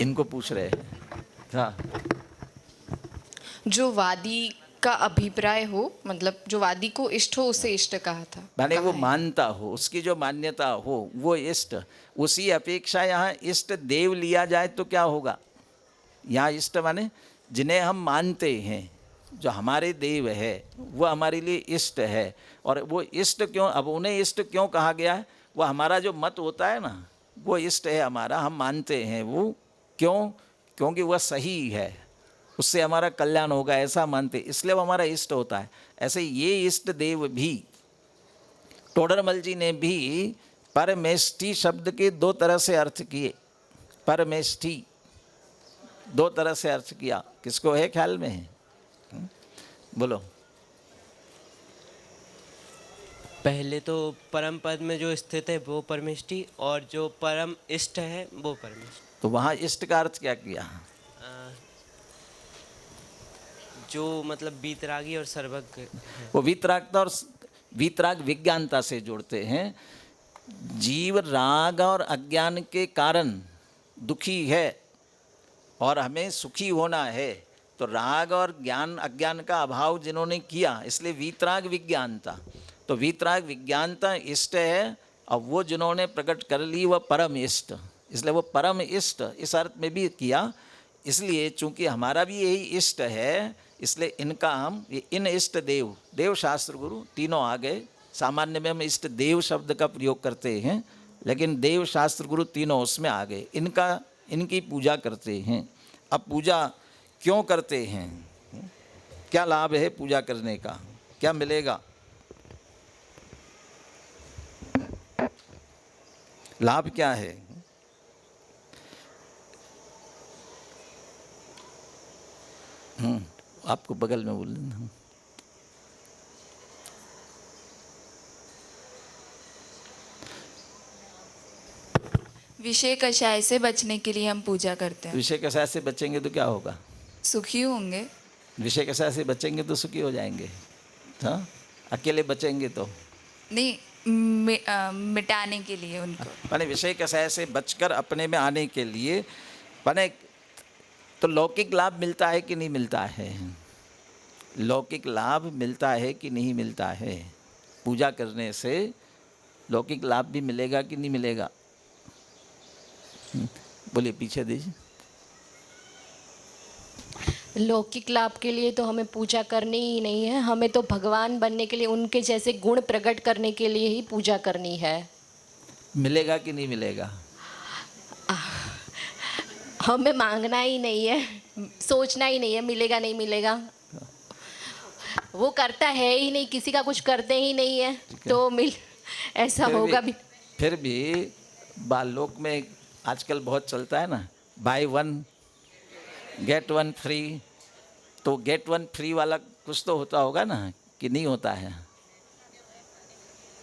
इनको पूछ रहे हैं। हाँ, जो वादी का अभिप्राय हो, मतलब जो वादी को इष्ट हो उसे इष्ट कहा था। माने वो मानता हो, उसकी जो मान्यता हो वो इष्ट। उसी अपेक्षा यहाँ इष्ट देव लिया जाए तो क्या होगा? यहाँ इष्ट माने जिन्हें हम मानते हैं, जो हमारे देव है वो हमारे लिए इष्ट है। और वो इष्ट क्यों, अब उन्हें इष्ट क्यों कहा गया है? वो हमारा जो मत होता है ना, वो इष्ट है हमारा, हम मानते हैं वो। क्यों? क्योंकि वह सही है, उससे हमारा कल्याण होगा, ऐसा मानते, इसलिए वो हमारा इष्ट होता है। ऐसे ये इष्ट देव भी, टोडरमल जी ने भी परमेष्टि शब्द के 2 तरह से अर्थ किए। परमेष्टि 2 तरह से अर्थ किया। किसको है ख्याल में है? बोलो। पहले तो परम पद में जो स्थित है वो परमेष्टि, और जो परम इष्ट है वो परमेष्टि। तो वहाँ इष्ट का अर्थ क्या किया? जो मतलब वीतरागी और सर्वज्ञ, वो वीतरागता और वीतराग विज्ञानता से जोड़ते हैं। जीव राग और अज्ञान के कारण दुखी है और हमें सुखी होना है, तो राग और ज्ञान अज्ञान का अभाव जिन्होंने किया, इसलिए वीतराग विज्ञानता। तो वीतराग विज्ञानता इष्ट है, और वो जिन्होंने प्रकट कर ली वह परम इष्ट, इसलिए वो परम इष्ट इस अर्थ में भी किया। इसलिए चूंकि हमारा भी यही इष्ट है, इसलिए इनका हम इन इष्ट देव, देव शास्त्र गुरु तीनों आ गए। सामान्य में हम इष्ट देव शब्द का प्रयोग करते हैं, लेकिन देव शास्त्र गुरु तीनों उसमें आ गए। इनकी पूजा करते हैं। अब पूजा क्यों करते हैं, क्या लाभ है पूजा करने का, क्या मिलेगा? लाभ क्या है? आपको बगल में बोल देना। विषय कषाय से बचने के लिए हम पूजा करते हैं। विषय कषाय से बचेंगे तो क्या होगा? सुखी होंगे। विषय कषाय से बचेंगे तो सुखी हो जाएंगे। हाँ, अकेले बचेंगे तो नहीं, मिटाने के लिए उनको। माने विषय कषाय से बचकर अपने में आने के लिए माने तो लौकिक लाभ मिलता है कि नहीं मिलता है? लौकिक लाभ मिलता है कि नहीं मिलता है? पूजा करने से लौकिक लाभ भी मिलेगा कि नहीं मिलेगा? बोलिए, पीछे दीजिए। लौकिक लाभ के लिए तो हमें पूजा करनी ही नहीं है, हमें तो भगवान बनने के लिए, उनके जैसे गुण प्रकट करने के लिए ही पूजा करनी है। मिलेगा कि नहीं मिलेगा? हमें मांगना ही नहीं है, सोचना ही नहीं है मिलेगा नहीं मिलेगा। वो करता है ही नहीं, किसी का कुछ करते ही नहीं है, तो ऐसा होगा भी। फिर भी बालोक में आजकल बहुत चलता है ना, by one get one free. तो गेट वन फ्री वाला कुछ तो होता होगा ना, कि नहीं होता है?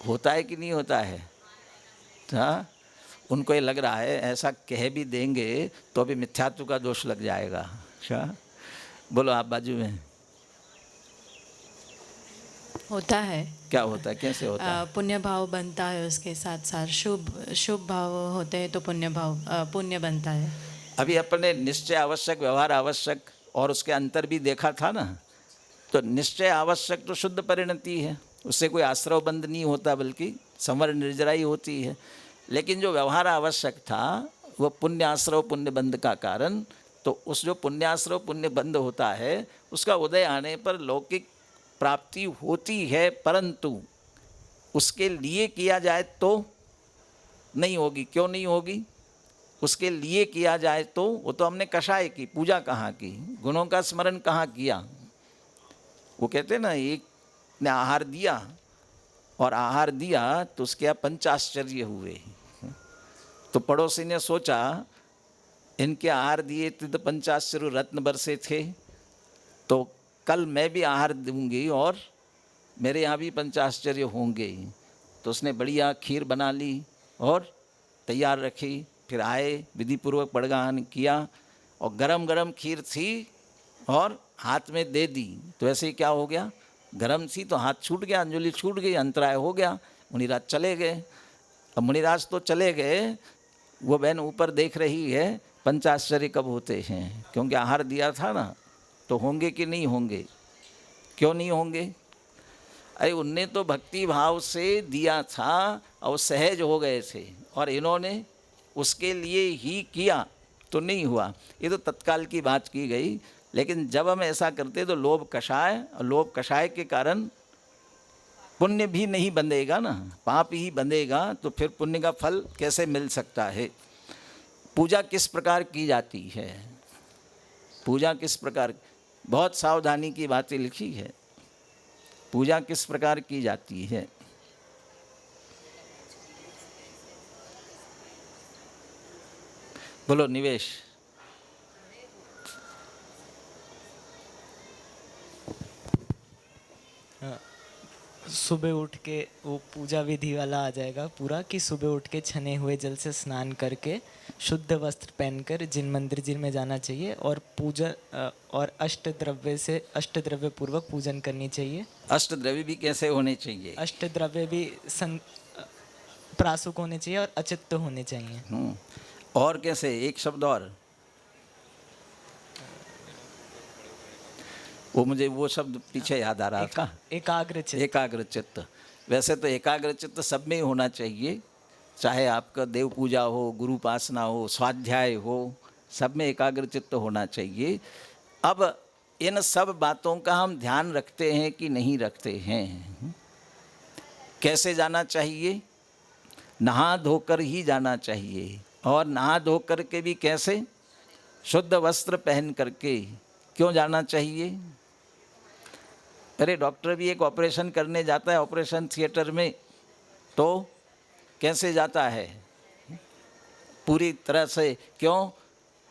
होता है कि नहीं होता है? हाँ, उनको ये लग रहा है ऐसा कह भी देंगे तो अभी मिथ्यात्व का दोष लग जाएगा। अच्छा, बोलो आप बाजू में। होता है। क्या होता है, कैसे होता है? पुण्य भाव बनता है, उसके साथ साथ शुभ भाव होते हैं तो पुण्य बनता है। अभी अपने निश्चय आवश्यक, व्यवहार आवश्यक और उसके अंतर भी देखा था ना। तो निश्चय आवश्यक तो शुद्ध परिणति है, उससे कोई आश्रव बंध नहीं होता, बल्कि संवर निर्जरा ही होती है। लेकिन जो व्यवहार आवश्यक था वह पुण्याश्रव पुण्य बंध का कारण, तो उस जो पुण्याश्रव पुण्य बंध होता है उसका उदय आने पर लौकिक प्राप्ति होती है, परंतु उसके लिए किया जाए तो नहीं होगी। क्यों नहीं होगी? उसके लिए किया जाए तो वो तो हमने कषाय की पूजा कहाँ की, गुणों का स्मरण कहाँ किया। वो कहते हैं ना, एक ने आहार दिया और आहार दिया तो उसके यहाँ पंचाश्चर्य हुए। तो पड़ोसी ने सोचा इनके आहार दिए थे तो पंचाश्चर्य रत्न बरसे थे, तो कल मैं भी आहार दूंगी और मेरे यहाँ भी पंचाश्चर्य होंगे। तो उसने बढ़िया खीर बना ली और तैयार रखी, फिर आए, विधिपूर्वक बड़गान किया और गरम गरम खीर थी और हाथ में दे दी। तो ऐसे ही क्या हो गया, गरम थी तो हाथ छूट गया, अंजलि छूट गई, अंतराय हो गया। मुनिराज चले गए। अब मुनिराज तो चले गए, वो बहन ऊपर देख रही है पंचाश्चर्य कब होते हैं, क्योंकि आहार दिया था ना, तो होंगे कि नहीं होंगे? क्यों नहीं होंगे? अरे उनने तो भक्ति भाव से दिया था और सहज हो गए थे, और इन्होंने उसके लिए ही किया तो नहीं हुआ। ये तो तत्काल की बात की गई। लेकिन जब हम ऐसा करते तो लोभ कषाय, और लोभ कषाय के कारण पुण्य भी नहीं बंधेगा ना, पाप ही बंधेगा, तो फिर पुण्य का फल कैसे मिल सकता है? पूजा किस प्रकार की जाती है? पूजा किस प्रकार, बहुत सावधानी की बातें लिखी है। पूजा किस प्रकार की जाती है? बोलो निवेश। सुबह उठ के वो पूजा विधि वाला आ जाएगा पूरा, कि सुबह उठ के छने हुए जल से स्नान करके शुद्ध वस्त्र पहनकर जिन मंदिर जिन में जाना चाहिए और पूजा और अष्ट द्रव्य पूर्वक पूजन करनी चाहिए। अष्ट द्रव्य भी कैसे होने चाहिए? अष्ट द्रव्य भी प्रासुक होने चाहिए और अचित्त होने चाहिए। और कैसे? एक शब्द और, वो मुझे वो शब्द पीछे याद आ रहा था। एकाग्र चित्त। एकाग्र चित्त। वैसे तो एकाग्रचित्त सब में ही होना चाहिए, चाहे आपका देव पूजा हो, गुरु उपासना हो, स्वाध्याय हो, सब में एकाग्रचित्त होना चाहिए। अब इन सब बातों का हम ध्यान रखते हैं कि नहीं रखते हैं? कैसे जाना चाहिए? नहा धोकर ही जाना चाहिए। और नहा धोकर के भी कैसे? शुद्ध वस्त्र पहन करके। क्यों जाना चाहिए? अरे डॉक्टर भी एक ऑपरेशन करने जाता है ऑपरेशन थिएटर में, तो कैसे जाता है? पूरी तरह से। क्यों?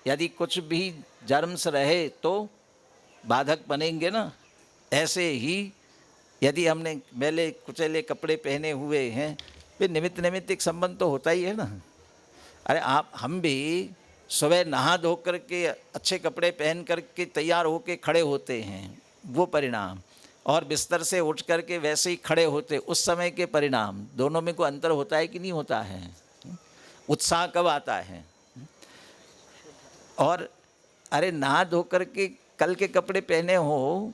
यदि कुछ भी जर्म्स रहे तो बाधक बनेंगे ना। ऐसे ही यदि हमने मैले कुचले कपड़े पहने हुए हैं, फिर निमित्त एक संबंध तो होता ही है ना। अरे हम भी सुबह नहा धो करके अच्छे कपड़े पहन करके तैयार होके खड़े होते हैं, वो परिणाम, और बिस्तर से उठ करके वैसे ही खड़े होते, उस समय के परिणाम, दोनों में कोई अंतर होता है कि नहीं होता है? उत्साह कब आता है? और अरे नहा धो करके कल के कपड़े पहने हो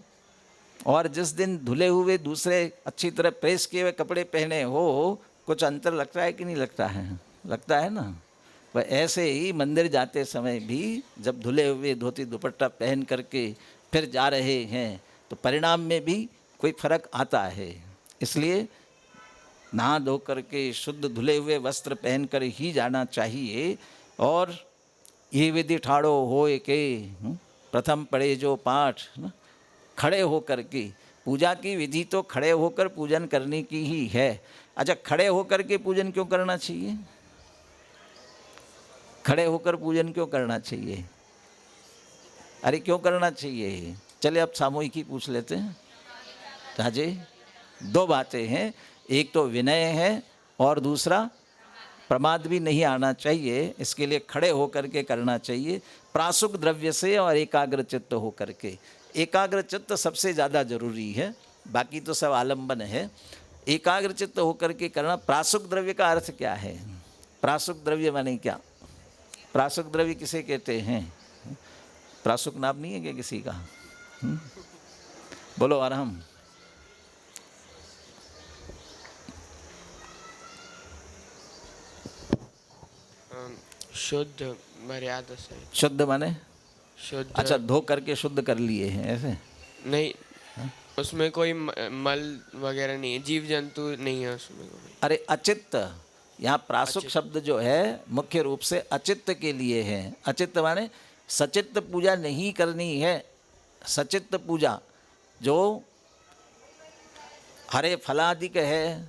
और जिस दिन धुले हुए दूसरे अच्छी तरह प्रेस किए हुए कपड़े पहने हो, कुछ अंतर लगता है कि नहीं लगता है? लगता है ना। वह ऐसे ही मंदिर जाते समय भी जब धुले हुए धोती दुपट्टा पहन करके फिर जा रहे हैं तो परिणाम में भी कोई फर्क आता है। इसलिए नहा धो करके शुद्ध धुले हुए वस्त्र पहन कर ही जाना चाहिए। और ये विधि ठाड़ो होए के प्रथम पढ़े जो पाठ, खड़े हो करके पूजा की विधि तो खड़े होकर पूजन करने की ही है। अच्छा, खड़े होकर के पूजन क्यों करना चाहिए? खड़े होकर पूजन क्यों करना चाहिए? अरे क्यों करना चाहिए? चले अब सामूहिक ही पूछ लेते हैं। हाँ जी, दो बातें हैं, एक तो विनय है और दूसरा प्रमाद भी नहीं आना चाहिए। इसके लिए खड़े होकर के करना चाहिए, प्रासुक द्रव्य से और एकाग्रचित्त होकर के। एकाग्रचित्त सबसे ज़्यादा जरूरी है, बाकी तो सब आलम्बन है। एकाग्रचित्त होकर के करना। प्रासुक द्रव्य का अर्थ क्या है? प्रासुक द्रव्य माने क्या? प्रासुक द्रव्य किसे कहते हैं? प्रासुक नाम नहीं है क्या किसी का? बोलो आराम। शुद्ध मर्यादा से। शुद्ध माने? शुद्ध। अच्छा, धो करके शुद्ध कर लिए हैं ऐसे? नहीं, उसमें कोई मल वगैरह नहीं है, जीव जंतु नहीं है उसमें। अरे अचित्त, यहाँ प्रासुक शब्द जो है मुख्य रूप से अचित्त के लिए है। अचित्त माने सचित्त पूजा नहीं करनी है। सचित्त पूजा जो हरे फलादिक है,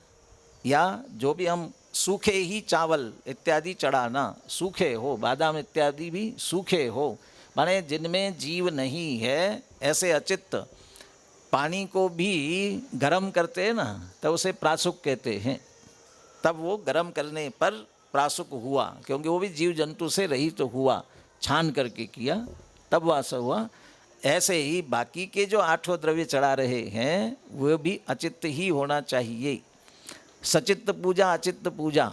या जो भी हम सूखे ही चावल इत्यादि चढ़ाना, सूखे हो, बादाम इत्यादि भी सूखे हो, माने जिनमें जीव नहीं है, ऐसे अचित्त। पानी को भी गर्म करते हैं ना, तो उसे प्रासुक कहते हैं। तब वो गर्म करने पर प्रासुक हुआ, क्योंकि वो भी जीव जंतु से रहित तो हुआ, छान करके किया तब वास हुआ। ऐसे ही बाकी के जो आठों द्रव्य चढ़ा रहे हैं वो भी अचित्त ही होना चाहिए। सचित्त पूजा, अचित्त पूजा।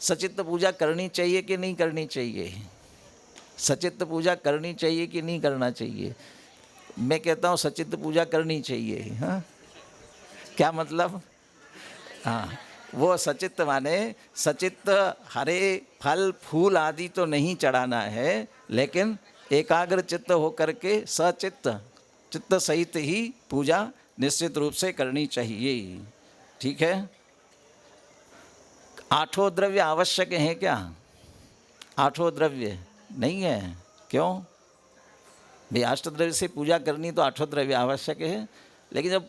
सचित्त पूजा करनी चाहिए कि नहीं करनी चाहिए? सचित्त पूजा करनी चाहिए कि नहीं करना चाहिए? मैं कहता हूँ सचित्त पूजा करनी चाहिए। हाँ, क्या मतलब? हाँ, वो सचित्त माने सचित्त हरे फल फूल आदि तो नहीं चढ़ाना है, लेकिन एकाग्र चित्त होकर के सचित्त चित्त सहित ही पूजा निश्चित रूप से करनी चाहिए। ठीक है। आठों द्रव्य आवश्यक हैं क्या? आठों द्रव्य नहीं है। क्यों भाई? अष्टद्रव्य से पूजा करनी तो आठों द्रव्य आवश्यक है, लेकिन जब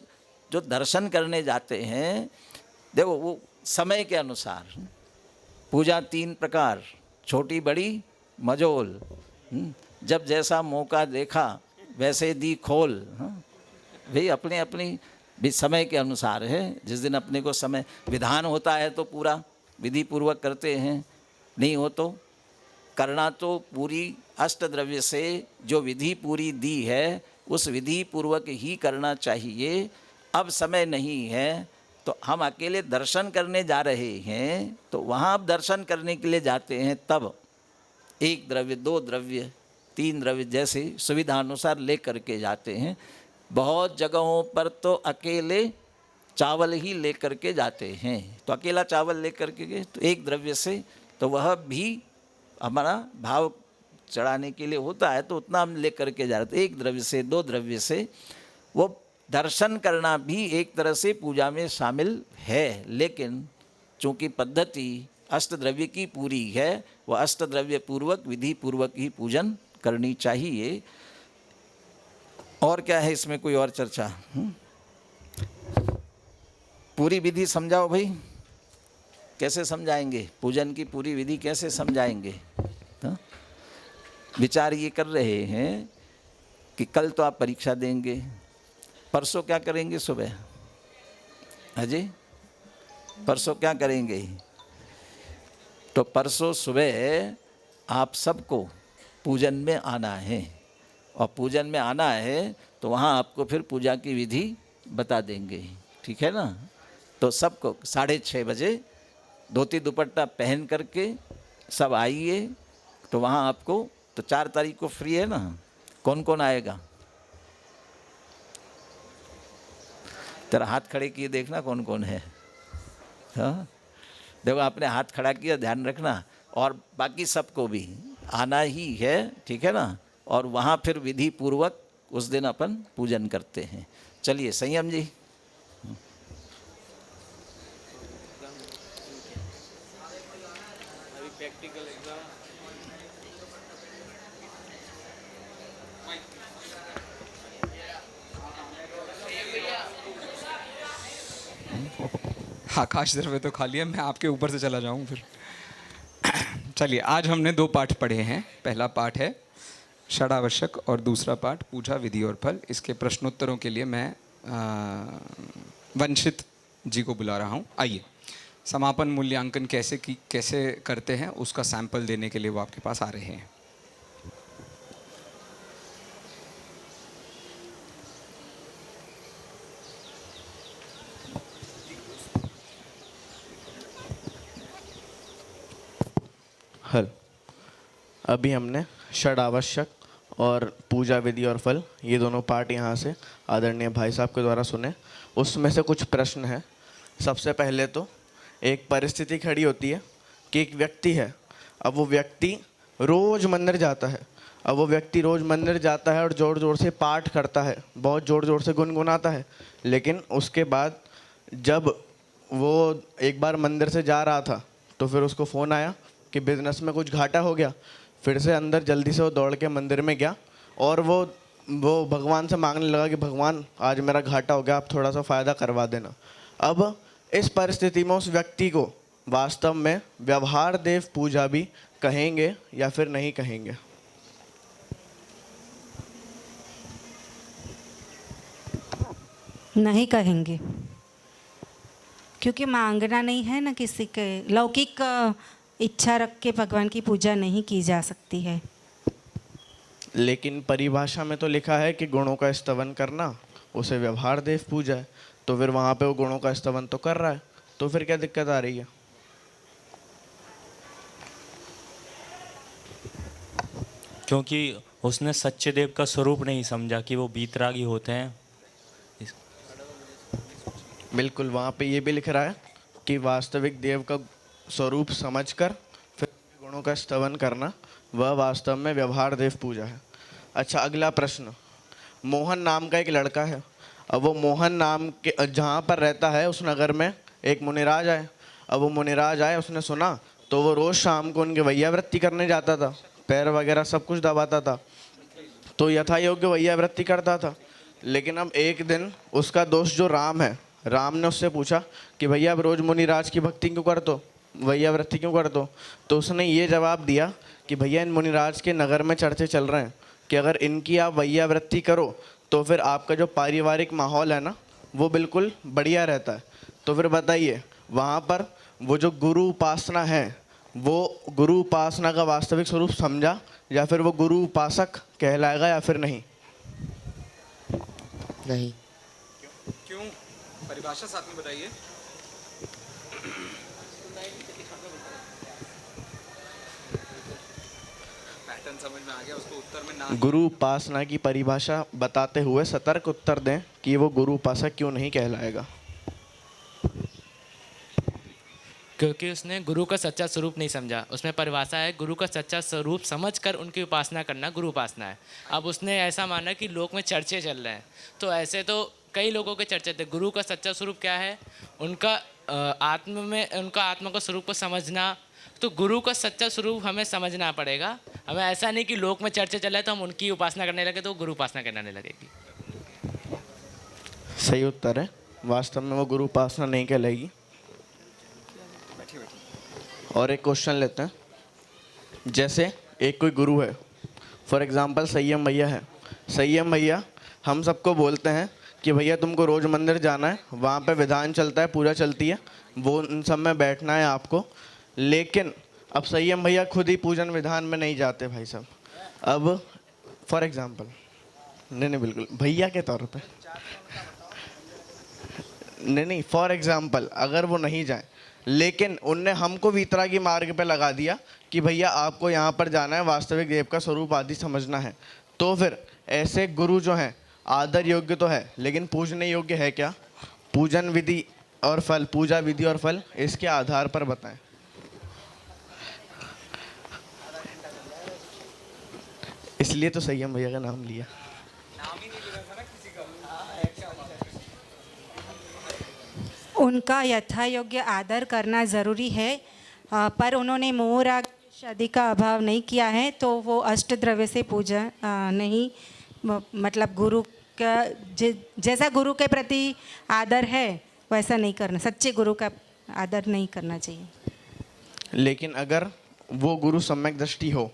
जो दर्शन करने जाते हैं, देखो वो समय के अनुसार पूजा 3 प्रकार, छोटी बड़ी मझोल। जब जैसा मौका देखा वैसे दी खोल। भाई अपने अपनी भी समय के अनुसार है। जिस दिन अपने को समय विधान होता है तो पूरा विधि पूर्वक करते हैं, नहीं हो तो करना तो पूरी अष्टद्रव्य से जो विधि पूरी दी है उस विधि पूर्वक ही करना चाहिए। अब समय नहीं है तो हम अकेले दर्शन करने जा रहे हैं, तो वहाँ अब दर्शन करने के लिए जाते हैं, तब 1 द्रव्य 2 द्रव्य 3 द्रव्य जैसे सुविधा अनुसार ले करके जाते हैं। बहुत जगहों पर तो अकेले चावल ही लेकर के जाते हैं। तो अकेला चावल लेकर के गए तो एक द्रव्य से, तो वह भी हमारा भाव चढ़ाने के लिए होता है, तो उतना हम लेकर के जा रहे थे। एक द्रव्य से, दो द्रव्य से, वो दर्शन करना भी एक तरह से पूजा में शामिल है, लेकिन चूँकि पद्धति अष्टद्रव्य की पूरी है, वह अष्टद्रव्य पूर्वक विधि पूर्वक ही पूजन करनी चाहिए। और क्या है इसमें, कोई और चर्चा? पूरी विधि समझाओ भाई, कैसे समझाएंगे? पूजन की पूरी विधि कैसे समझाएंगे? विचार ये कर रहे हैं कि कल तो आप परीक्षा देंगे, परसों क्या करेंगे? सुबह अजय, परसों क्या करेंगे? तो परसों सुबह आप सबको पूजन में आना है, और पूजन में आना है तो वहाँ आपको फिर पूजा की विधि बता देंगे, ठीक है ना? तो सबको 6:30 बजे धोती दुपट्टा पहन करके सब आइए। तो वहाँ आपको, तो 4 तारीख को फ्री है ना? कौन कौन आएगा? तेरा हाथ खड़े किए देखना कौन कौन है। हाँ देखो, आपने हाथ खड़ा किया, ध्यान रखना। और बाकी सबको भी आना ही है, ठीक है ना? और वहाँ फिर विधि पूर्वक उस दिन अपन पूजन करते हैं। चलिए संयम जी। आकाश द्रव्य तो खा लिया, मैं आपके ऊपर से चला जाऊं फिर। चलिए, आज हमने 2 पाठ पढ़े हैं। पहला पाठ है षडावश्यक और दूसरा पाठ पूजा विधि और फल। इसके प्रश्नोत्तरों के लिए मैं वंशित जी को बुला रहा हूं। आइए, समापन मूल्यांकन कैसे करते हैं उसका सैंपल देने के लिए वो आपके पास आ रहे हैं। हल अभी हमने षड आवश्यक और पूजा विधि और फल, ये दोनों पाठ यहाँ से आदरणीय भाई साहब के द्वारा सुने। उसमें से कुछ प्रश्न हैं। सबसे पहले तो एक परिस्थिति खड़ी होती है कि एक व्यक्ति है, अब वो व्यक्ति रोज़ मंदिर जाता है। अब वो व्यक्ति रोज़ मंदिर जाता है और ज़ोर ज़ोर से पाठ करता है, बहुत ज़ोर ज़ोर से गुनगुनाता है। लेकिन उसके बाद जब वो एक बार मंदिर से जा रहा था तो फिर उसको फ़ोन आया कि बिज़नेस में कुछ घाटा हो गया। फिर से अंदर जल्दी से वो दौड़ के मंदिर में गया और वो भगवान से मांगने लगा कि भगवान आज मेरा घाटा हो गया, आप थोड़ा सा फ़ायदा करवा देना। अब इस परिस्थिति में उस व्यक्ति को वास्तव में व्यवहार देव पूजा भी कहेंगे या फिर नहीं कहेंगे? नहीं कहेंगे, क्योंकि मांगना नहीं है ना किसी के। लौकिक इच्छा रख के भगवान की पूजा नहीं की जा सकती है। लेकिन परिभाषा में तो लिखा है कि गुणों का स्तवन करना उसे व्यवहार देव पूजा है। तो फिर वहाँ पे वो गुणों का स्तवन तो कर रहा है, तो फिर क्या दिक्कत आ रही है? क्योंकि उसने सच्चे देव का स्वरूप नहीं समझा कि वो बीतरागी होते हैं। बिल्कुल, वहाँ पे ये भी लिख रहा है कि वास्तविक देव का स्वरूप समझकर फिर गुणों का स्तवन करना वह वास्तव में व्यवहार देव पूजा है। अच्छा, अगला प्रश्न। मोहन नाम का एक लड़का है। अब वो मोहन नाम के जहाँ पर रहता है उस नगर में एक मुनिराज आए। अब वो मुनिराज आए, उसने सुना तो वो रोज़ शाम को उनके वैयावृत्ति करने जाता था, पैर वगैरह सब कुछ दबाता था, तो यथा योग्य वैयावृत्ति करता था। लेकिन अब एक दिन उसका दोस्त जो राम है, राम ने उससे पूछा कि भैया आप रोज़ मुनिराज की भक्ति क्यों कर दो, वैयावृत्ति क्यों कर दो? तो उसने ये जवाब दिया कि भैया इन मुनिराज के नगर में चर्चे चल रहे हैं कि अगर इनकी आप वैयावृत्ति करो तो फिर आपका जो पारिवारिक माहौल है ना वो बिल्कुल बढ़िया रहता है। तो फिर बताइए, वहाँ पर वो जो गुरु उपासना है वो गुरु उपासना का वास्तविक स्वरूप समझा या फिर वो गुरु उपासक कहलाएगा या फिर नहीं? नहीं। क्यों? परिभाषा साथ में बताइए। पैटर्न समझ में आ गया, उसको उत्तर में ना। गुरु उपासना की परिभाषा बताते हुए सतर्क उत्तर दें कि वो गुरु उपासक क्यों नहीं कहलाएगा। क्योंकि उसने गुरु का सच्चा स्वरूप नहीं समझा। उसमें परिभाषा है, गुरु का सच्चा स्वरूप समझकर उनकी उपासना करना गुरु उपासना है। अब उसने ऐसा माना कि लोक में चर्चे चल रहे हैं, तो ऐसे तो कई लोगों के चर्चे थे। गुरु का सच्चा स्वरूप क्या है? उनका उनका आत्मा का स्वरूप को समझना। तो गुरु का सच्चा स्वरूप हमें समझना पड़ेगा। हमें ऐसा नहीं कि लोक में चर्चा चल रहा है तो हम उनकी उपासना करने लगे तो गुरु उपासना करने लगेगी। सही उत्तर है। वास्तव में वो गुरु उपासना नहीं कहलाएगी। और एक क्वेश्चन लेते हैं। जैसे एक कोई गुरु है, फॉर एग्जांपल संयम भैया है। संयम भैया हम सबको बोलते हैं कि भैया तुमको रोज़ मंदिर जाना है, वहाँ पे विधान चलता है, पूजा चलती है, वो उन सब में बैठना है आपको। लेकिन अब संयम भैया खुद ही पूजन विधान में नहीं जाते भाई साहब। अब फॉर एग्जांपल, नहीं बिल्कुल भैया के तौर पे, नहीं फॉर एग्जांपल अगर वो नहीं जाए, लेकिन उनने हमको वीतरागी मार्ग पे लगा दिया कि भैया आपको यहाँ पर जाना है, वास्तविक देव का स्वरूप आदि समझना है, तो फिर ऐसे गुरु जो हैं आदर योग्य तो है, लेकिन पूजने योग्य है क्या? पूजन विधि और फल, पूजा विधि और फल, इसके आधार पर बताएं। इसलिए तो संयम भैया का नाम लिया। उनका यथा योग्य आदर करना ज़रूरी है, पर उन्होंने मोह राग आदि का अभाव नहीं किया है, तो वो अष्ट द्रव्य से पूजा नहीं, मतलब गुरु का जैसा गुरु के प्रति आदर है वैसा नहीं करना, सच्चे गुरु का आदर नहीं करना चाहिए। लेकिन अगर वो गुरु सम्यक दृष्टि हो,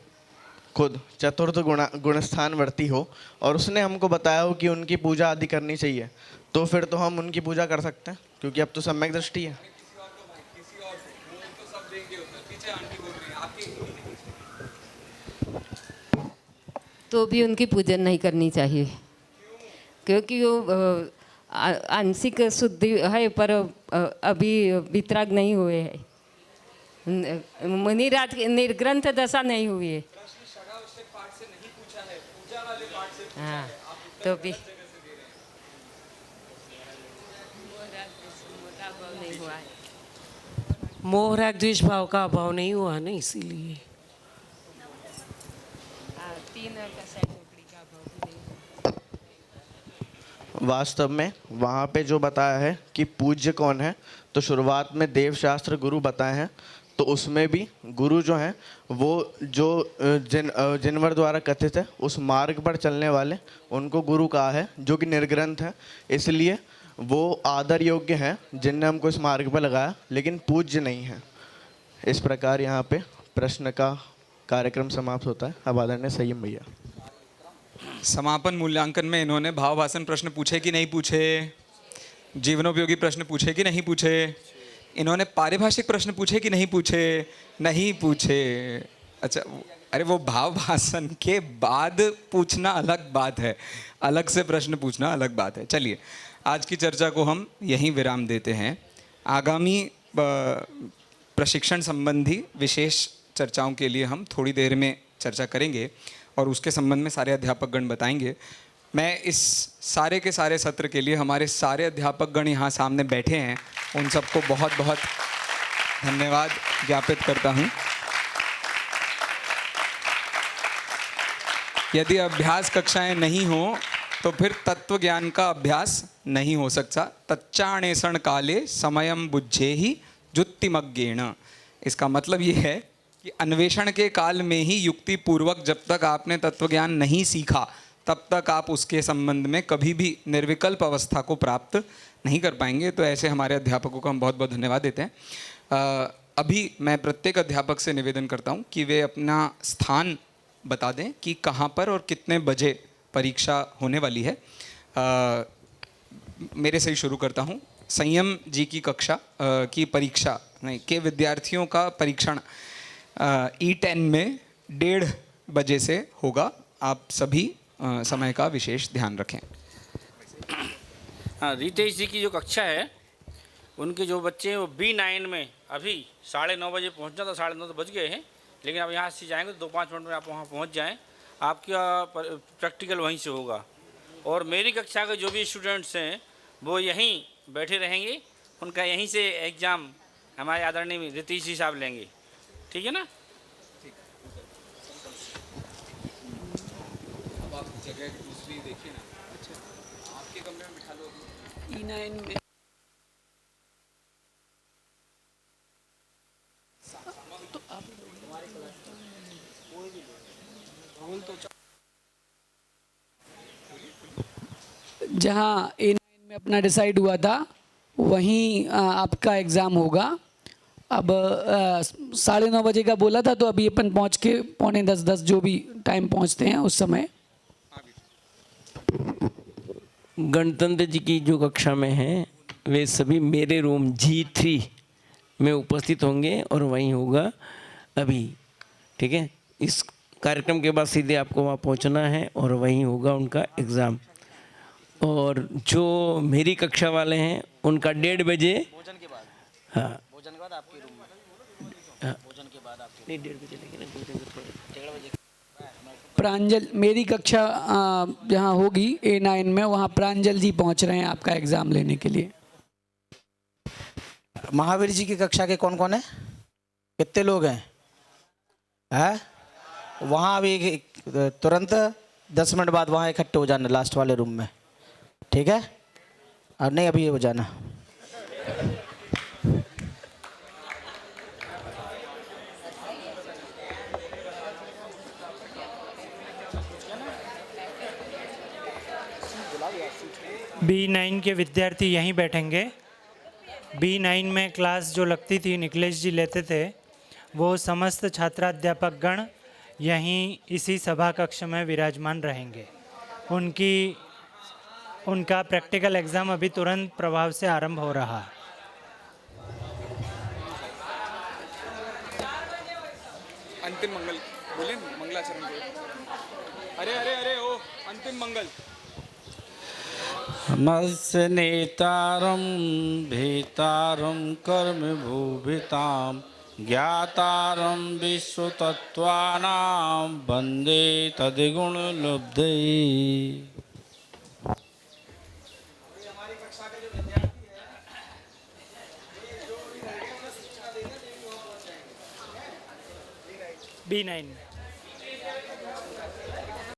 खुद चतुर्थ गुणस्थान वर्ती हो, और उसने हमको बताया हो कि उनकी पूजा आदि करनी चाहिए, तो फिर तो हम उनकी पूजा कर सकते हैं, क्योंकि अब तो सम्यक दृष्टि है। तो भी उनकी पूजन नहीं करनी चाहिए, क्योंकि वो आंशिक शुद्धि है, पर अभी वितराग नहीं हुए हैं, निर्ग्रंथ दशा नहीं हुई है। हाँ, तो भी मोह राग द्वेष भाव का अभाव नहीं हुआ ना, इसीलिए। वास्तव में वहाँ पे जो बताया है कि पूज्य कौन है, तो शुरुआत में देव शास्त्र गुरु बताए हैं, तो उसमें भी गुरु जो हैं वो जो जिनवर द्वारा कथित है उस मार्ग पर चलने वाले, उनको गुरु कहा है, जो कि निर्ग्रंथ है, इसलिए वो आदर योग्य हैं जिनने हमको इस मार्ग पर लगाया, लेकिन पूज्य नहीं है। इस प्रकार यहाँ पे प्रश्न का कार्यक्रम समाप्त होता है। अब आदरणीय संयम भैया। समापन मूल्यांकन में इन्होंने भावभाषण प्रश्न पूछे कि नहीं पूछे, जीवनोपयोगी प्रश्न पूछे कि नहीं पूछे, इन्होंने पारिभाषिक प्रश्न पूछे कि नहीं पूछे? नहीं पूछे। अच्छा, अरे वो भावभाषण के बाद पूछना अलग बात है, अलग से प्रश्न पूछना अलग बात है। चलिए, आज की चर्चा को हम यहीं विराम देते हैं। आगामी प्रशिक्षण संबंधी विशेष चर्चाओं के लिए हम थोड़ी देर में चर्चा करेंगे और उसके संबंध में सारे अध्यापकगण बताएंगे। मैं इस सारे के सारे सत्र के लिए हमारे सारे अध्यापकगण यहाँ सामने बैठे हैं, उन सबको बहुत बहुत धन्यवाद ज्ञापित करता हूँ। यदि अभ्यास कक्षाएं नहीं हो तो फिर तत्व ज्ञान का अभ्यास नहीं हो सकता। तच्चाणेषण काले समयम बुद्धेहि जुत्तिमज्ञेन। इसका मतलब ये है कि अन्वेषण के काल में ही युक्ति पूर्वक जब तक आपने तत्व ज्ञान नहीं सीखा तब तक आप उसके संबंध में कभी भी निर्विकल्प अवस्था को प्राप्त नहीं कर पाएंगे। तो ऐसे हमारे अध्यापकों को हम बहुत बहुत धन्यवाद देते हैं। अभी मैं प्रत्येक अध्यापक से निवेदन करता हूं कि वे अपना स्थान बता दें कि कहां पर और कितने बजे परीक्षा होने वाली है। मेरे से ही शुरू करता हूं। संयम जी की कक्षा की परीक्षा नहीं के विद्यार्थियों का परीक्षण E10 में 1:30 बजे से होगा। आप सभी समय का विशेष ध्यान रखें। हाँ, रितेश जी की जो कक्षा है उनके जो बच्चे हैं वो B9 में अभी 9:30 बजे पहुंचना था, 9:30 तो बज गए हैं, लेकिन अब यहाँ से जाएंगे तो 2-5 मिनट में आप वहाँ पहुँच जाएँ। आपका प्रैक्टिकल वहीं से होगा और मेरी कक्षा के जो भी स्टूडेंट्स हैं वो यहीं बैठे रहेंगे, उनका यहीं से एग्ज़ाम हमारे आदरणीय रितीश जी साहब लेंगे, ठीक है ना। अब आप जगह दूसरी देखिए ना। अच्छा, आपके कमरे में बिठा लो। E9 में जहाँ A9 में अपना डिसाइड हुआ था वहीं आपका एग्ज़ाम होगा। अब 9:30 बजे का बोला था, तो अभी अपन पहुँच के 9:45 जो भी टाइम पहुँचते हैं उस समय। गणतंत्र जी की जो कक्षा में हैं वे सभी मेरे रूम G3 में उपस्थित होंगे और वहीं होगा अभी, ठीक है। इस कार्यक्रम के बाद सीधे आपको वहाँ पहुँचना है और वहीं होगा उनका एग्ज़ाम। और जो मेरी कक्षा वाले हैं उनका 1:30 बजे, हाँ भोजन के बाद आपके रूम में, हाँ भोजन के बाद आपके नहीं 1:30 बजे लेकिन 1:30 बजे। प्रांजल, मेरी कक्षा जहाँ होगी A9 में, वहाँ प्रांजल जी पहुँच रहे हैं आपका एग्ज़ाम लेने के लिए। महावीर जी की कक्षा के कौन कौन है, कितने लोग हैं? हैं वहाँ अभी तुरंत 10 मिनट बाद वहाँ इकट्ठे हो जाना लास्ट वाले रूम में, ठीक है। और नहीं अभी हो जाना। B9 के विद्यार्थी यहीं बैठेंगे। B9 में क्लास जो लगती थी निखिलेश जी लेते थे, वो समस्त छात्राध्यापक गण यहीं इसी सभा कक्ष में विराजमान रहेंगे। उनका प्रैक्टिकल एग्ज़ाम अभी तुरंत प्रभाव से आरंभ हो रहा है। अंतिम मंगल बोले, मंगलाचरण बोले। अरे अरे अरे ओ अंतिम मंगल। मत्स्य नेतारं भेतारं कर्म भूभितां ज्ञातारं विश्वतत्त्वानां वन्दे तद्गुणलब्धये। B9